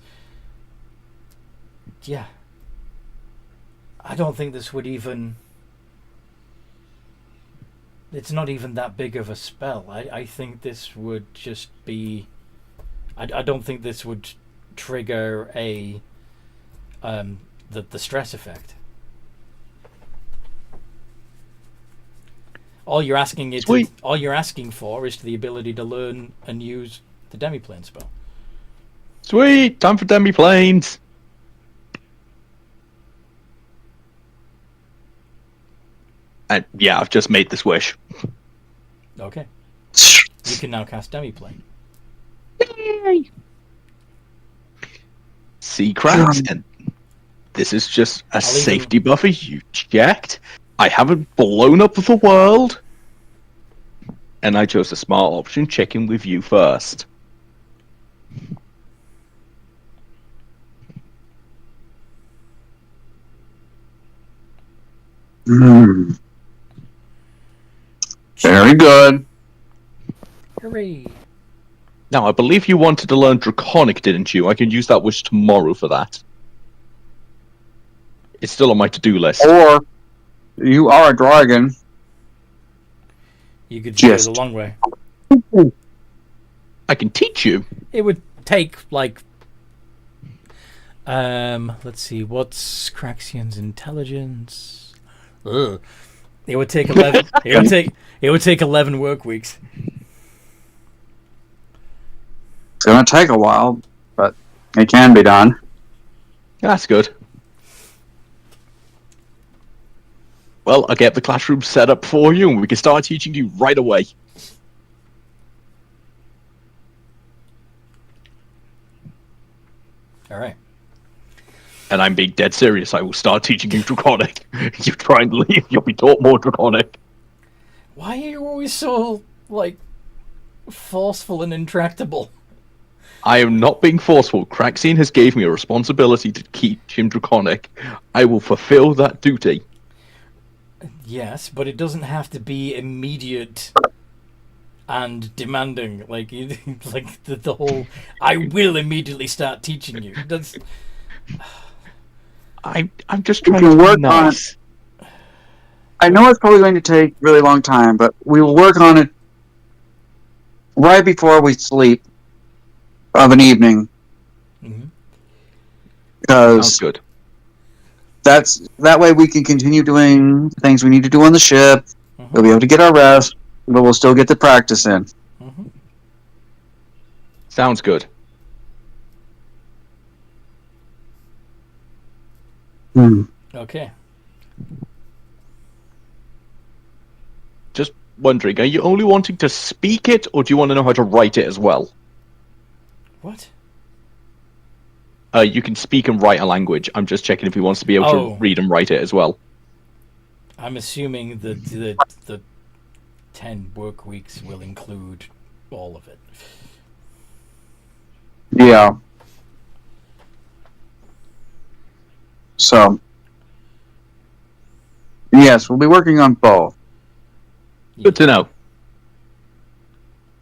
Yeah. I don't think this would even... It's not even that big of a spell. I think this would just be... I don't think this would trigger a... the stress effect. All you're asking for is the ability to learn and use the demiplane spell. Sweet! Time for demiplanes! And yeah, I've just made this wish. Okay. You can now cast demiplane. Yay! See, Crax, and this is just a safety buffer you checked. I haven't blown up the world. And I chose a smart option, checking with you first. Very good. Hooray! Now, I believe you wanted to learn Draconic, didn't you? I can use that wish tomorrow for that. It's still on my to-do list. Or you are a dragon. You could do it Just. the long way. I can teach you. It would take, like... let's see, what's Craxian's intelligence? Ugh. It would take 11... it would take 11 work weeks. It's going to take a while, but it can be done. That's good. Well, I'll get the classroom set up for you, and we can start teaching you right away. All right. And I'm being dead serious. I will start teaching you Draconic. You try and leave, you'll be taught more Draconic. Why are you always so, like, forceful and intractable? I am not being forceful. Craxian has gave me a responsibility to teach him Draconic. I will fulfill that duty. Yes, but it doesn't have to be immediate and demanding. Like, like the whole, I will immediately start teaching you. That's... I'm just trying We to can be work nice. I know it's probably going to take a really long time, but we will work on it right before we sleep of an evening. Mhm. Because Sounds good. that way we can continue doing things we need to do on the ship. Mhm. We'll be able to get our rest, but we'll still get the practice in. Mhm. Sounds good. Okay. Just wondering, are you only wanting to speak it, or do you want to know how to write it as well? What? You can speak and write a language. I'm just checking if he wants to be able Oh. to read and write it as well. I'm assuming that the 10 work weeks will include all of it. Yeah. So, yes, we'll be working on both. Good to know.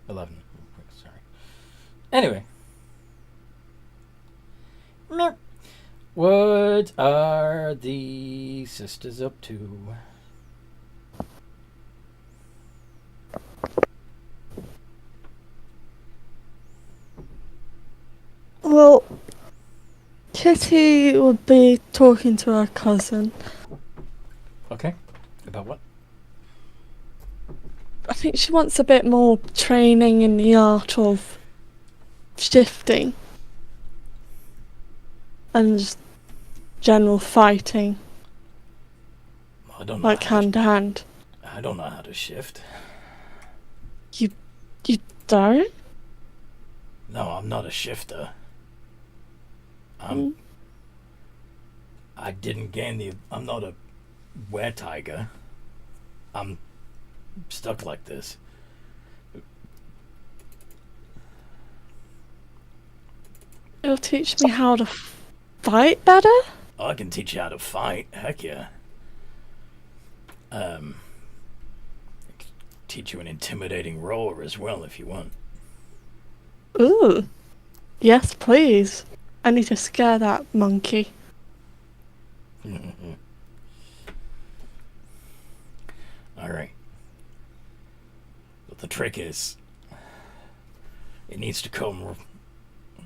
11. Sorry. Anyway. Meow. What are the sisters up to? Well, Kitty would be talking to her cousin. Okay. About what? I think she wants a bit more training in the art of shifting. and just general fighting, I don't know. like hand to hand. I don't know how to shift. You don't? No, I'm not a shifter. Mm. I didn't gain the. I'm not a were tiger. I'm stuck like this. It'll teach me how to fight better? Oh, I can teach you how to fight. Heck yeah. Teach you an intimidating roar as well if you want. Ooh. Yes, please. I need to scare that monkey. Alright. But the trick is, it needs to come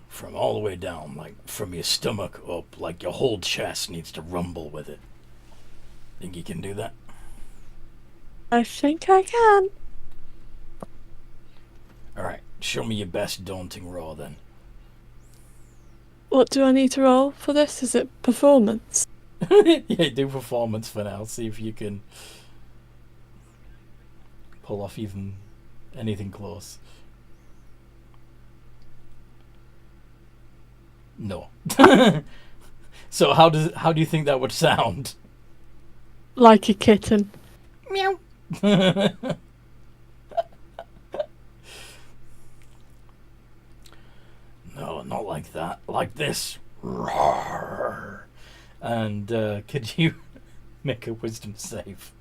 from all the way down, like from your stomach up, like your whole chest needs to rumble with it. Think you can do that? I think I can. Alright, show me your best daunting roar then. What do I need to roll for this? Is it performance? Yeah, do performance for now. See if you can pull off even anything close. No. So how do you think that would sound? Like a kitten. Meow. No, not like that. Like this. Roar. And could you make a wisdom save?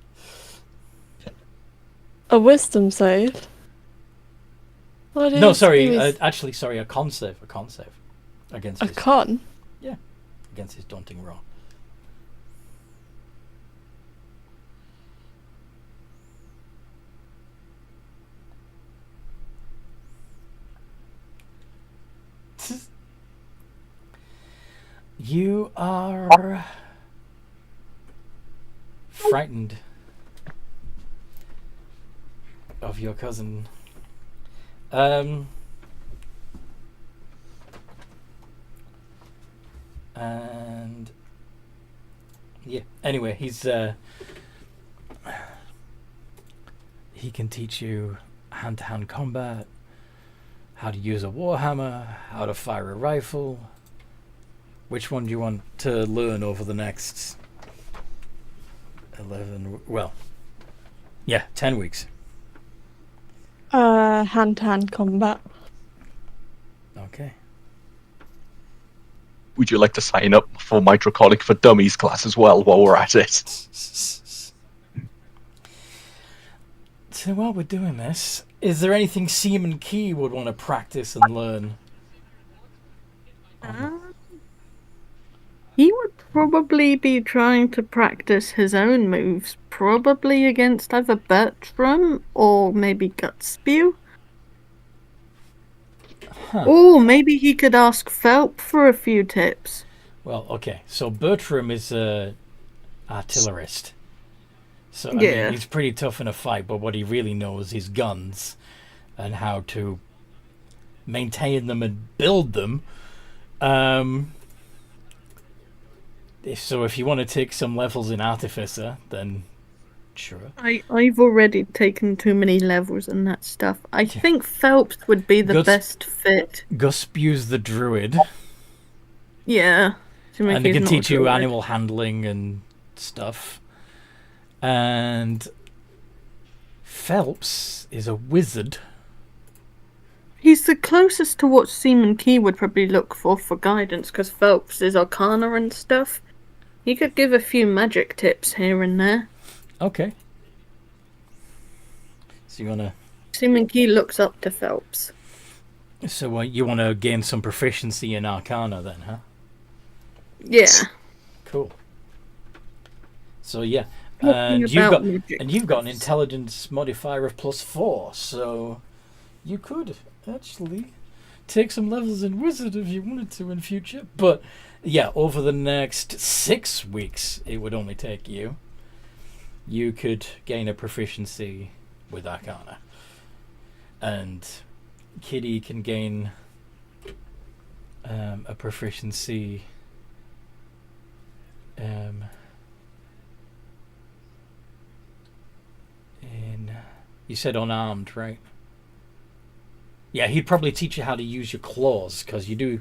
A wisdom save? What No, is sorry. his- Actually, sorry. A con save. A con save against a his, con? against his daunting roar. You are frightened of your cousin. And yeah. Anyway, he can teach you hand-to-hand combat, how to use a warhammer, how to fire a rifle. Which one do you want to learn over the next 11? Well, yeah, 10 weeks. Hand-to-hand combat. Okay. Would you like to sign up for my Draconic for Dummies class as well while we're at it? So while we're doing this, is there anything Seaman Key would want to practice and learn? He would probably be trying to practice his own moves, probably against either Bertram or maybe Gut Spew. Huh. Or maybe he could ask Phelp for a few tips. Well, okay. So Bertram is a artillerist. So I Yeah. mean, he's pretty tough in a fight, but what he really knows is guns and how to maintain them and build them. So if you want to take some levels in Artificer, then sure. I've already taken too many levels and that stuff. I think Phelps would be the Gus- best fit. Gus Spew's the druid, Yeah. and he he's can not teach a you druid. animal handling and stuff. And Phelps is a wizard. He's the closest to what Seaman Key would probably look for guidance, because Phelps is Arcana and stuff. He could give a few magic tips here and there. Okay. So you wanna? Seaman Key looks up to Phelps. So you want to gain some proficiency in Arcana then, huh? Yeah. Cool. So yeah, Talking and you've about got magic an tips. intelligence modifier of +4, so you could actually take some levels in wizard if you wanted to in future. But yeah, over the next 6 weeks, it would only take you. You could gain a proficiency with Arcana, and Kitty can gain a proficiency You said unarmed, right? Yeah, he'd probably teach you how to use your claws, because you do...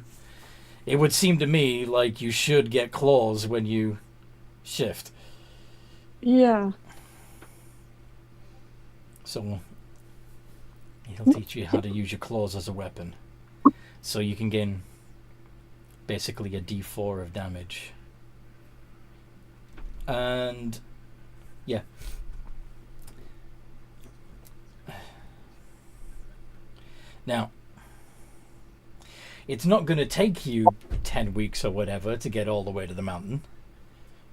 It would seem to me like you should get claws when you shift. Yeah. So he'll teach you how to use your claws as a weapon. So you can gain basically a D4 of damage. And yeah. Now, it's not going to take you 10 weeks or whatever to get all the way to the mountain.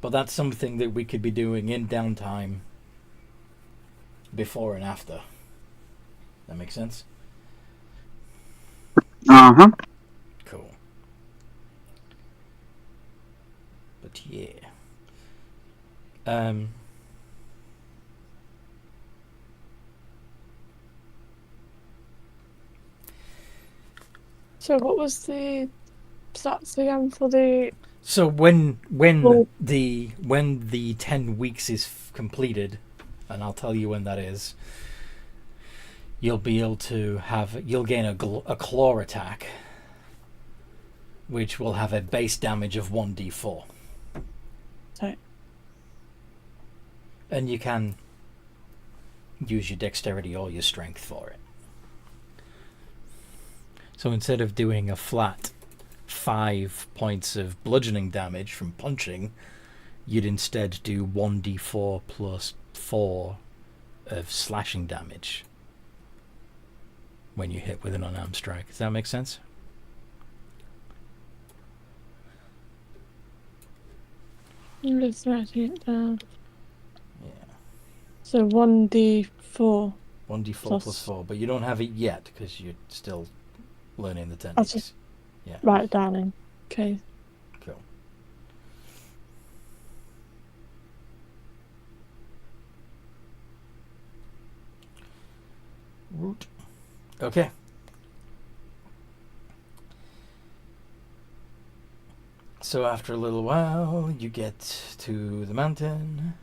But that's something that we could be doing in downtime before and after. That makes sense? Uh-huh. Cool. But yeah. So what was the stats again for the... So when Well- the 10 weeks is completed, and I'll tell you when that is, you'll be able to you'll gain a claw attack, which will have a base damage of 1d4. Sorry. And you can use your dexterity or your strength for it. So instead of doing a flat 5 points of bludgeoning damage from punching, you'd instead do 1d4 plus 4 of slashing damage when you hit with an unarmed strike. Does that make sense? I'm just writing it down. Yeah. So 1d4. 1d4 plus 4, but you don't have it yet because you're still learning the I'll techniques. just Yeah. write it down in case. Cool. Root. Okay. So after a little while, you get to the mountain.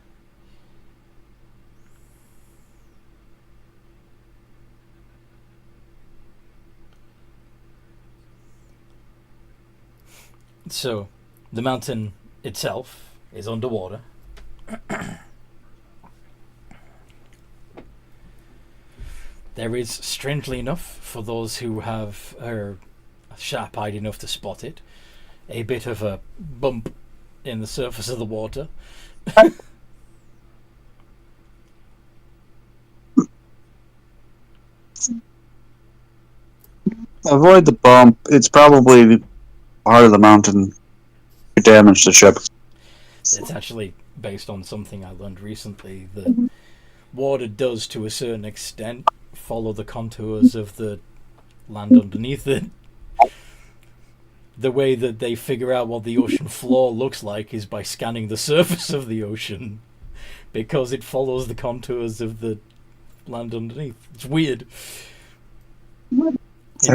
So, the mountain itself is underwater. There is, strangely enough, for those who are sharp-eyed enough to spot it, a bit of a bump in the surface of the water. Avoid the bump. It's probably part of the mountain to damage the ship. It's actually based on something I learned recently, that water does, to a certain extent, follow the contours of the land underneath it. The way that they figure out what the ocean floor looks like is by scanning the surface of the ocean, because it follows the contours of the land underneath. It's weird. That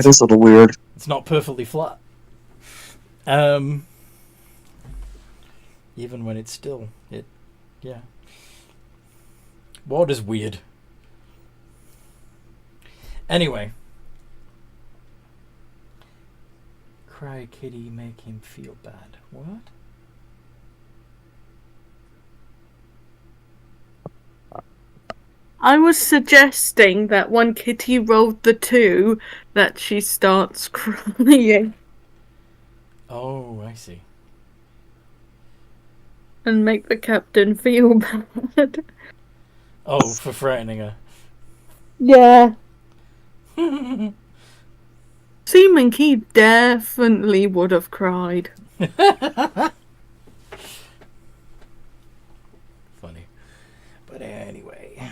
is a little weird. It's not perfectly flat. Even when it's still, yeah. Water's weird. Anyway. Cry kitty, make him feel bad. What? I was suggesting that when Kitty rolled the 2, that she starts crying Oh, I see. and make the captain feel bad. Oh, for frightening her. Yeah. Seaman Key definitely would have cried. Funny. But anyway.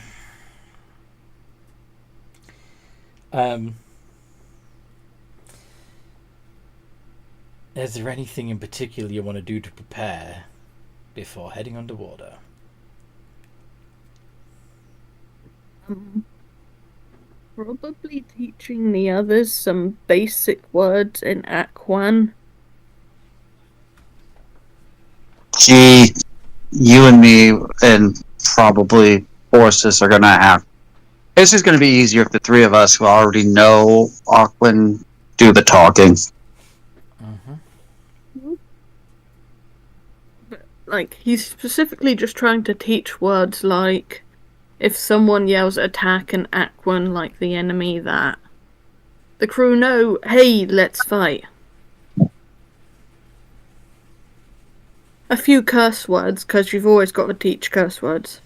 Is there anything in particular you want to do to prepare before heading underwater? Probably teaching the others some basic words in Aquan. You and me and probably Forces are gonna have It's just going to be easier if the three of us who already know Auckland do the talking. Like, he's specifically just trying to teach words like, if someone yells attack and Aquan like the enemy, that the crew know, hey, let's fight. A few curse words, because you've always got to teach curse words.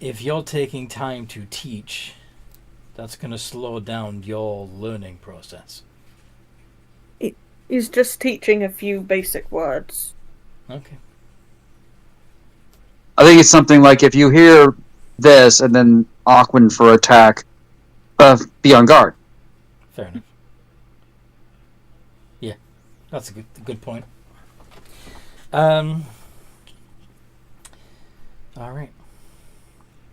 If you're taking time to teach, that's going to slow down your learning process. He's just teaching a few basic words. Okay. I think it's something like if you hear this and then Auckland for attack, be on guard. Fair enough. Yeah, that's a good point. All right.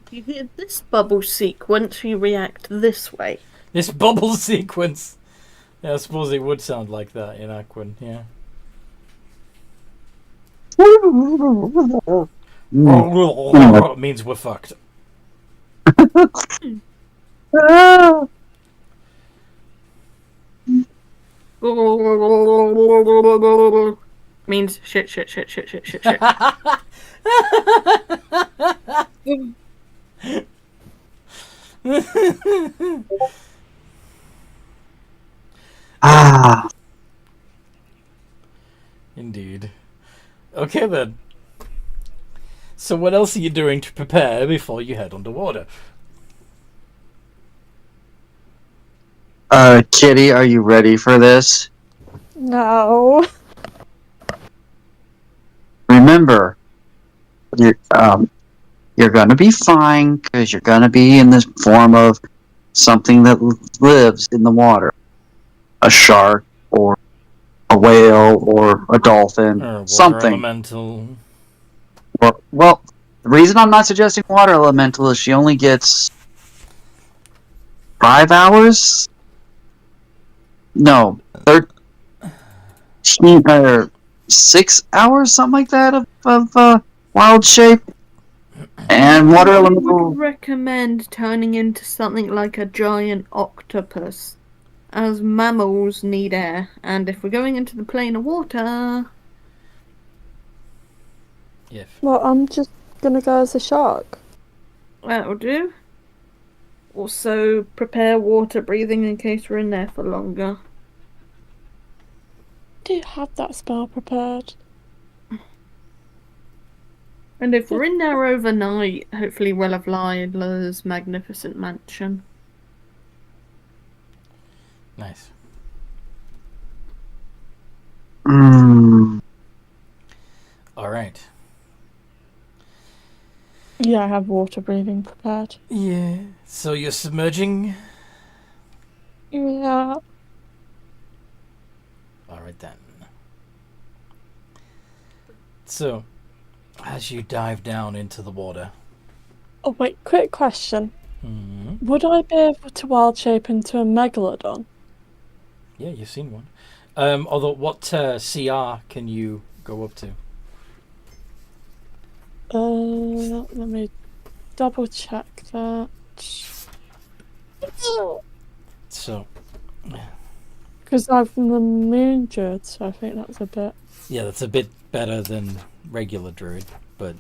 You hear this bubble sequence, you react this way. This bubble sequence. Yeah, I suppose it would sound like that in Aquan, yeah. It means we're fucked. Means shit. Ah. Indeed. Okay then. So what else are you doing to prepare before you head underwater? Kitty, are you ready for this? No. Remember, you're gonna be fine because you're gonna be in this form of something that lives in the water. A shark or a whale or a dolphin, Or water something. elemental. Well, the reason I'm not suggesting water elemental is she only gets 5 hours? No, 13 or 6 hours, something like that, of wild shape. And water I elemental. would recommend turning into something like a giant octopus, as mammals need air, and if we're going into the plane of water... If. Well, I'm just gonna go as a shark. That'll do. Also, prepare water breathing in case we're in there for longer. Do you have that spell prepared? And if we're in there overnight, hopefully we'll have Lila's magnificent mansion. Nice. Alright. Yeah, I have water breathing prepared. Yeah. So you're submerging? Yeah. Alright then. So, as you dive down into the water... Oh wait, quick question. Mm-hmm. Would I be able to wild shape into a megalodon? Yeah, you've seen one. Although, what CR can you go up to? Let me double check that. So, Because I've the moon druid, so I think that's a bit. yeah, that's a bit better than regular druid, but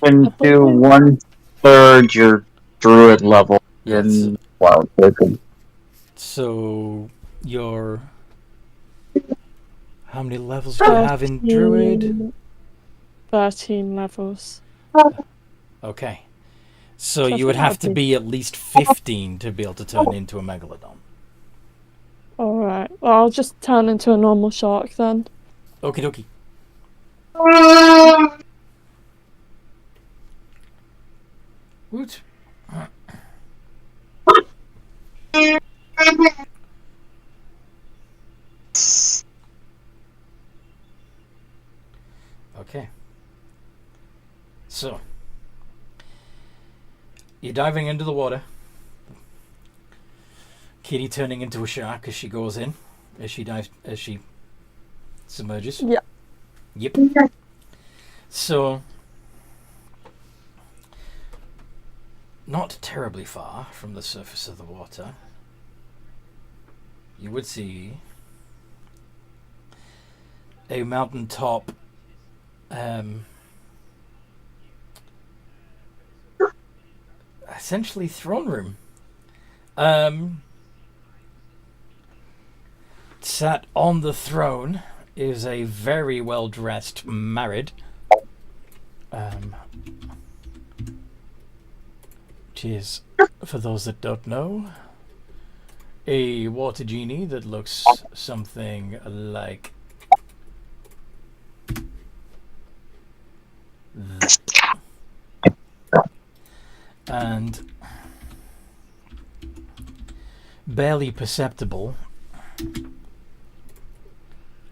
Can do 1/3 your druid level Yes. in wild shape. so your how many levels do you have in druid? 13 levels. Okay, so So you would I think have to that'd be at least 15 to be able to turn into a megalodon. Alright, well, I'll just turn into a normal shark then. Okie dokie. Woot. Okay. So, you're diving into the water. Kitty turning into a shark as she goes in, as she dives, as she submerges. Yeah. Yep. So, not terribly far from the surface of the water, you would see a mountaintop essentially throne room. Sat on the throne is a very well dressed Marid. Which is, for those that don't know, a water genie that looks something like that. And barely perceptible,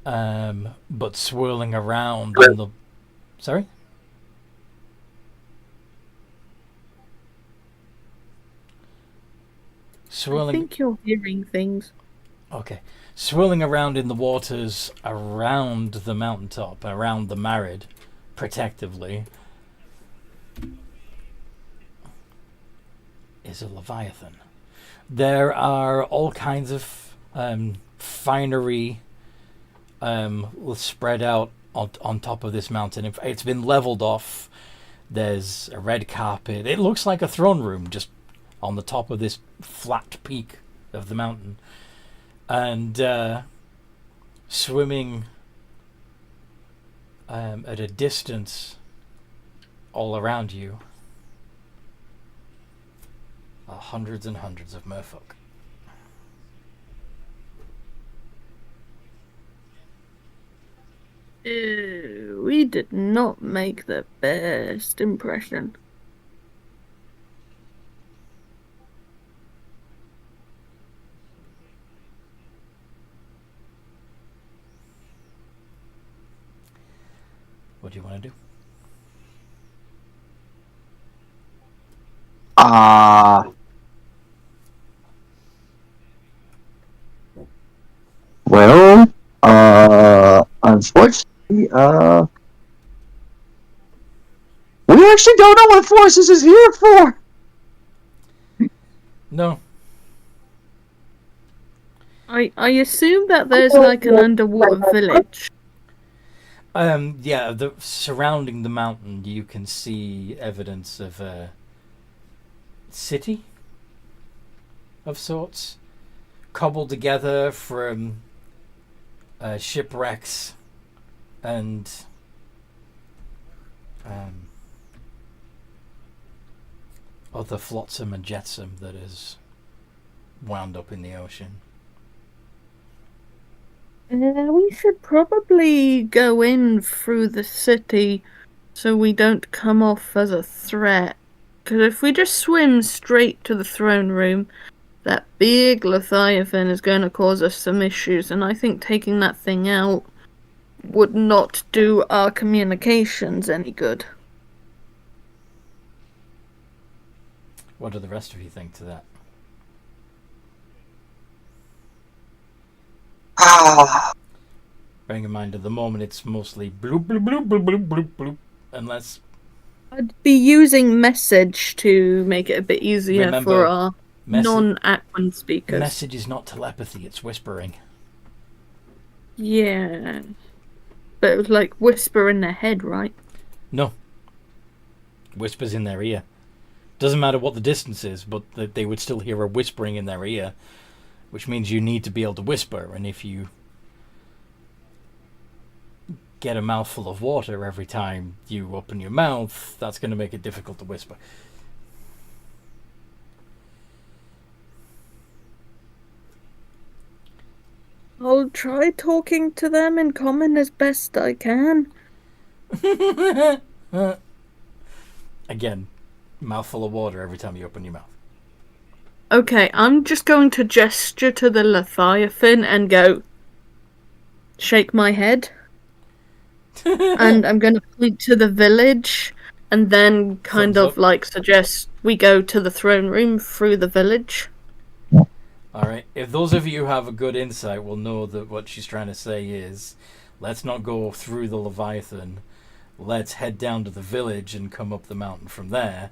but swirling around in the... Sorry? I think you're hearing things. Okay. Swirling around in the waters around the mountaintop, around the Marid, protectively, is a Leviathan. There are all kinds of finery spread out on top of this mountain. It's been leveled off. There's a red carpet. It looks like a throne room just on the top of this flat peak of the mountain. And swimming at a distance all around you are hundreds and hundreds of merfolk. We did not make the best impression. What do you want to do? Well, unfortunately, we actually don't know what Forces is here for. No. I assume that there's like an underwater village. Yeah, surrounding the mountain you can see evidence of a city of sorts, cobbled together from shipwrecks and other flotsam and jetsam that is wound up in the ocean. We should probably go in through the city so we don't come off as a threat. Because if we just swim straight to the throne room, that big Leviathan is going to cause us some issues, and I think taking that thing out would not do our communications any good. What do the rest of you think to that? Bearing in mind at the moment it's mostly bloop bloop bloop bloop bloop bloop bloop, unless I'd be using message to make it a bit easier Remember, for our non-Aquan speakers. message is not telepathy, it's whispering. Yeah. But it was like whisper in their head, right? No. Whispers in their ear. Doesn't matter what the distance is, but they would still hear a whispering in their ear, which means you need to be able to whisper, and if you get a mouthful of water every time you open your mouth, that's going to make it difficult to whisper. I'll try talking to them in common as best I can. Again, mouthful of water every time you open your mouth. Okay, I'm just going to gesture to the Leviathan and go, shake my head. And I'm going to point to the village and then kind Thumbs of up. like suggest we go to the throne room through the village. Alright, if those of you who have a good insight will know that what she's trying to say is, let's not go through the Leviathan, let's head down to the village and come up the mountain from there.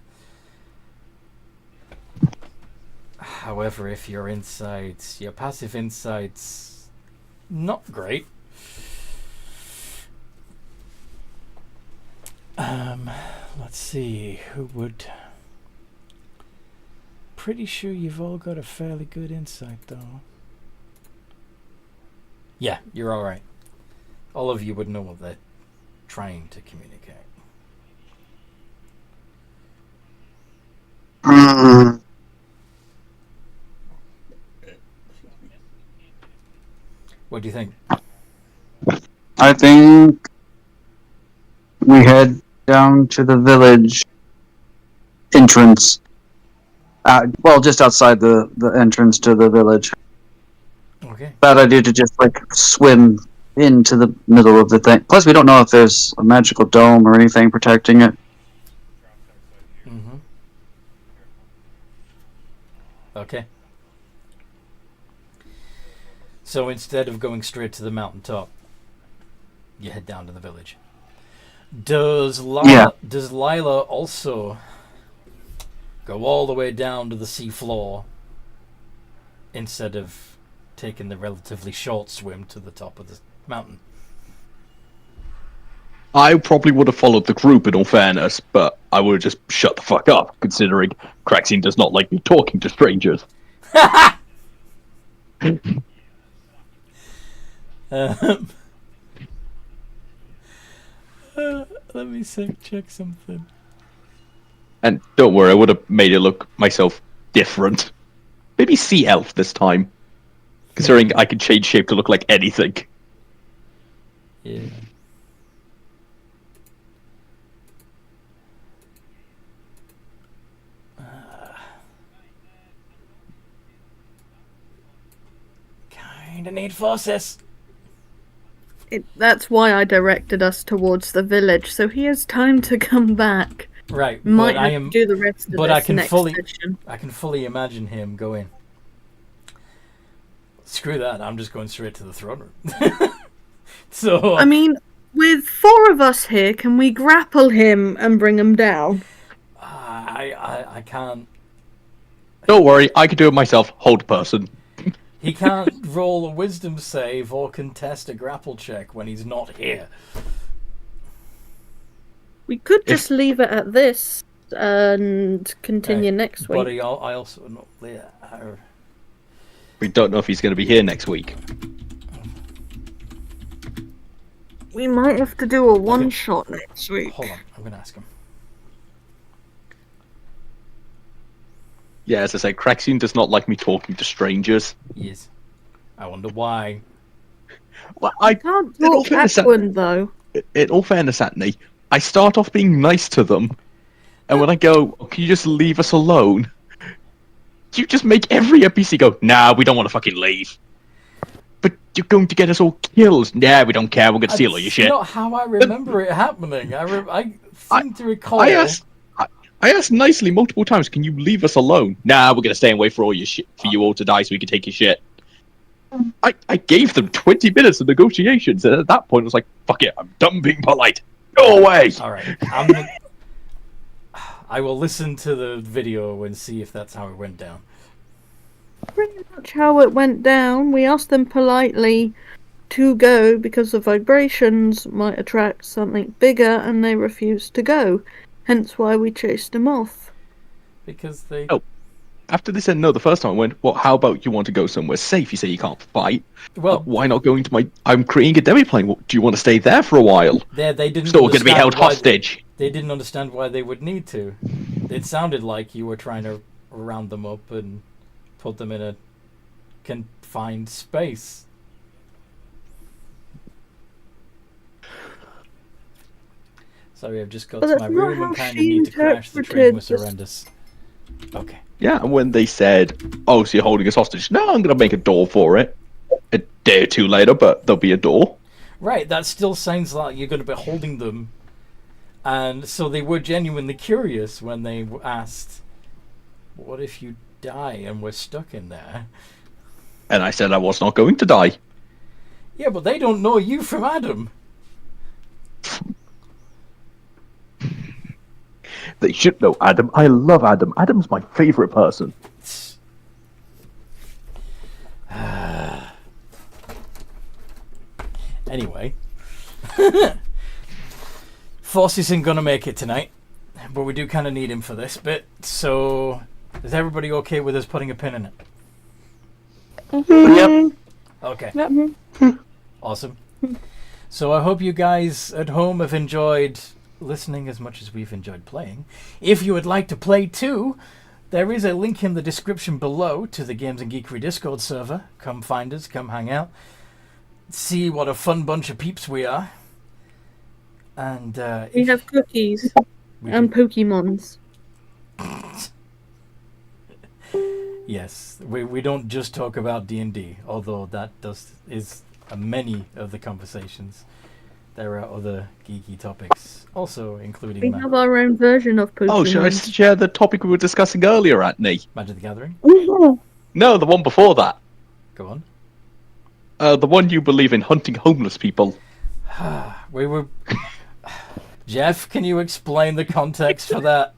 However, if your passive insight's not great. Let's see, who would... Pretty sure you've all got a fairly good insight, though. Yeah, you're alright. All of you would know what they're trying to communicate. What do you think? I think we head down to the village entrance. Well, just outside the entrance to the village. Okay. Bad idea to just like swim into the middle of the thing. Plus, we don't know if there's a magical dome or anything protecting it. Mm-hmm. Okay. So instead of going straight to the mountaintop, you head down to the village. Does Lila also go all the way down to the seafloor instead of taking the relatively short swim to the top of the mountain? I probably would have followed the group in all fairness, but I would have just shut the fuck up, considering Craxine does not like me talking to strangers. Let me check something. And don't worry, I would have made it look myself different. Maybe sea elf this time. Considering I can change shape to look like anything. Yeah. Kinda need forces. That's why I directed us towards the village, so he has time to come back. Right, Might but have to do the rest of but this I can next fully, session. I can fully imagine him going, screw that, I'm just going straight to the throne room. So I mean, with 4 of us here, can we grapple him and bring him down? I can't. Don't worry, I can do it myself. Hold person. He can't roll a wisdom save or contest a grapple check when he's not here. We could just leave it at this and continue next week. But I also know. Yeah, We don't know if he's going to be here next week. We might have to do a one-shot next week. hold on, I'm going to ask him. Yeah, as I say, Craxine does not like me talking to strangers. Yes. I wonder why. Well, I Can't in all talk fairness, Aquan, though. in all fairness, Anthony, I start off being nice to them, and when I go, oh, can you just leave us alone? You just make every NPC go, nah, we don't want to fucking leave. But you're going to get us all killed. Nah, we don't care, we're going to steal all your shit. That's not how I remember it happening. I seem to recall... I asked nicely multiple times, can you leave us alone? Nah, we're going to stay and wait for all your shit, for you all to die so we can take your shit. I gave them 20 minutes of negotiations, and at that point I was like, fuck it, I'm done being polite. Go away! Alright, I will listen to the video and see if that's how it went down. Pretty much how it went down. We asked them politely to go because the vibrations might attract something bigger, and they refused to go. Hence why we chased them off. Because they... Oh. After they said no the first time, I went, well, how about you want to go somewhere safe? You say you can't fight. Well, why not going to my... I'm creating a demi-plane. Do you want to stay there for a while? They didn't Still going to be held understand hostage. They didn't understand why they would need to. It sounded like you were trying to round them up and put them in a confined space. Sorry, I've just got to my room and kind of need to crash. The train was horrendous. Okay. Yeah, and when they said, oh, so you're holding us hostage? No, I'm going to make a door for it. A day or two later, but there'll be a door. Right, that still sounds like you're going to be holding them. And so they were genuinely curious when they asked, what if you die and we're stuck in there? And I said I was not going to die. Yeah, but they don't know you from Adam. They should know Adam. I love Adam. Adam's my favourite person. Anyway. Force isn't going to make it tonight, but we do kind of need him for this bit. So, is everybody okay with us putting a pin in it? Yep. Okay. Yep. Awesome. So I hope you guys at home have enjoyed listening as much as we've enjoyed playing. If you would like to play too, there is a link in the description below to the Games and Geekery Discord server. Come find us, come hang out. See what a fun bunch of peeps we are. And We have cookies and Pokemons. Yes, we don't just talk about D&D, although that is many of the conversations. There are other geeky topics, also including We have our own version of Pokemon. Oh, should I share the topic we were discussing earlier, Atney? Magic the Gathering. No, the one before that. Go on. The one you believe in hunting homeless people. We were. Jeff, can you explain the context for that?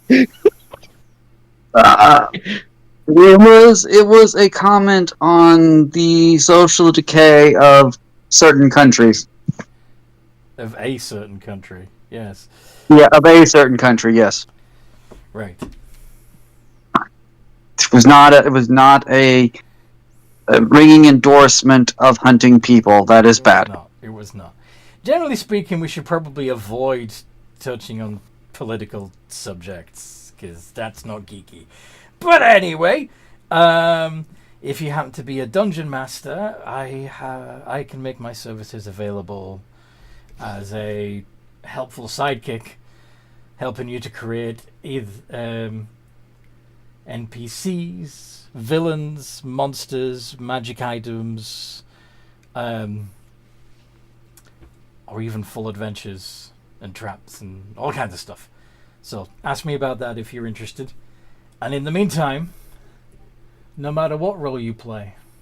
It was a comment on the social decay of certain countries. Of a certain country, yes. Yeah, of a certain country, yes. Right. It was not a ringing endorsement of hunting people. That is bad. No, it was not. Generally speaking, we should probably avoid touching on political subjects, because that's not geeky. But anyway, if you happen to be a dungeon master, I can make my services available as a helpful sidekick, helping you to create either NPCs, villains, monsters, magic items, or even full adventures and traps and all kinds of stuff. So ask me about that if you're interested. And in the meantime, no matter what role you play,